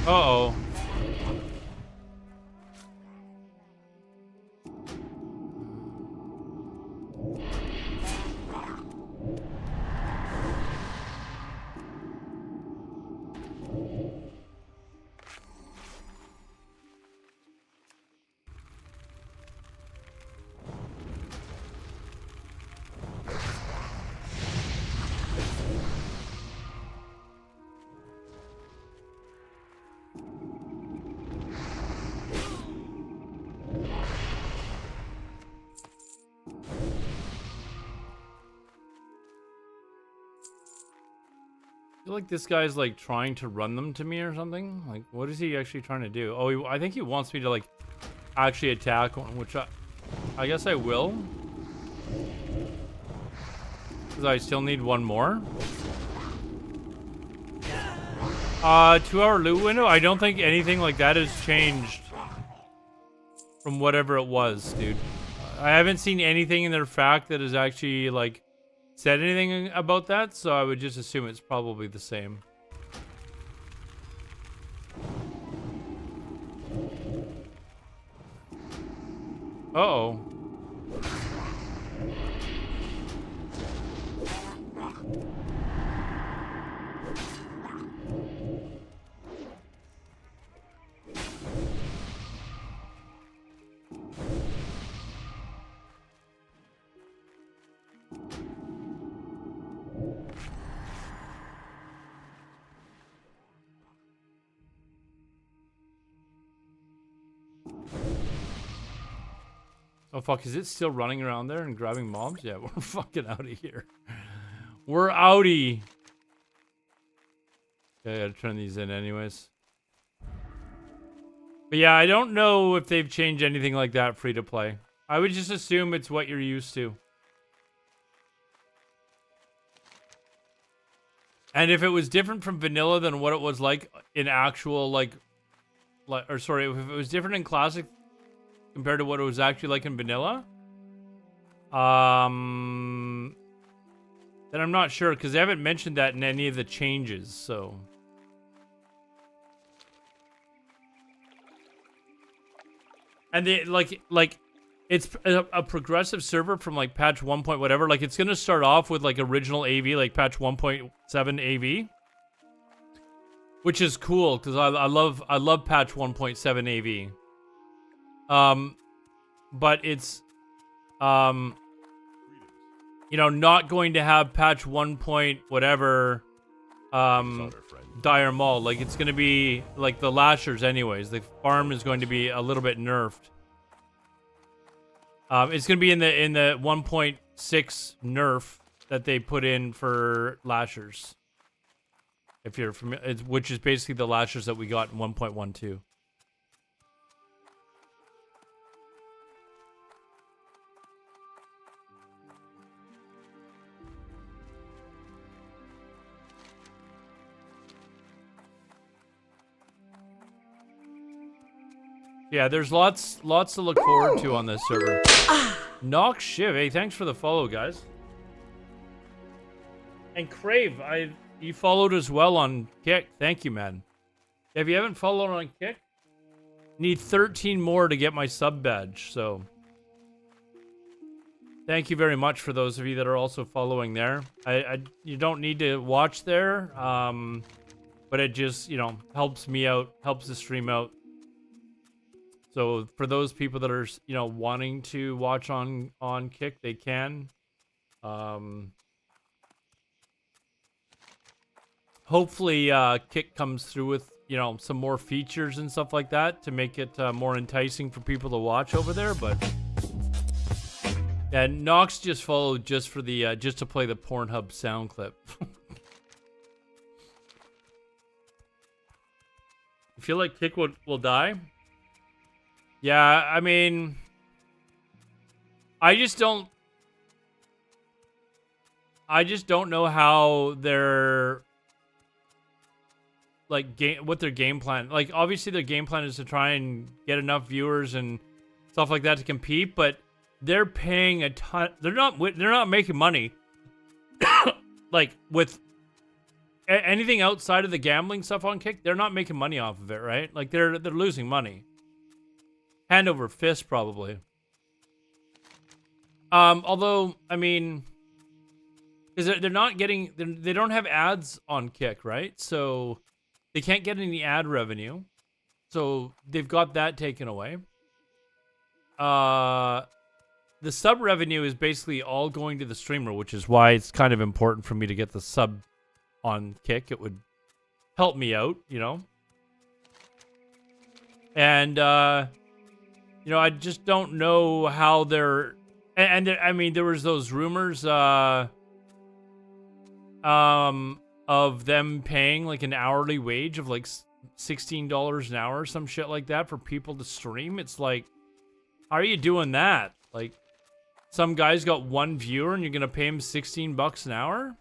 Uh-oh. I feel like this guy's like trying to run them to me or something. Like, what is he actually trying to do? Oh, I think he wants me to like actually attack one, which I guess I will. Because I still need one more. 2-hour loot window? I don't think anything like that has changed from whatever it was, dude. I haven't seen anything in their fact that has actually like said anything about that, so I would just assume it's probably the same. Uh-oh. Oh fuck, is it still running around there and grabbing mobs? Yeah, we're fucking out of here. We're outie. Okay, I gotta turn these in anyways. But yeah, I don't know if they've changed anything like that free to play. I would just assume it's what you're used to. And if it was different from vanilla than what it was like in actual like or sorry, if it was different in classic compared to what it was actually like in vanilla, then I'm not sure because they haven't mentioned that in any of the changes. So, and they like it's a progressive server from like patch 1 point whatever. Like it's gonna start off with like original AV, like patch 1.7 AV, which is cool because I love patch 1.7 AV. But it's, you know, not going to have patch 1 point whatever, dire maul. Like it's going to be like the lashers anyways. The farm is going to be a little bit nerfed. It's going to be in the 1.6 nerf that they put in for lashers. If you're familiar, which is basically the lashers that we got in 1.12. Yeah, there's lots to look forward to on this server. Nox Shiv, hey, thanks for the follow, guys. And Crave, you followed as well on Kick. Thank you, man. If you haven't followed on Kick, need 13 more to get my sub badge. So, thank you very much for those of you that are also following there. You don't need to watch there, but it just, you know, helps me out, helps the stream out. So for those people that are, you know, wanting to watch on Kick, they can. Hopefully Kick comes through with, you know, some more features and stuff like that to make it more enticing for people to watch over there. But yeah, Nox just followed just for the just to play the Pornhub sound clip. You feel like Kick will die? Yeah, I mean, I just don't know how they're like what their game plan. Like obviously their game plan is to try and get enough viewers and stuff like that to compete, but they're paying a ton. They're not making money. Like with anything outside of the gambling stuff on Kick, they're not making money off of it, right? Like they're losing money. Hand over fist, probably. Although, I mean, because they're not getting, they don't have ads on Kick, right? So they can't get any ad revenue. So they've got that taken away. The sub revenue is basically all going to the streamer, which is why it's kind of important for me to get the sub on Kick. It would help me out, you know? And, you know, I just don't know how they're... And I mean, there was those rumors of them paying like an hourly wage of like $16 an hour or some shit like that for people to stream. It's like, how are you doing that? Like, some guy's got one viewer and you're gonna pay him $16 an hour?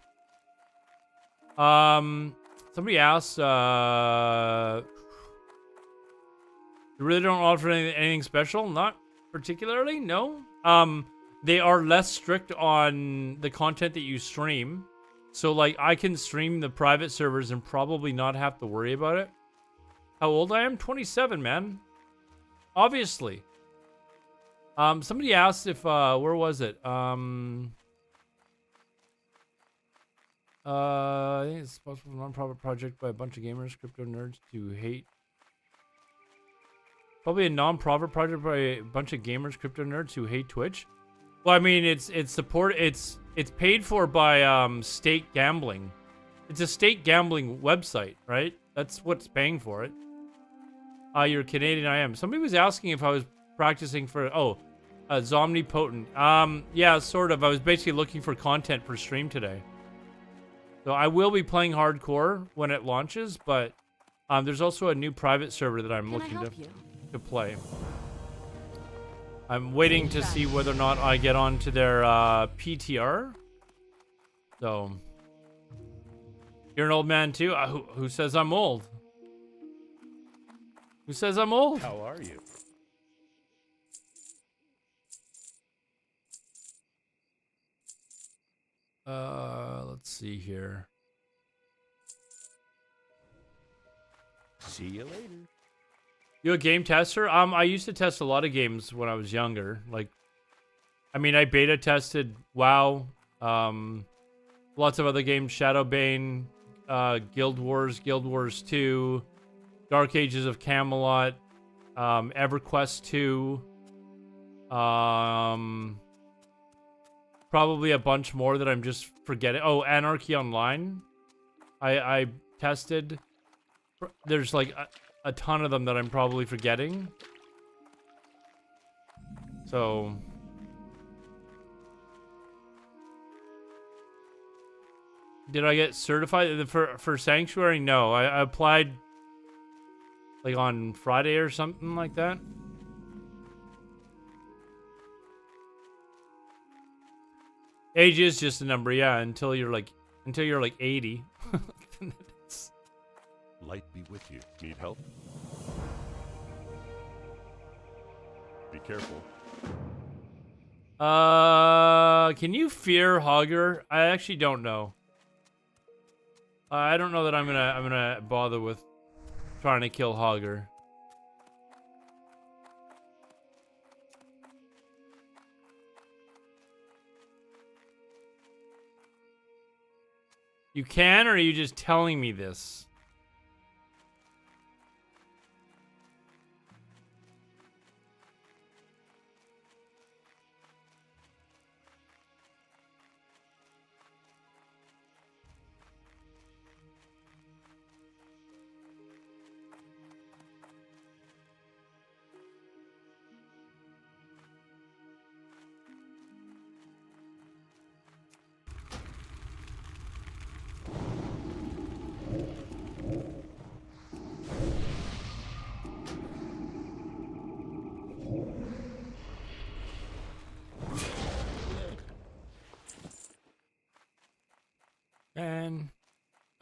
Somebody asked, you really don't offer anything special? Not particularly, no. They are less strict on the content that you stream. So, like, I can stream the private servers and probably not have to worry about it. How old I am? 27, man. Obviously. Somebody asked if, where was it? I think it's supposed to be a non-profit project by a bunch of gamers, crypto nerds to hate. Probably a non-profit project by a bunch of gamers, crypto nerds who hate Twitch. Well, I mean, it's paid for by state gambling. It's a state gambling website, right? That's what's paying for it. You're Canadian, I am. Somebody was asking if I was practicing for Zomnipotent. Yeah, sort of. I was basically looking for content for stream today. So I will be playing hardcore when it launches, but there's also a new private server that I'm looking to play. I'm waiting to see whether or not I get onto their PTR. So, you're an old man too? Who says I'm old? Who says I'm old?
How are you?
Let's see here.
See you later.
You a game tester? I used to test a lot of games when I was younger. Like, I mean, I beta tested WoW, lots of other games, Shadowbane, Guild Wars 2, Dark Ages of Camelot, EverQuest 2, probably a bunch more that I'm just forgetting. Oh, Anarchy Online. I tested. There's like a ton of them that I'm probably forgetting. So did I get certified for Sanctuary? No, I applied like on Friday or something like that. Age is just a number, yeah, until you're like 80.
Light be with you. Need help? Be careful.
Can you fear Hogger? I actually don't know. I don't know that I'm gonna bother with trying to kill Hogger. You can, or are you just telling me this?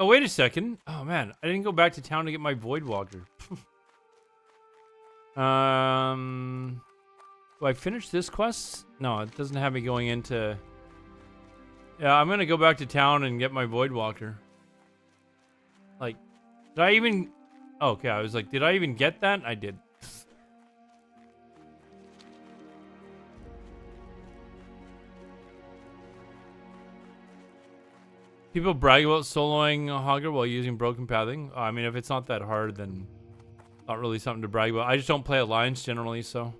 Oh, wait a second. Oh, man. I didn't go back to town to get my Void Walker. Do I finish this quest? No, it doesn't have me going into... Yeah, I'm gonna go back to town and get my Void Walker. Like, did I even... Oh, okay, I was like, did I even get that? I did. People brag about soloing Hogger while using broken pathing. I mean, if it's not that hard, then not really something to brag about. I just don't play Alliance generally, so.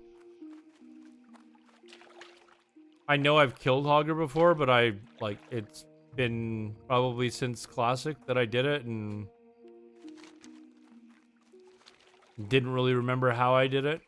I know I've killed Hogger before, but it's been probably since Classic that I did it, and didn't really remember how I did it.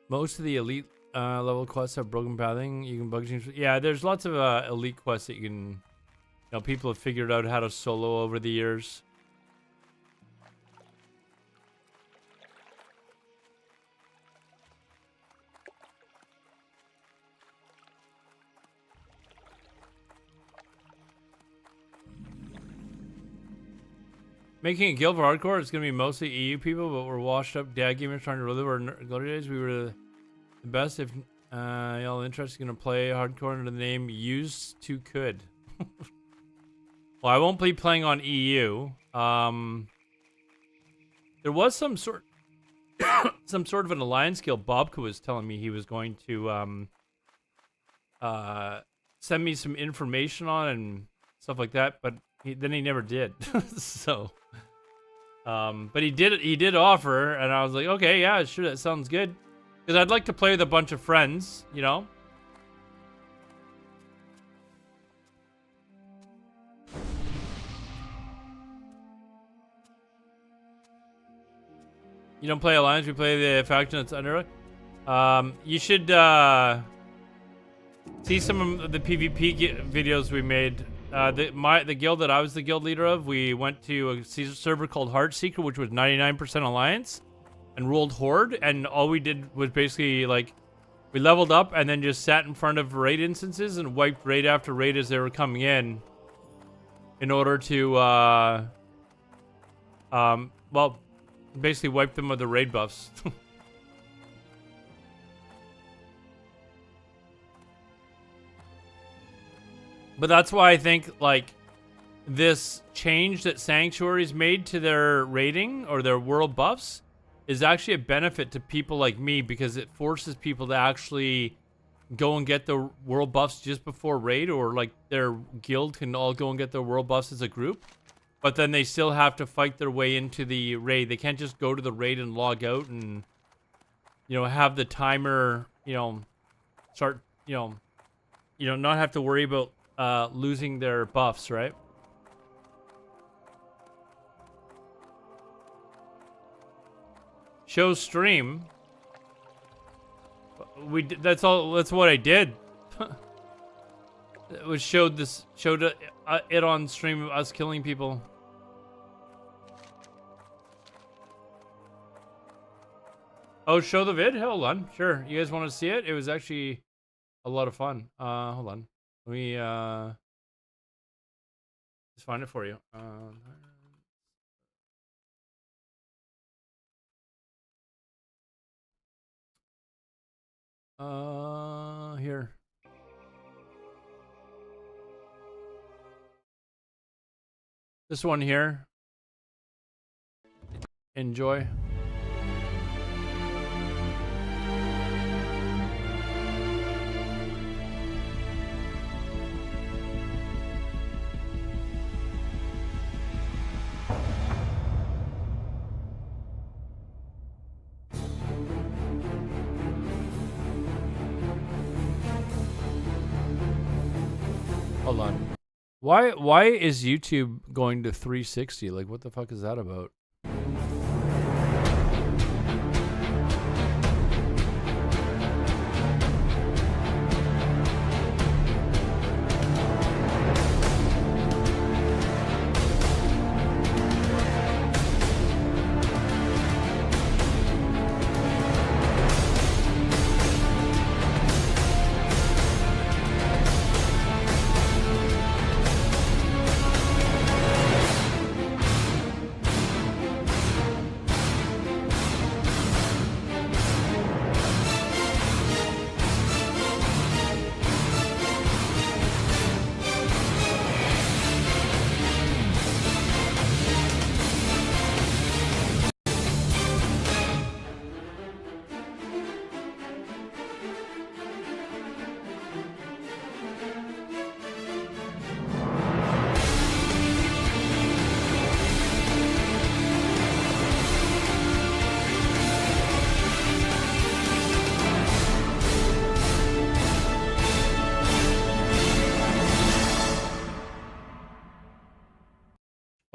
Most of the elite level quests have broken pathing. You can bug change. Yeah, there's lots of elite quests that you can. You know, people have figured out how to solo over the years. Making a guild for hardcore, it's gonna be mostly EU people, but we're washed up dad gamers trying to relive our glory days. We were the best. If y'all interested, gonna play hardcore under the name used to could. Well, I won't be playing on EU. There was some sort of an alliance guild. Bobka was telling me he was going to send me some information on and stuff like that, but then he never did. So. But he did offer, and I was like, okay, yeah, sure, that sounds good. Because I'd like to play with a bunch of friends, you know? You don't play Alliance, we play the faction that's under it. You should see some of the PvP videos we made. The guild that I was the guild leader of, we went to a server called Heartseeker, which was 99% Alliance, and ruled Horde, and all we did was basically, like, we leveled up and then just sat in front of raid instances and wiped raid after raid as they were coming in order to, well, basically wipe them with the raid buffs. But that's why I think, like, this change that Sanctuary's made to their rating or their world buffs is actually a benefit to people like me, because it forces people to actually go and get the world buffs just before raid, or like their guild can all go and get their world buffs as a group. But then they still have to fight their way into the raid. They can't just go to the raid and log out and, you know, have the timer, you know, start, you know, not have to worry about losing their buffs, right? Show stream. That's all. That's what I did. It was showed it on stream of us killing people. Oh, show the vid? Hold on. Sure. You guys want to see it? It was actually a lot of fun. Hold on. Let me just find it for you. Here. This one here. Enjoy. Hold on. Why is YouTube going to 360? Like, what the fuck is that about?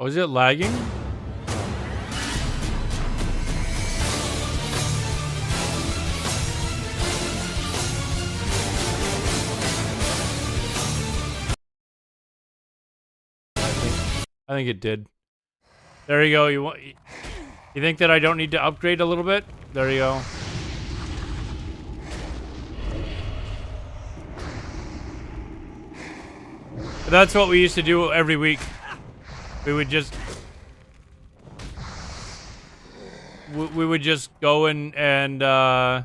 Oh, is it lagging? I think it did. There you go. You think that I don't need to upgrade a little bit? There you go. But that's what we used to do every week. We would just go and go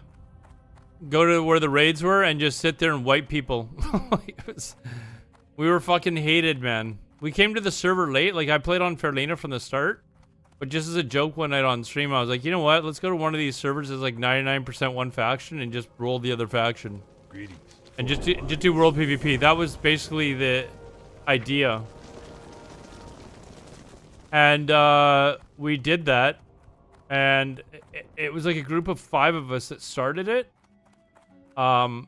to where the raids were and just sit there and wipe people. We were fucking hated, man. We came to the server late. Like, I played on Fairlena from the start. But just as a joke one night on stream, I was like, you know what? Let's go to one of these servers that's like 99% one faction and just roll the other faction.
Greetings.
And just do world PvP. That was basically the idea. And we did that. And it was like a group of 5 of us that started it. And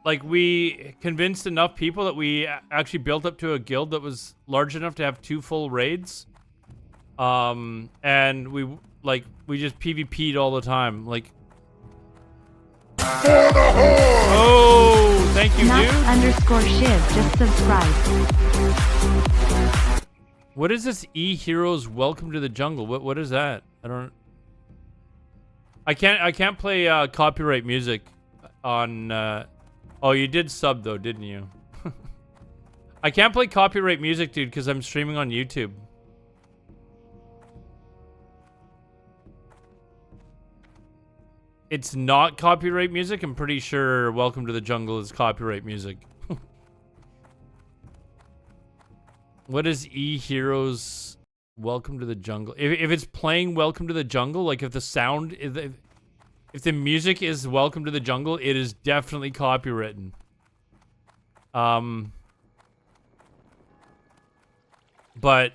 like, we convinced enough people that we actually built up to a guild that was large enough to have 2 full raids. And we just PvP'd all the time. Like, oh, thank you, dude.
_shiv just subscribed.
What is this E-Heroes Welcome to the Jungle? What is that? I can't play copyright music on oh, you did sub though, didn't you? I can't play copyright music, dude, because I'm streaming on YouTube. It's not copyright music. I'm pretty sure Welcome to the Jungle is copyright music. What is E-Heroes Welcome to the Jungle? If it's playing Welcome to the Jungle, like if the sound... If the music is Welcome to the Jungle, it is definitely copywritten. But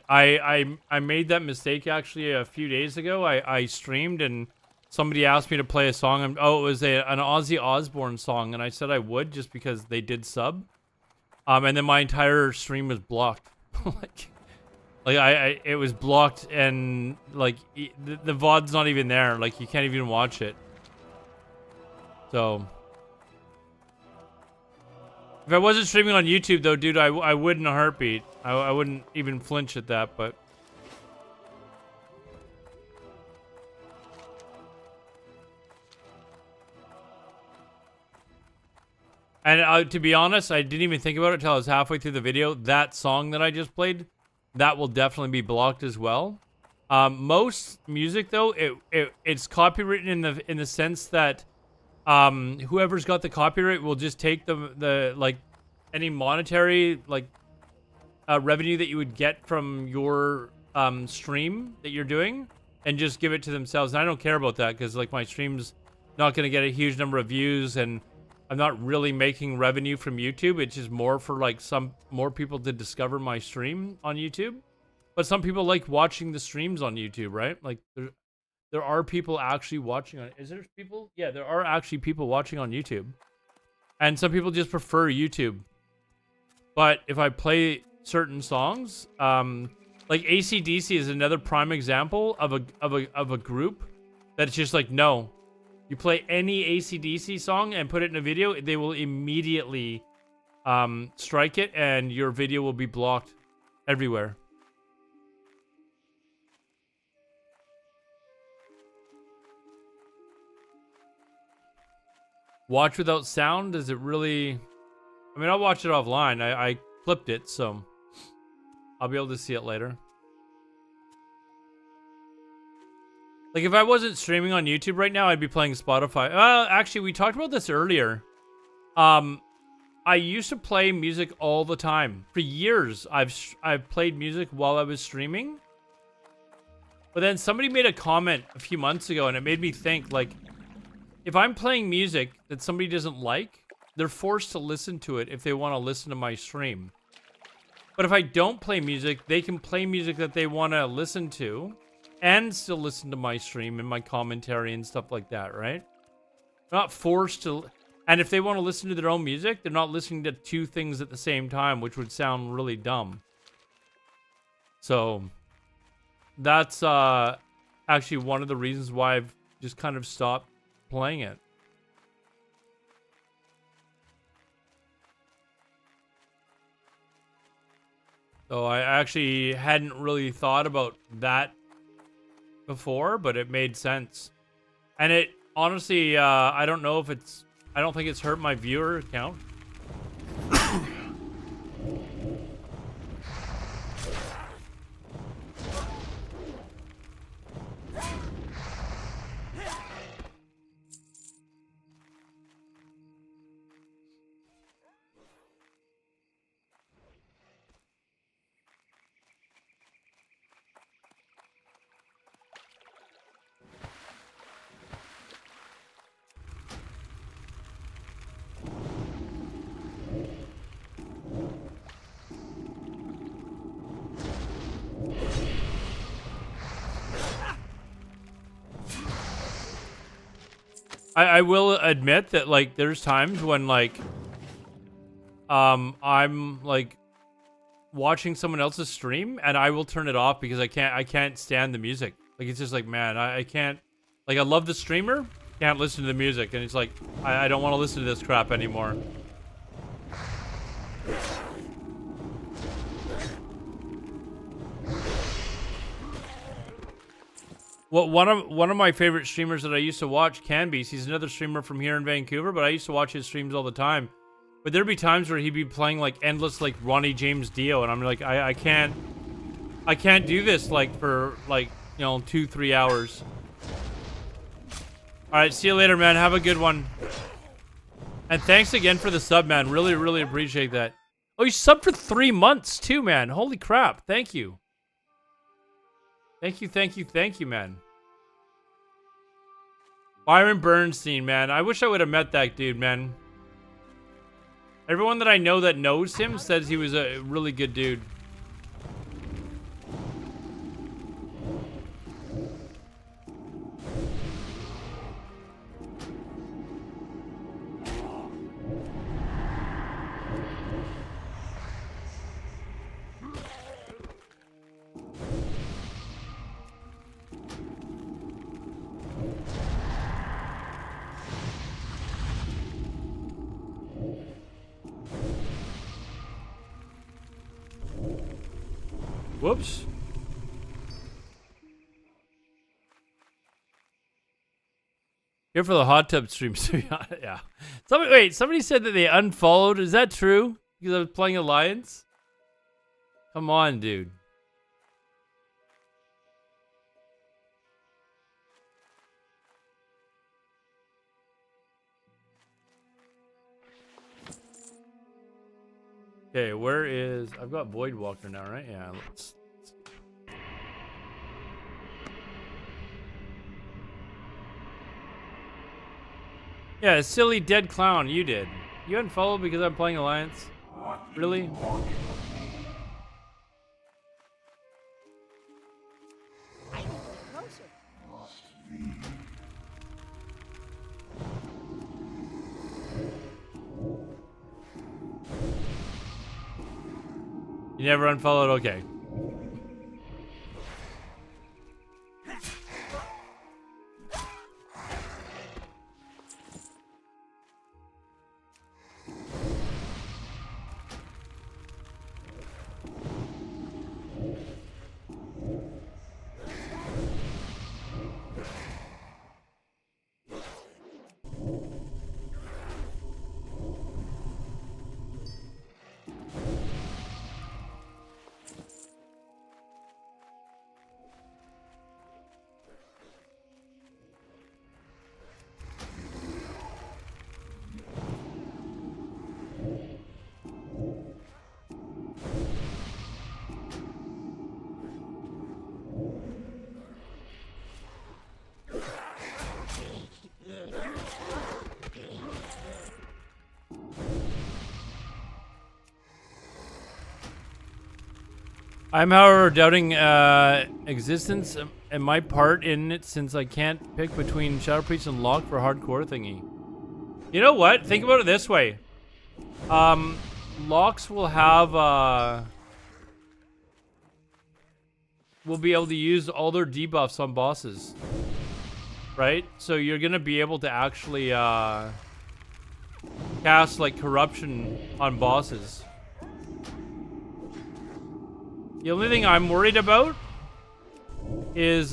I made that mistake actually a few days ago. I streamed and somebody asked me to play a song. And, oh, it was an Ozzy Osbourne song, and I said I would just because they did sub. And then my entire stream was blocked. It was blocked, and like the VOD's not even there. Like, you can't even watch it. So, if I wasn't streaming on YouTube, though, dude, I would in a heartbeat. I wouldn't even flinch at that, but... And to be honest, I didn't even think about it until I was halfway through the video. That song that I just played, that will definitely be blocked as well. Most music, though, it's copywritten in the sense that... whoever's got the copyright will just take the like any monetary like revenue that you would get from your stream that you're doing and just give it to themselves. And I don't care about that because like my stream's not going to get a huge number of views and I'm not really making revenue from YouTube. It's just more for like some more people to discover my stream on YouTube. But some people like watching the streams on YouTube, right? Like there are people actually watching on... Is there people? Yeah, there are actually people watching on YouTube. And some people just prefer YouTube. But if I play certain songs, like AC/DC is another prime example of a group that's just like, no. You play any AC/DC song and put it in a video, they will immediately strike it and your video will be blocked everywhere. Watch without sound? Does it really... I mean, I'll watch it offline. I clipped it, so I'll be able to see it later. Like, if I wasn't streaming on YouTube right now, I'd be playing Spotify. Well, actually, we talked about this earlier. I used to play music all the time. For years, I've played music while I was streaming. But then somebody made a comment a few months ago, and it made me think, like... If I'm playing music that somebody doesn't like, they're forced to listen to it if they want to listen to my stream. But if I don't play music, they can play music that they want to listen to and still listen to my stream and my commentary and stuff like that, right? They're not forced to... And if they want to listen to their own music, they're not listening to two things at the same time, which would sound really dumb. So that's actually one of the reasons why I've just kind of stopped playing it. So I actually hadn't really thought about that before, but it made sense. And it honestly, I don't know if it's, I don't think it's hurt my viewer count. I will admit that, like, there's times when, like, I'm, like, watching someone else's stream and I will turn it off because I can't stand the music. Like, it's just like, man, I can't, like, I love the streamer, can't listen to the music, and it's like, I don't want to listen to this crap anymore. Well, one of my favorite streamers that I used to watch, Canbeast, he's another streamer from here in Vancouver, but I used to watch his streams all the time. But there'd be times where he'd be playing like endless like Ronnie James Dio, and I'm like, I can't do this like for like, you know, 2-3 hours. All right, see you later, man. Have a good one. And thanks again for the sub, man. Really, really appreciate that. Oh, you subbed for 3 months too, man. Holy crap! Thank you. Thank you, man. Byron Bernstein, man. I wish I would have met that dude, man. Everyone that I know that knows him says he was a really good dude. Whoops. Here for the hot tub streams. Yeah. Somebody said that they unfollowed. Is that true? Because I was playing Alliance? Come on, dude. Okay, where is... I've got Void Walker now, right? Yeah, let's... Yeah, silly dead clown, you did. You unfollowed because I'm playing Alliance? Really?
I need to get closer.
You never unfollowed? Okay. I'm, however, doubting existence and my part in it since I can't pick between Shadow Priest and Lock for hardcore thingy. You know what? Think about it this way. Locks will have, will be able to use all their debuffs on bosses. Right? So you're gonna be able to actually, cast, like, corruption on bosses. The only thing I'm worried about is,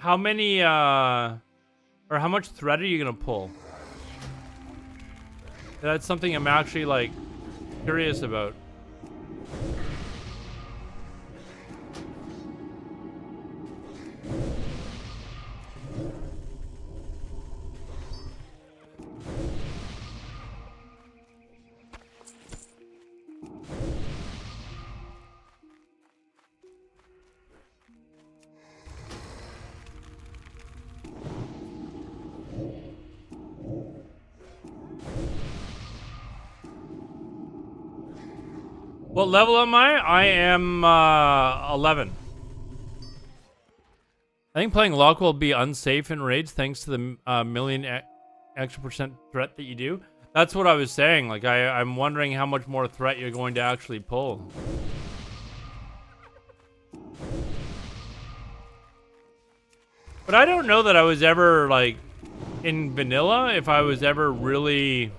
how many, or how much thread are you gonna pull? That's something I'm actually, like, curious about. What level am I? I am 11. I think playing Lock will be unsafe in raids thanks to the million extra percent threat that you do. That's what I was saying. Like, I'm wondering how much more threat you're going to actually pull. But I don't know that I was ever, like, in vanilla, if I was ever really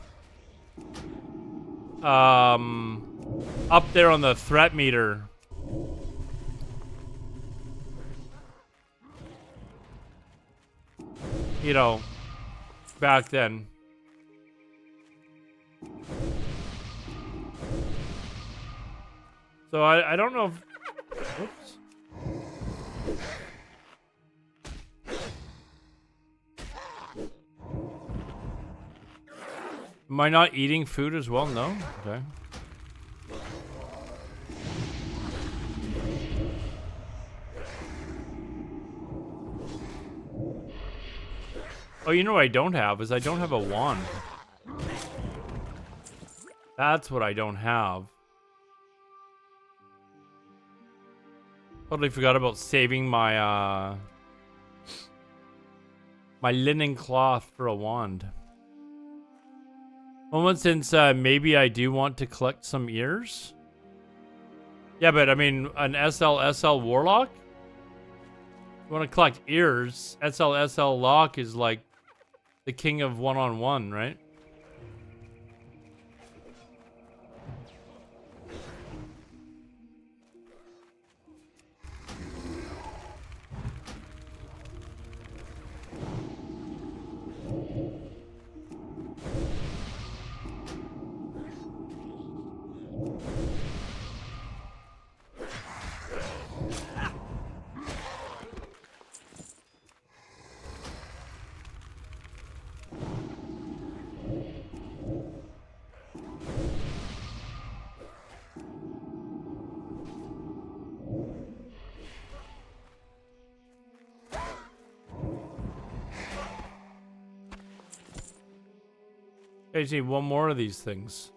up there on the threat meter. You know, back then. So I don't know if... Oops. Am I not eating food as well? No? Okay. Oh, you know what I don't have is I don't have a wand. That's what I don't have. Totally forgot about saving my my linen cloth for a wand. Moment since maybe I do want to collect some ears. Yeah, but I mean an SL warlock? You want to collect ears? SL lock is like the king of one-on-one, right? I just need one more of these things.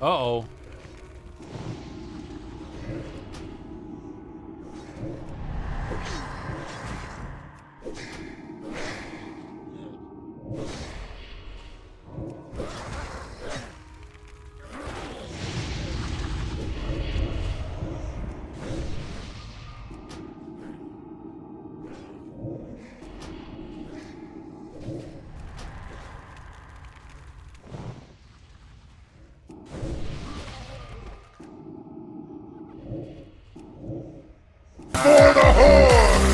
Uh-oh.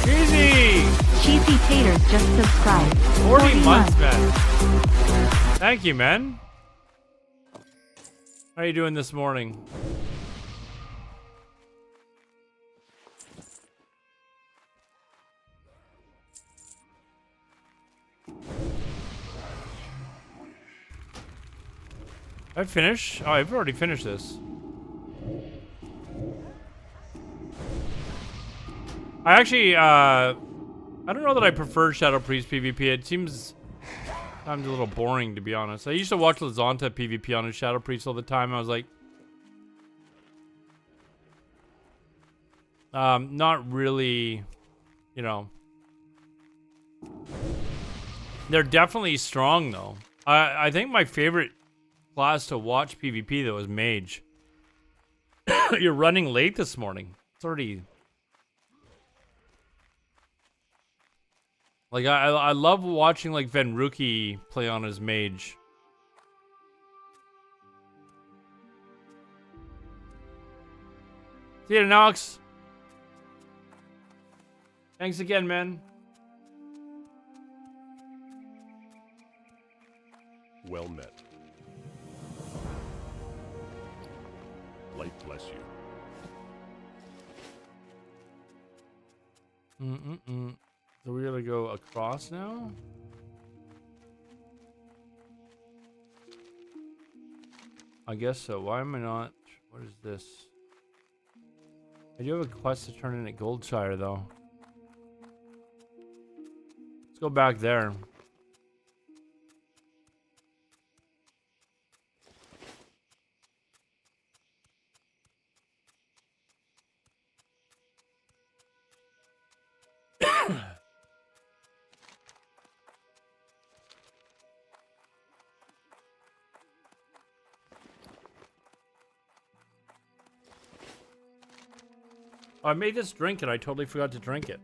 Easy!
Cheesy Taters just subscribed.
40 months, man. Thank you, man. How are you doing this morning? I finished? Oh, I've already finished this. I actually, I don't know that I prefer Shadow Priest PvP. It seems sometimes a little boring, to be honest. I used to watch Lazanta PvP on his Shadow Priest all the time. I was like, not really, you know. They're definitely strong, though. I think my favorite class to watch PvP, though, is Mage. You're running late this morning. It's already... Like, I love watching, like, Venruki play on his Mage. See you, Nox. Thanks again, man.
Well met. Light bless you.
So we're gonna go across now? I guess so. Why am I not? What is this? I do have a quest to turn in at Goldshire, though. Let's go back there. Oh, I made this drink and I totally forgot to drink it.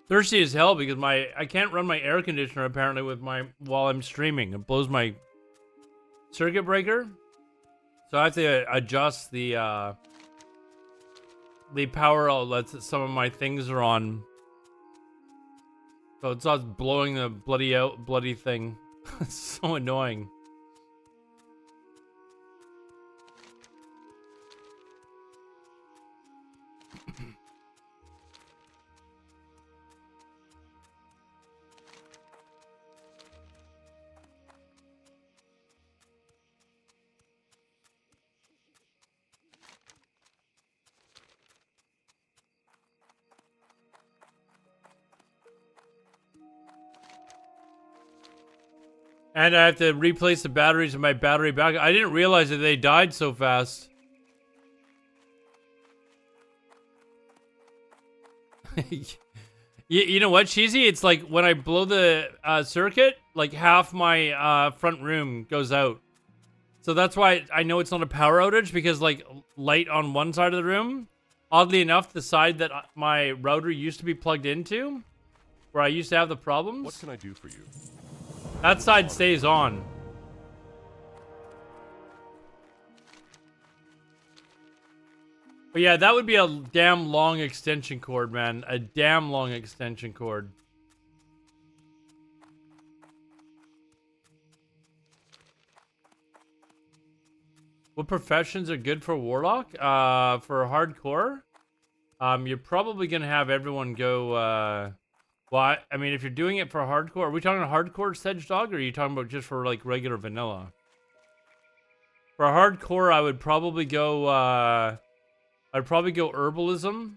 Thirsty as hell because I can't run my air conditioner apparently with while I'm streaming. It blows my circuit breaker. So I have to adjust the power outlets that some of my things are on. So it's not blowing the bloody thing. It's so annoying. And I have to replace the batteries in my battery backup. I didn't realize that they died so fast. You know what, Cheesy? It's like when I blow the circuit, like half my front room goes out. So that's why I know it's not a power outage, because like light on one side of the room, oddly enough, the side that my router used to be plugged into, where I used to have the problems.
What can I do for you?
That side stays on. But yeah, that would be a damn long extension cord, man. A damn long extension cord. What professions are good for Warlock? For hardcore? You're probably gonna have everyone go, well, I mean, if you're doing it for hardcore, are we talking hardcore Sedge Dog, or are you talking about just for, like, regular vanilla? For hardcore, I would probably go, herbalism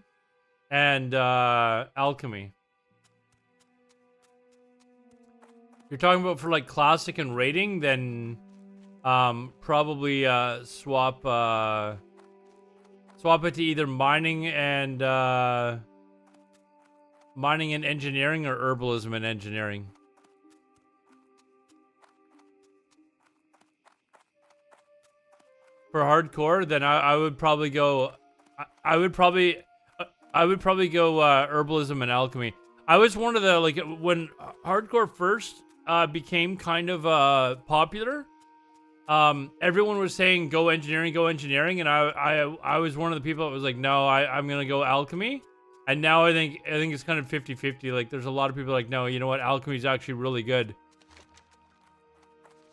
and, alchemy. If you're talking about for, like, classic and rating, then, probably, swap it to either mining and engineering, or herbalism and engineering. For hardcore, then I would probably go. I would probably go herbalism and alchemy. I was one of the, like, when hardcore first became kind of popular. Everyone was saying go engineering, and I was one of the people that was like, no, I'm gonna go alchemy. And now I think it's kind of 50-50. Like, there's a lot of people like, no, you know what, alchemy is actually really good.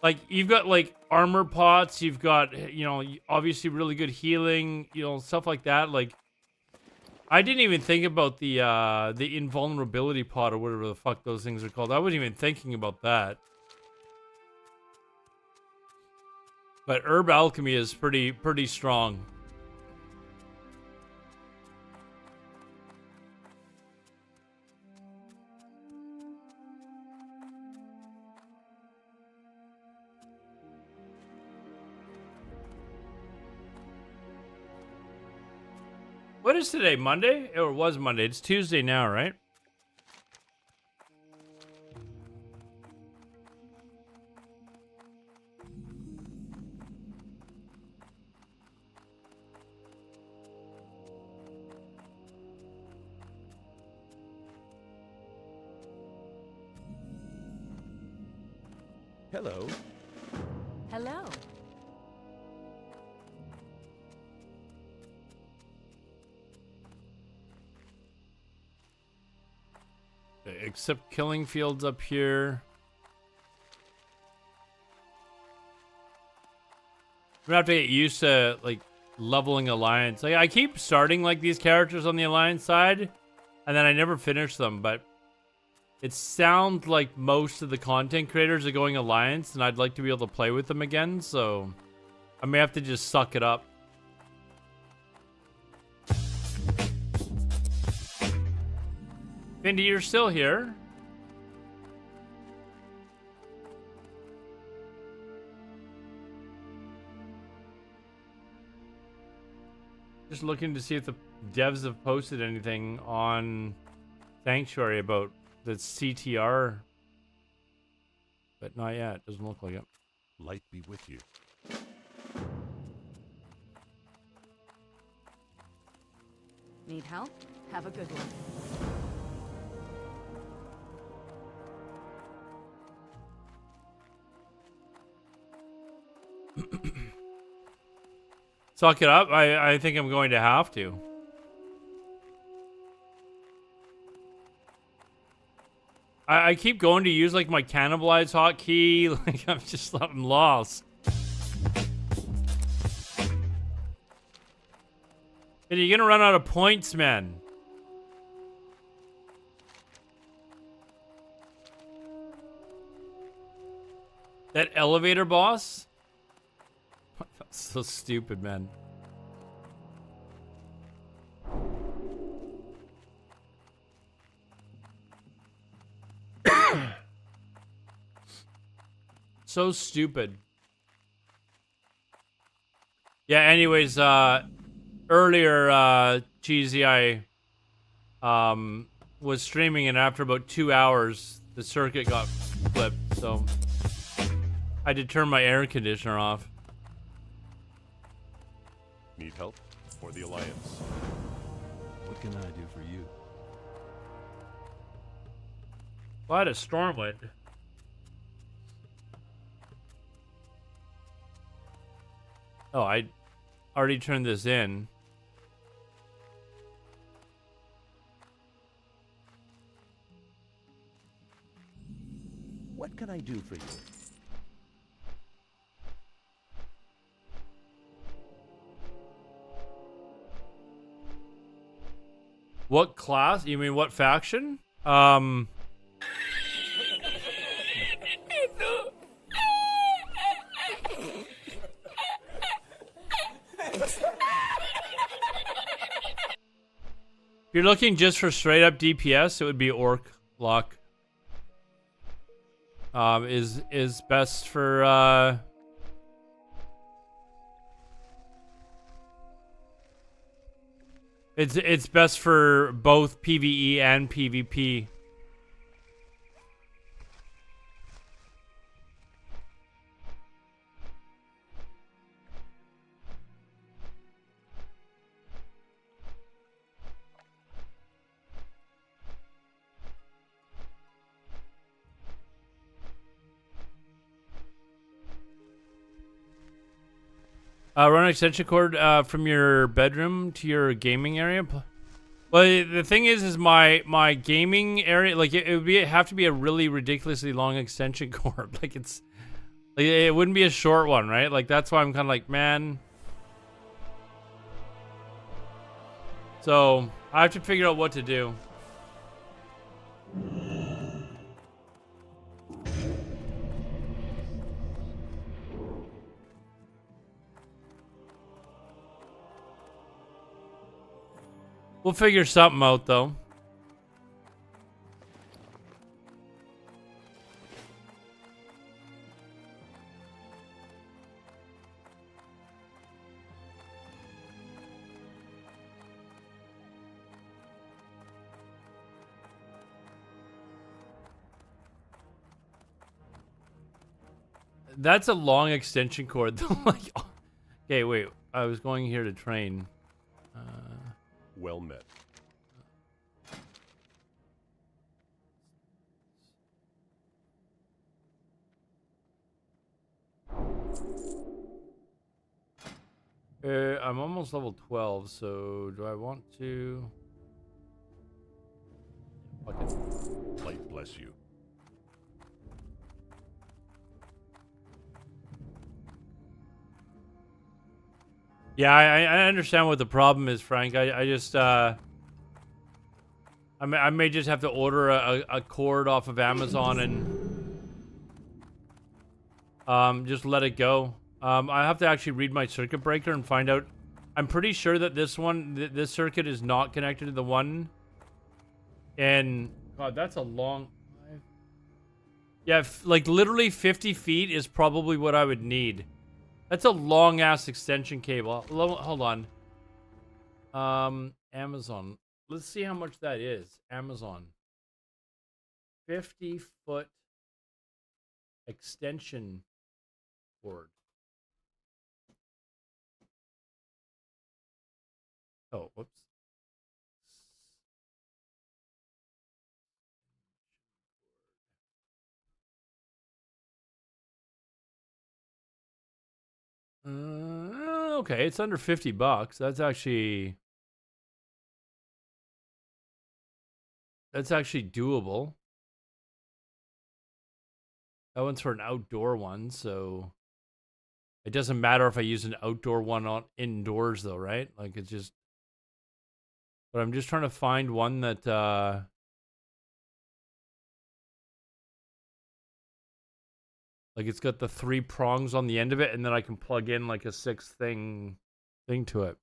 Like, you've got, like, armor pots, you've got, you know, obviously really good healing, you know, stuff like that. Like, I didn't even think about the invulnerability pod or whatever the fuck those things are called. I wasn't even thinking about that. But herb alchemy is pretty strong. What is today? Monday? Or it was Monday. It's Tuesday now, right?
Hello.
Hello.
Except killing fields up here. I'm gonna have to get used to like leveling alliance. Like I keep starting like these characters on the alliance side, and then I never finish them. But it sounds like most of the content creators are going alliance, and I'd like to be able to play with them again. So I may have to just suck it up. Vindy, you're still here. Just looking to see if the devs have posted anything on Sanctuary about the CTR. But not yet. Doesn't look like it.
Light be with you.
Need help? Have a good one.
Suck it up. I think I'm going to have to. I keep going to use like my cannibalize hotkey. Like I'm lost. And you're gonna run out of points, man. That elevator boss? That's so stupid, man. So stupid. Yeah, anyways, earlier, Cheesy, I was streaming, and after about 2 hours, the circuit got flipped, so I had to turn my air conditioner off.
Need help? For the Alliance.
What can I do for you?
What a Stormwind. Oh, I already turned this in.
What can I do for you?
What class? You mean what faction? If you're looking just for straight up DPS, it would be Orc Lock. Is best for it's best for both PvE and PvP. Run an extension cord from your bedroom to your gaming area. Well, the thing is my gaming area, like it would have to be a really ridiculously long extension cord. Like it wouldn't be a short one, right? Like that's why I'm kind of like, man. So I have to figure out what to do. We'll figure something out, though. That's a long extension cord, though. Like, okay, wait. I was going here to train.
Well met.
I'm almost level 12, so do I want to... Fuck it.
Light bless you.
Yeah, I understand what the problem is, Frank. I just, I may just have to order a cord off of Amazon and just let it go. I have to actually read my circuit breaker and find out. I'm pretty sure that this one, this circuit is not connected to the one. And God, that's a long. Yeah, like literally 50 feet is probably what I would need. That's a long ass extension cable. Hold on. Amazon. Let's see how much that is. Amazon. 50-foot extension cord. Oh, whoops. Okay, it's under $50. That's actually doable. That one's for an outdoor one, so it doesn't matter if I use an outdoor one on indoors though, right? Like it's just, but I'm just trying to find one that like it's got the 3 prongs on the end of it, and then I can plug in like a 6th thing to it.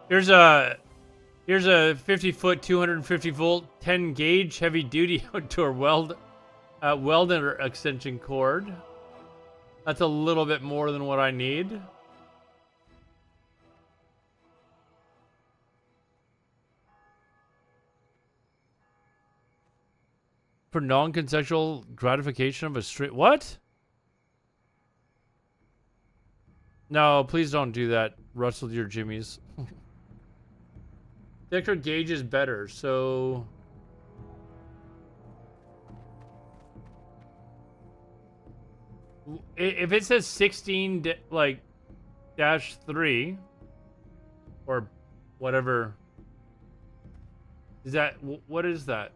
Here's a 50-foot, 250-volt, 10-gauge heavy-duty outdoor welder extension cord. That's a little bit more than what I need. For non-consensual gratification of a straight... What? No, please don't do that. Rustle your jimmies. Thicker gauge is better, so... If it says 16, like, -3, or whatever... Is that... What is that?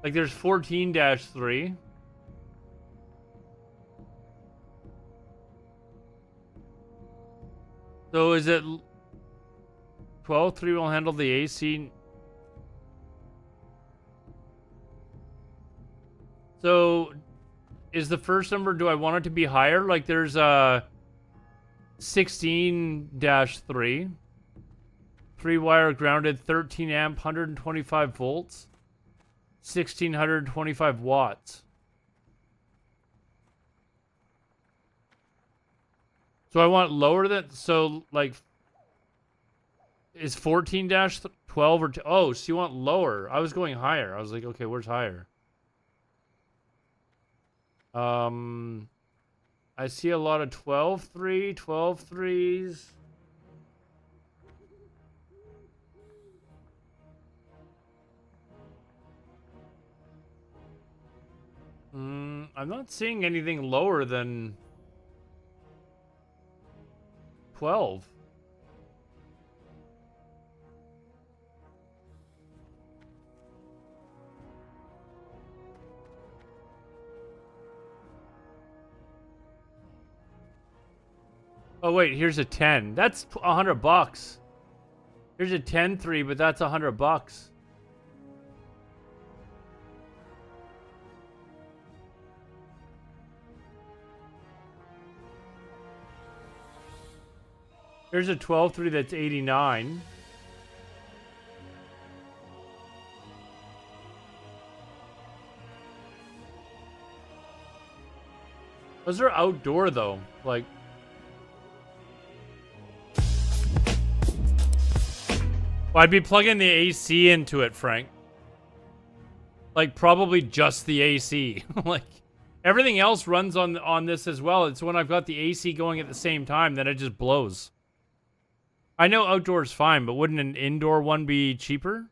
Like, there's 14-3. So is it 12.3 will handle the AC? So is the first number, do I want it to be higher? Like there's a 16-3. 3-wire grounded, 13 amp, 125 volts. 1625 watts. So I want lower than, so like, is 14-12 or, oh, so you want lower. I was going higher. I was like, okay, where's higher? I see a lot of 12.3, 12.3s. I'm not seeing anything lower than 12. Oh wait, here's a 10. That's $100. Here's a 10-3, but that's $100. Here's a 12-3 that's 89. Those are outdoor though, like. Well, I'd be plugging the AC into it, Frank. Like probably just the AC. Like everything else runs on this as well. It's when I've got the AC going at the same time that it just blows. I know outdoor is fine, but wouldn't an indoor one be cheaper?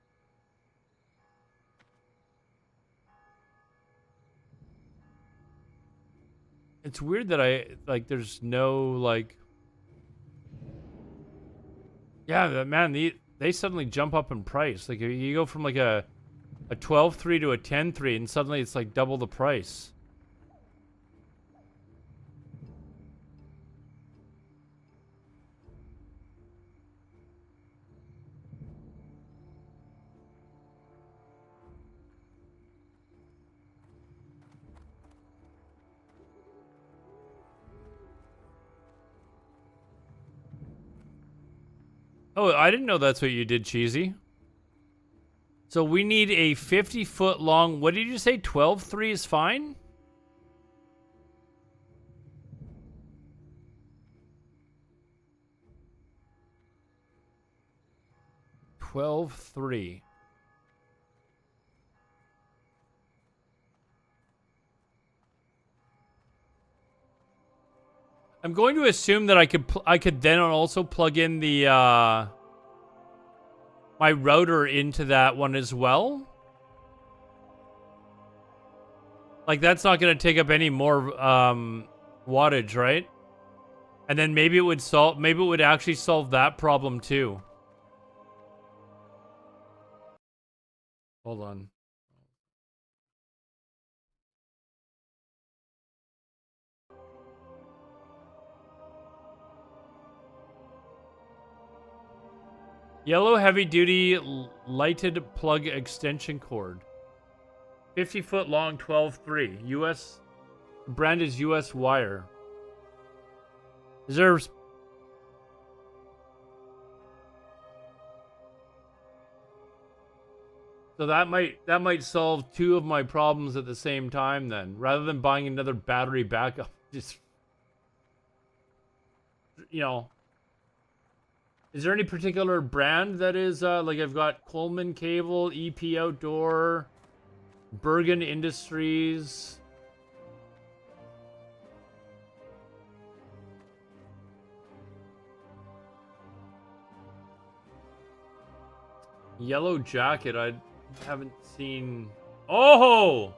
It's weird that there's no, like... Yeah, man, they suddenly jump up in price. Like, you go from, like, a 12.3 to a 10.3, and suddenly it's, like, double the price. Oh, I didn't know that's what you did, Cheesy. So we need a 50-foot long... What did you say? 12.3 is fine? $12.3. I'm going to assume that I could then also plug in the my router into that one as well. Like that's not going to take up any more wattage, right? And then maybe it would actually solve that problem too. Hold on. Yellow heavy-duty lighted plug extension cord. 50-foot long, 12.3. US... Brand is US wire. Is there... So that might solve two of my problems at the same time then. Rather than buying another battery backup. Just... You know... Is there any particular brand that is, like I've got Coleman Cable, EP Outdoor, Bergen Industries. Yellow Jacket, I haven't seen. Oh!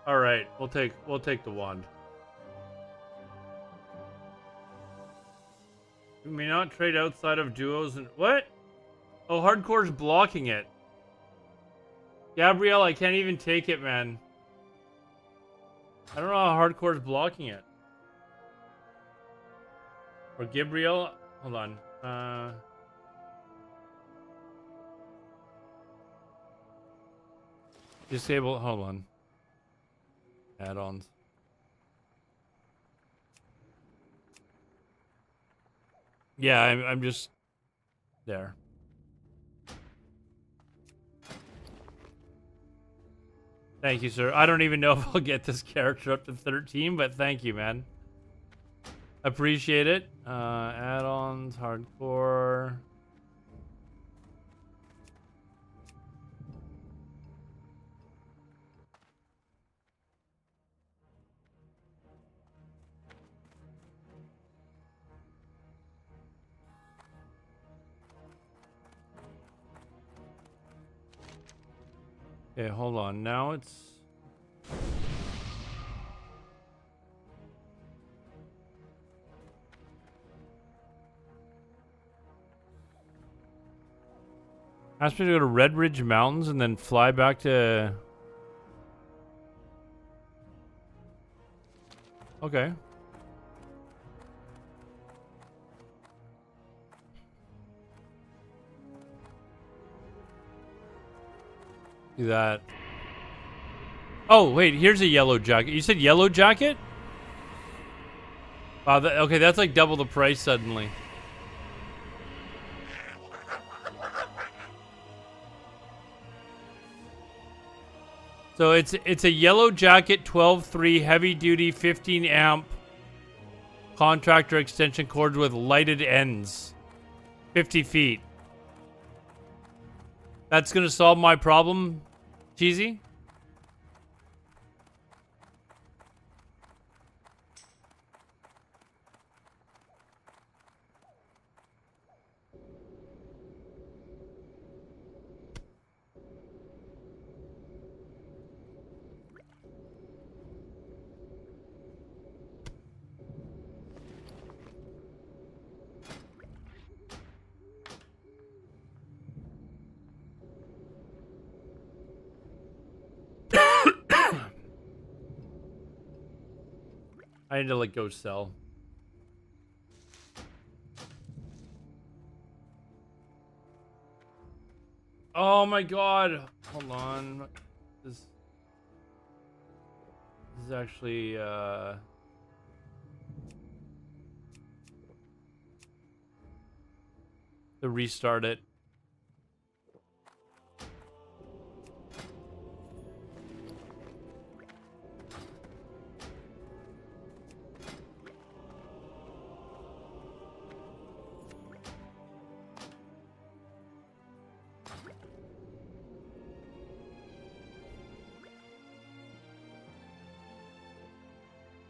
All right, we'll take the wand. You may not trade outside of duos and what? Oh, hardcore's blocking it. Gabrielle, I can't even take it, man. I don't know how hardcore's blocking it. Or Gabrielle, hold on. Disable, hold on. Add-ons. Yeah, I'm just there. Thank you, sir. I don't even know if I'll get this character up to 13, but thank you, man. Appreciate it. Add-ons, hardcore. Okay, hold on. Now it's... Asked me to go to Red Ridge Mountains and then fly back to... Okay. Do that. Oh, wait, here's a yellow jacket. You said yellow jacket? Wow, okay, that's like double the price suddenly. So it's a yellow jacket, 12.3 heavy duty, 15 amp contractor extension cords with lighted ends, 50 feet. That's gonna solve my problem, Cheesy? I need to like go sell. Oh my god. Hold on. This is actually to restart it.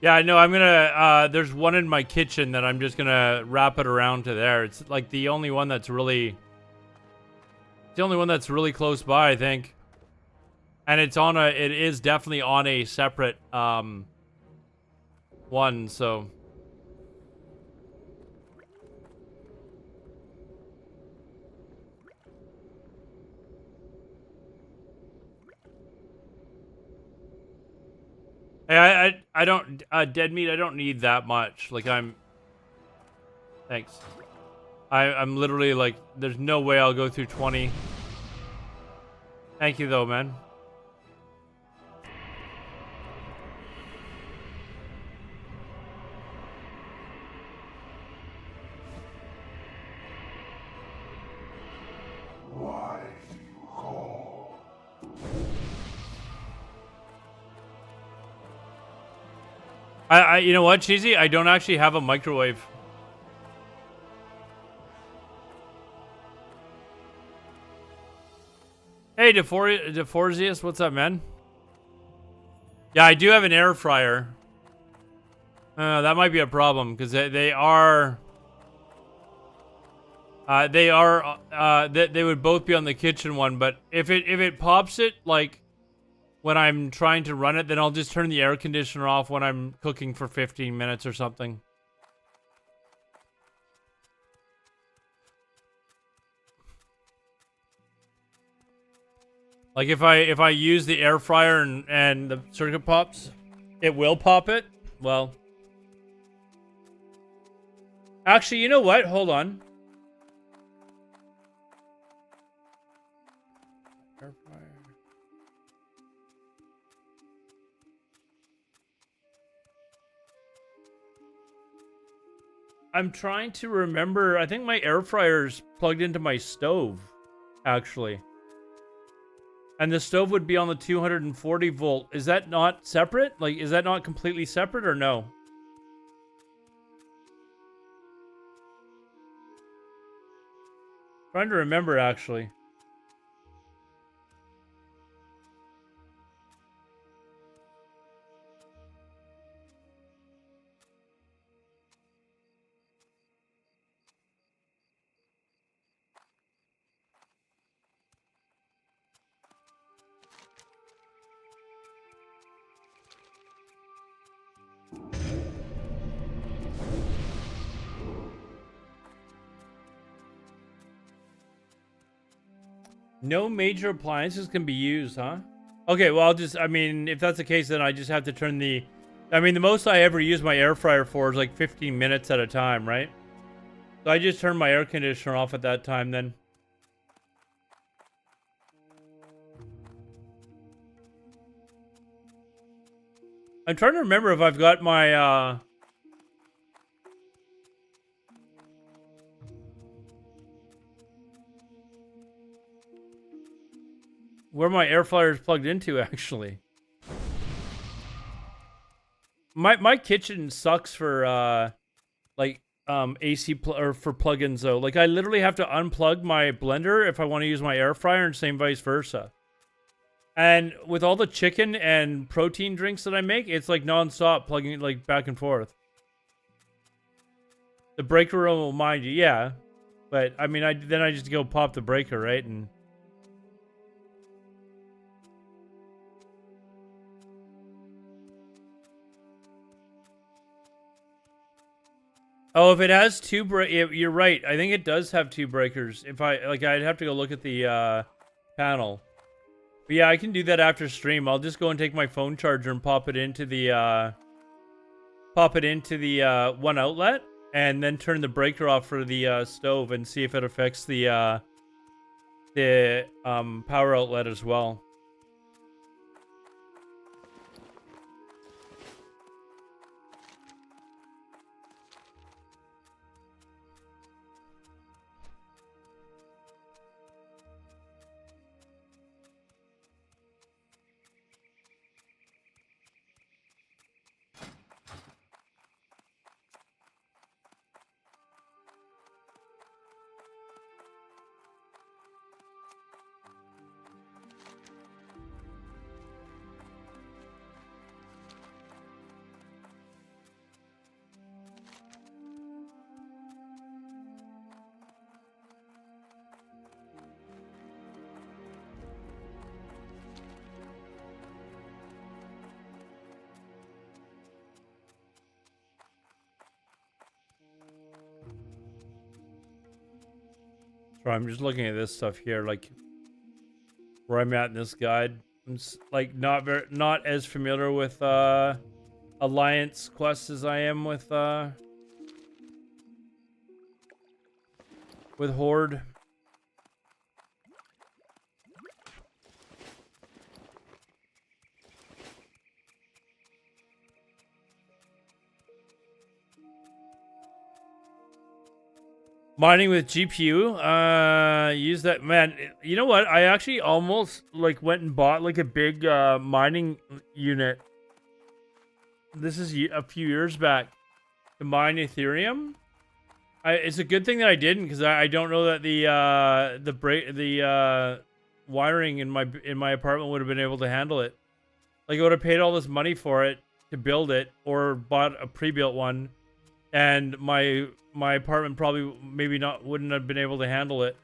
Yeah, I know. I'm gonna. There's one in my kitchen that I'm just gonna wrap it around to there. It's like the only one that's really. It's the only one that's really close by, I think. And it's on a. It is definitely on a separate one. So. Hey, I don't dead meat. I don't need that much. Like thanks. I'm literally like, there's no way I'll go through 20. Thank you though, man. You know what, Cheesy? I don't actually have a microwave. Hey, DeForzius, what's up, man? Yeah, I do have an air fryer. That might be a problem because they would both be on the kitchen one. But if it pops it like when I'm trying to run it, then I'll just turn the air conditioner off when I'm cooking for 15 minutes or something. Like if I use the air fryer and the circuit pops, it will pop it. Well, actually, you know what? Hold on. Air fryer. I'm trying to remember. I think my air fryer's plugged into my stove, actually. And the stove would be on the 240 volt. Is that not separate? Like, is that not completely separate or no? Trying to remember, actually. No major appliances can be used, huh? Okay, well, I mean, if that's the case, then I just have to turn the... I mean, the most I ever use my air fryer for is like 15 minutes at a time, right? So I just turn my air conditioner off at that time then. I'm trying to remember if I've got my, where my air fryer is plugged into, actually. My kitchen sucks for, like, AC or for plugins, though. Like, I literally have to unplug my blender if I want to use my air fryer, and same vice versa. And with all the chicken and protein drinks that I make, it's like non-stop plugging it like back and forth. The breaker room will mind you, yeah. But I mean, then I just go pop the breaker, right? And oh, if it has two you're right. I think it does have two breakers. If I'd have to go look at the panel. But yeah, I can do that after stream. I'll just go and take my phone charger and pop it into the one outlet, and then turn the breaker off for the stove and see if it affects the power outlet as well. So I'm just looking at this stuff here, like where I'm at in this guide. I'm like not as familiar with Alliance quests as I am with Horde. Mining with GPU, use that, man. You know what? I actually almost like went and bought like a big mining unit. This is a few years back to mine Ethereum. It's a good thing that I didn't, because I don't know that the wiring in my apartment would have been able to handle it. Like, I would have paid all this money for it to build it, or bought a pre-built one, and my apartment probably wouldn't have been able to handle it.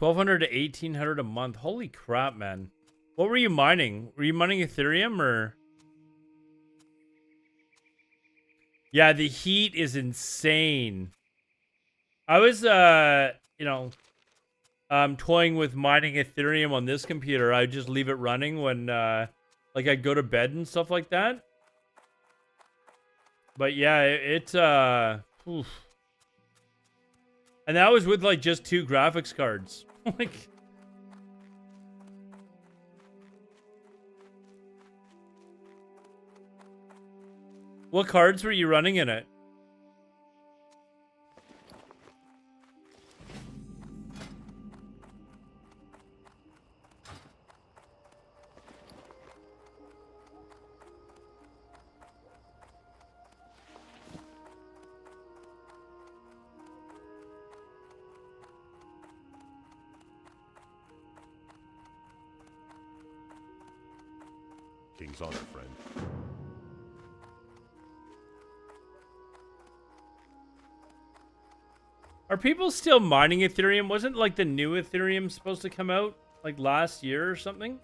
$1,200 to $1,800 a month. Holy crap, man! What were you mining? Were you mining Ethereum or? Yeah, the heat is insane. I was toying with mining Ethereum on this computer. I just leave it running when like I go to bed and stuff like that. But yeah, oof. And that was with like just 2 graphics cards. Like, what cards were you running in it?
King's honor, friend.
Are people still mining Ethereum? Wasn't like the new Ethereum supposed to come out like last year or something?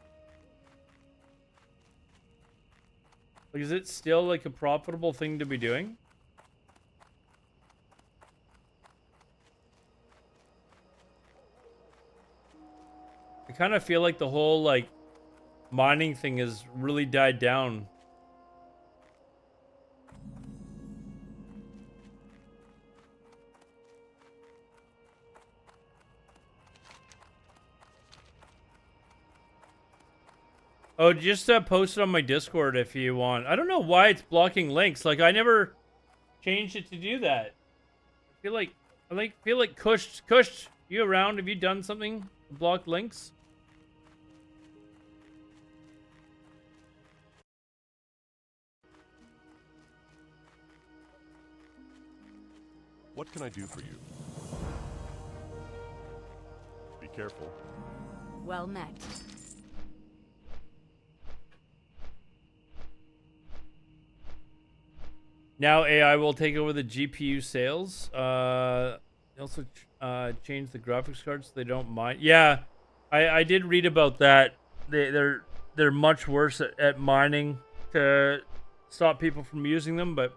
Like, is it still like a profitable thing to be doing? I kind of feel like the whole like mining thing has really died down. Oh, just post it on my Discord if you want. I don't know why it's blocking links. Like, I never changed it to do that. I feel like Kush, you around? Have you done something to block links?
What can I do for you? Be careful.
Well met.
Now AI will take over the GPU sales. They also change the graphics cards so they don't mind. Yeah, I did read about that. They're much worse at mining to stop people from using them, but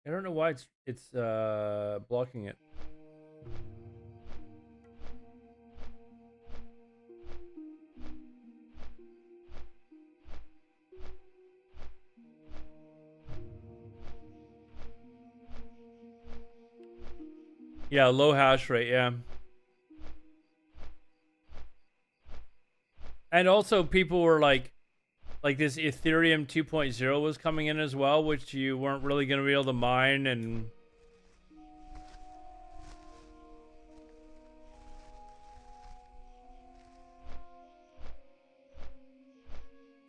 I don't know why it's blocking it. Yeah, low hash rate, yeah. And also people were like this Ethereum 2.0 was coming in as well, which you weren't really going to be able to mine, and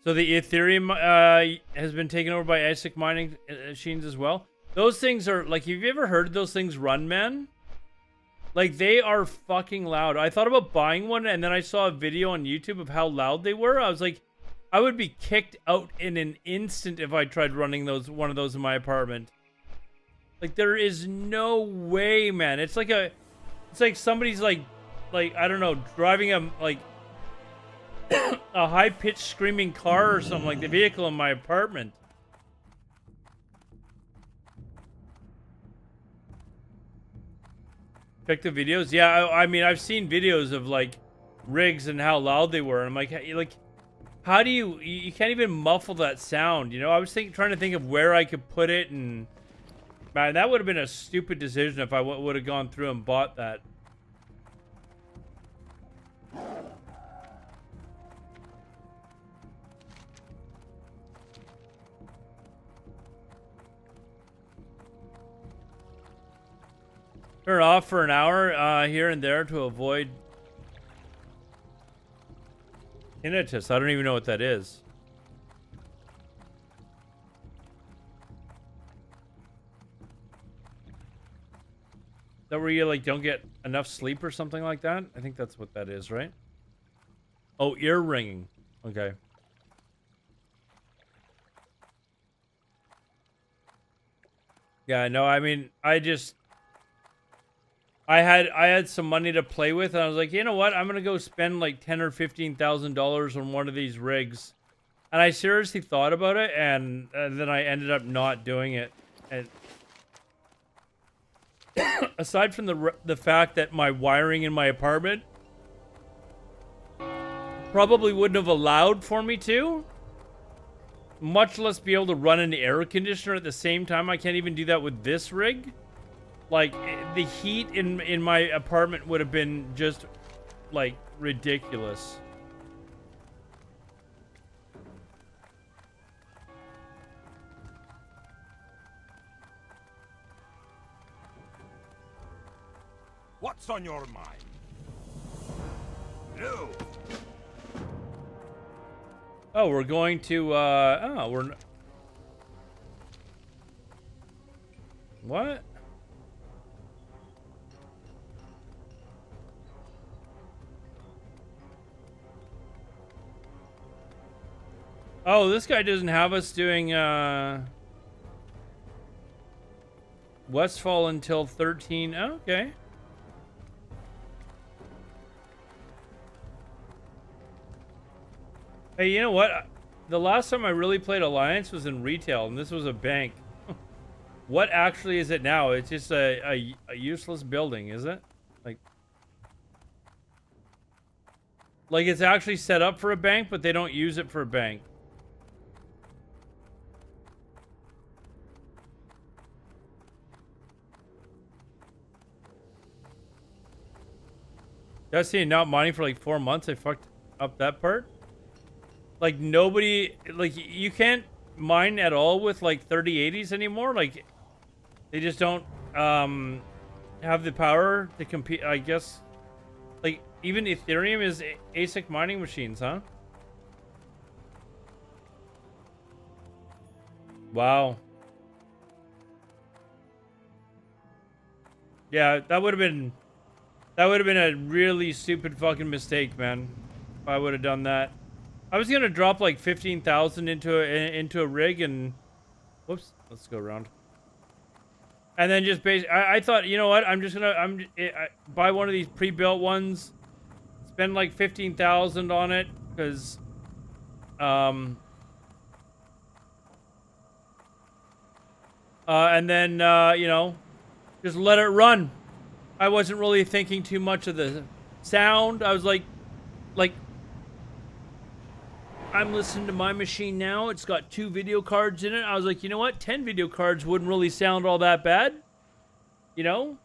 so the Ethereum has been taken over by ASIC mining machines as well. Those things are like, have you ever heard those things run, man? Like, they are fucking loud. I thought about buying one, and then I saw a video on YouTube of how loud they were. I was like, I would be kicked out in an instant if I tried running one of those in my apartment. Like, there is no way, man. It's like somebody's like I don't know, driving a a high-pitched screaming car or something, like the vehicle in my apartment. Check the videos. Yeah, I mean, I've seen videos of like rigs and how loud they were. And I'm like, how do you can't even muffle that sound? You know, I was trying to think of where I could put it, and man, that would have been a stupid decision if I would have gone through and bought that. Turn it off for an hour here and there to avoid tinnitus. I don't even know what that is. Is that where you like don't get enough sleep or something like that? I think that's what that is, right? Oh, ear ringing. Okay. Yeah, no, I mean, I had some money to play with, and I was like, you know what? I'm gonna go spend like $10,000 or $15,000 on one of these rigs. And I seriously thought about it, and then I ended up not doing it. And aside from the fact that my wiring in my apartment probably wouldn't have allowed for me to, much less be able to run an air conditioner at the same time. I can't even do that with this rig. Like, the heat in my apartment would have been just, like, ridiculous.
What's on your mind? No.
Oh, we're going to, what? Oh, this guy doesn't have us doing Westfall until 13. Oh, okay. Hey, you know what? The last time I really played Alliance was in retail, and this was a bank. What actually is it now? It's just a useless building, is it? Like it's actually set up for a bank, but they don't use it for a bank. That's seeing not mining for like 4 months. I fucked up that part. Like nobody, like you can't mine at all with like 3080s anymore. Like they just don't have the power to compete. I guess like even Ethereum is ASIC mining machines, huh? Wow. Yeah, that would have been a really stupid fucking mistake, man. If I would have done that. I was gonna drop like 15,000 into a rig and whoops, let's go around. And then just I thought, you know what? I'm just gonna buy one of these pre-built ones, spend like 15,000 on it, because and then you know, just let it run. I wasn't really thinking too much of the sound. I was like I'm listening to my machine now. It's got 2 video cards in it. I was like, you know what? 10 video cards wouldn't really sound all that bad. You know?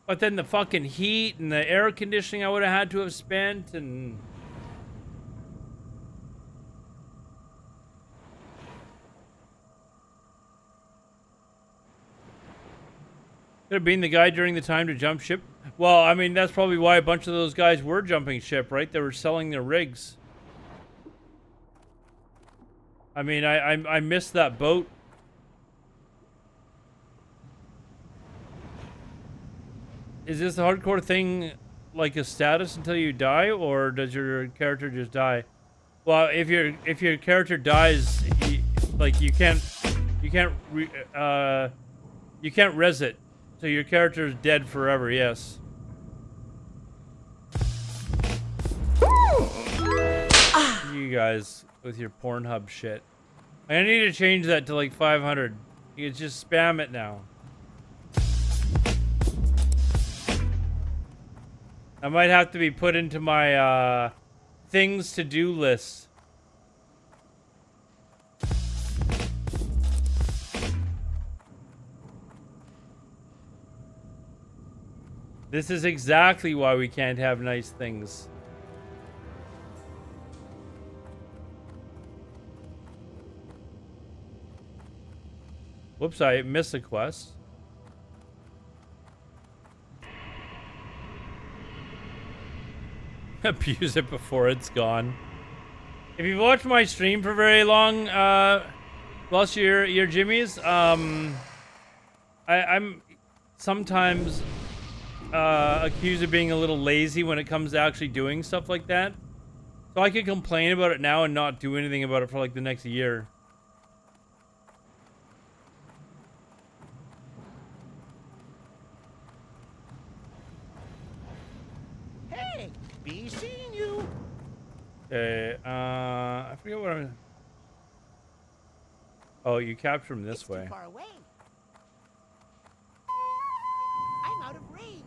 But then the fucking heat and the air conditioning I would have had to have spent and... Could have been the guy during the time to jump ship. Well, I mean, that's probably why a bunch of those guys were jumping ship, right? They were selling their rigs. I mean, I missed that boat. Is this a hardcore thing like a status until you die, or does your character just die? Well, if your character dies, you can't res it, so your character is dead forever. Yes. You guys with your Pornhub shit. I need to change that to like 500. You can just spam it now. I might have to be put into my things to do list. This is exactly why we can't have nice things. Whoops, I missed a quest. Abuse it before it's gone. If you've watched my stream for very long, whilst your Jimmy's, I'm sometimes accused of being a little lazy when it comes to actually doing stuff like that. So I could complain about it now and not do anything about it for like the next year.
Be seeing you.
Okay, I forget what I'm... Oh, you capture him this
It's
way.
Too far away. I'm out of range.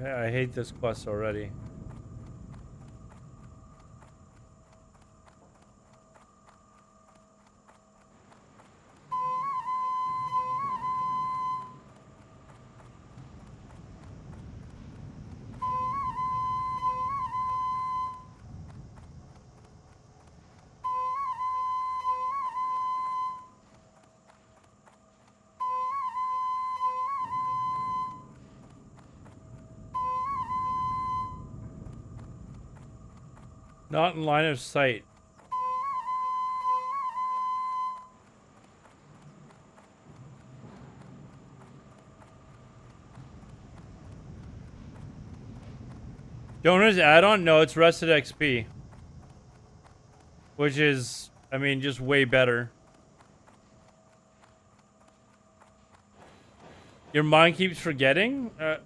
I hate this quest already. Not in line of sight. Donors add-on? No, it's rested XP. which is, I mean, just way better. Your mind keeps forgetting?
Hi,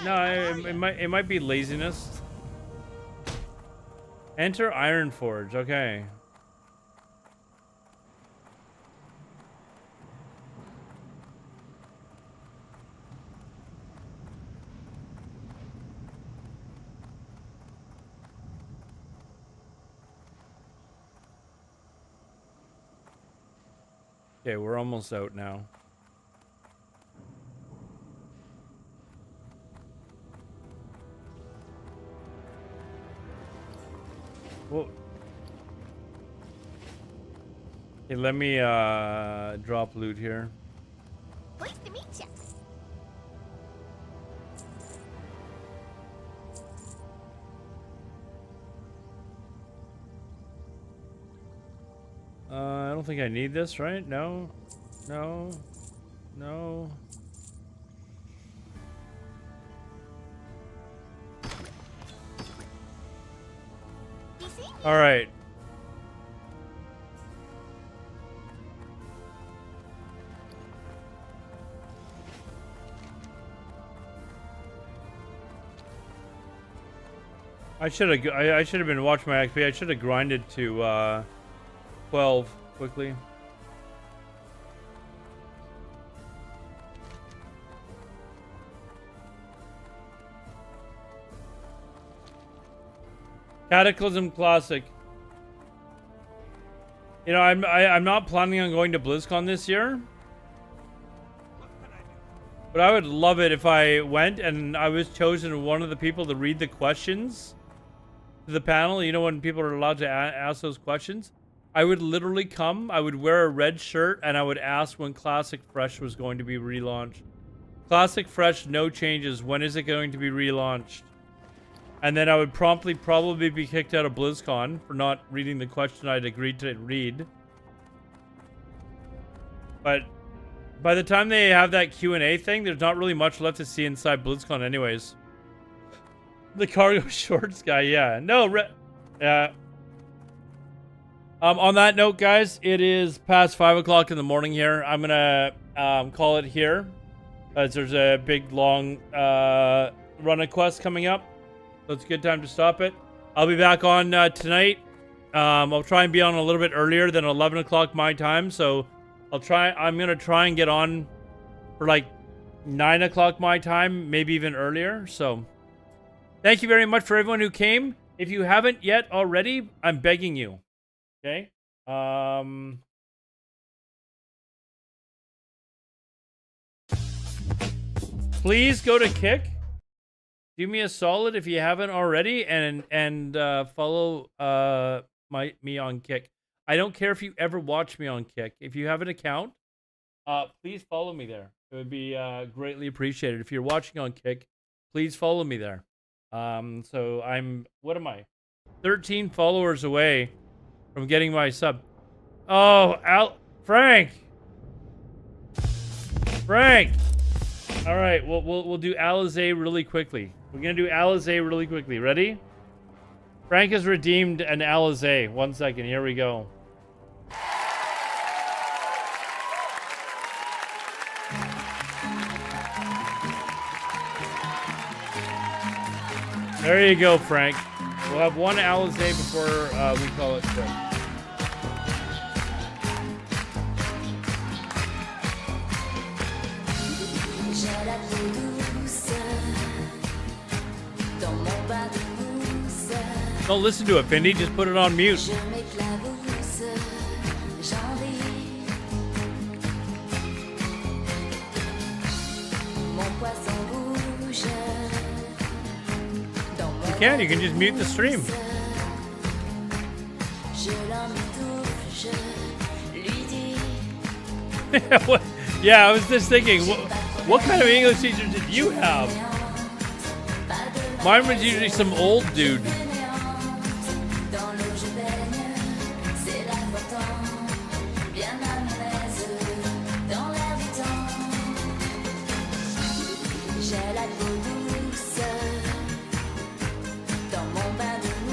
No,
how are
it might be laziness. Enter Ironforge. Okay. Okay, we're almost out now. Well, okay, let me drop loot here.
Pleased to meet you.
I don't think I need this, right? No. No. No.
DC?
All right. I should have been watching my XP. I should have grinded to 12 quickly. Cataclysm Classic. You know, I'm not planning on going to BlizzCon this year. But I would love it if I went and I was chosen one of the people to read the questions to the panel. You know, when people are allowed to ask those questions, I would literally come, I would wear a red shirt, and I would ask when Classic Fresh was going to be relaunched. Classic Fresh, no changes. When is it going to be relaunched? And then I would promptly probably be kicked out of BlizzCon for not reading the question I'd agreed to read. But by the time they have that Q&A thing, there's not really much left to see inside BlizzCon anyways. The cargo shorts guy, yeah. No, on that note, guys, it is past 5 o'clock in the morning here. I'm going to call it here, as there's a big, long run of quests coming up. So it's a good time to stop it. I'll be back on tonight. I'll try and be on a little bit earlier than 11 o'clock my time. So I'm going to try and get on for like 9 o'clock my time, maybe even earlier. So thank you very much for everyone who came. If you haven't yet already, I'm begging you. Okay? Please go to Kick. Do me a solid if you haven't already, and follow me on Kick. I don't care if you ever watch me on Kick. If you have an account, please follow me there. It would be greatly appreciated. If you're watching on Kick, please follow me there. So what am I? 13 followers away from getting my sub. Oh, Frank. All right, we'll do Alizé really quickly. We're gonna do Alizé really quickly. Ready? Frank has redeemed an Alizé. 1 second. Here we go. There you go, Frank. We'll have one Alizé before we call it quits. Don't listen to it, Findy. Just put it on mute. You can just mute the stream. Yeah, I was just thinking, what kind of English teacher did you have? Mine was usually some old dude.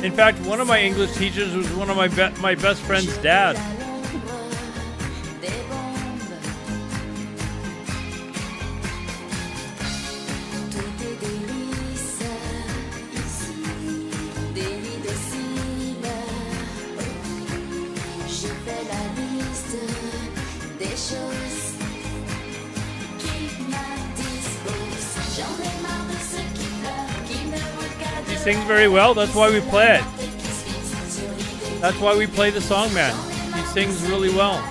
In fact, one of my English teachers was one of my best friend's dad. He sings very well. That's why we play it. That's why we play the song, man. He sings really well.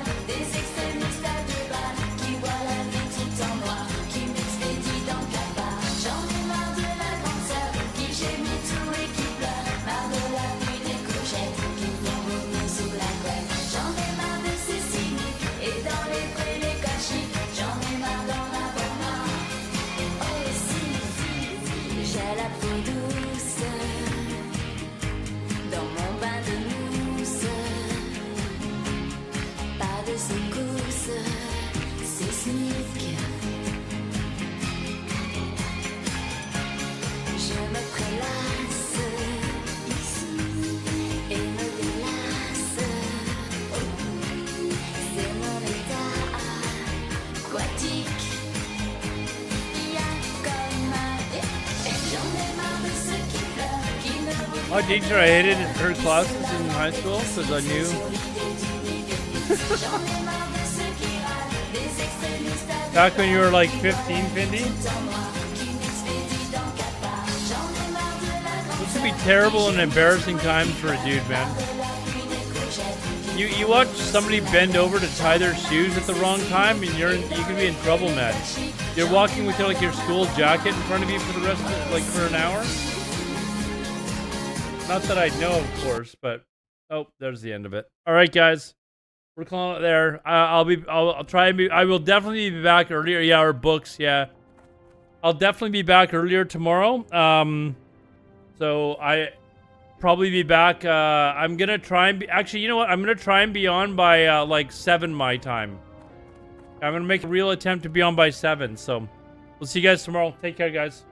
My teacher, I hated her classes in high school because I knew. Back when you were like 15, Findy? This would be terrible and embarrassing times for a dude, man. You watch somebody bend over to tie their shoes at the wrong time and you could be in trouble, man. You're walking with like your school jacket in front of you for the rest of it, like for an hour. Not that I know, of course, but oh, there's the end of it. All right, guys, we're calling it there. I'll try and be. I will definitely be back earlier. Yeah, our books. Yeah, I'll definitely be back earlier tomorrow. So I probably be back. I'm gonna try and be. Actually, you know what? I'm gonna try and be on by like 7 my time. I'm gonna make a real attempt to be on by 7. So we'll see you guys tomorrow. Take care, guys.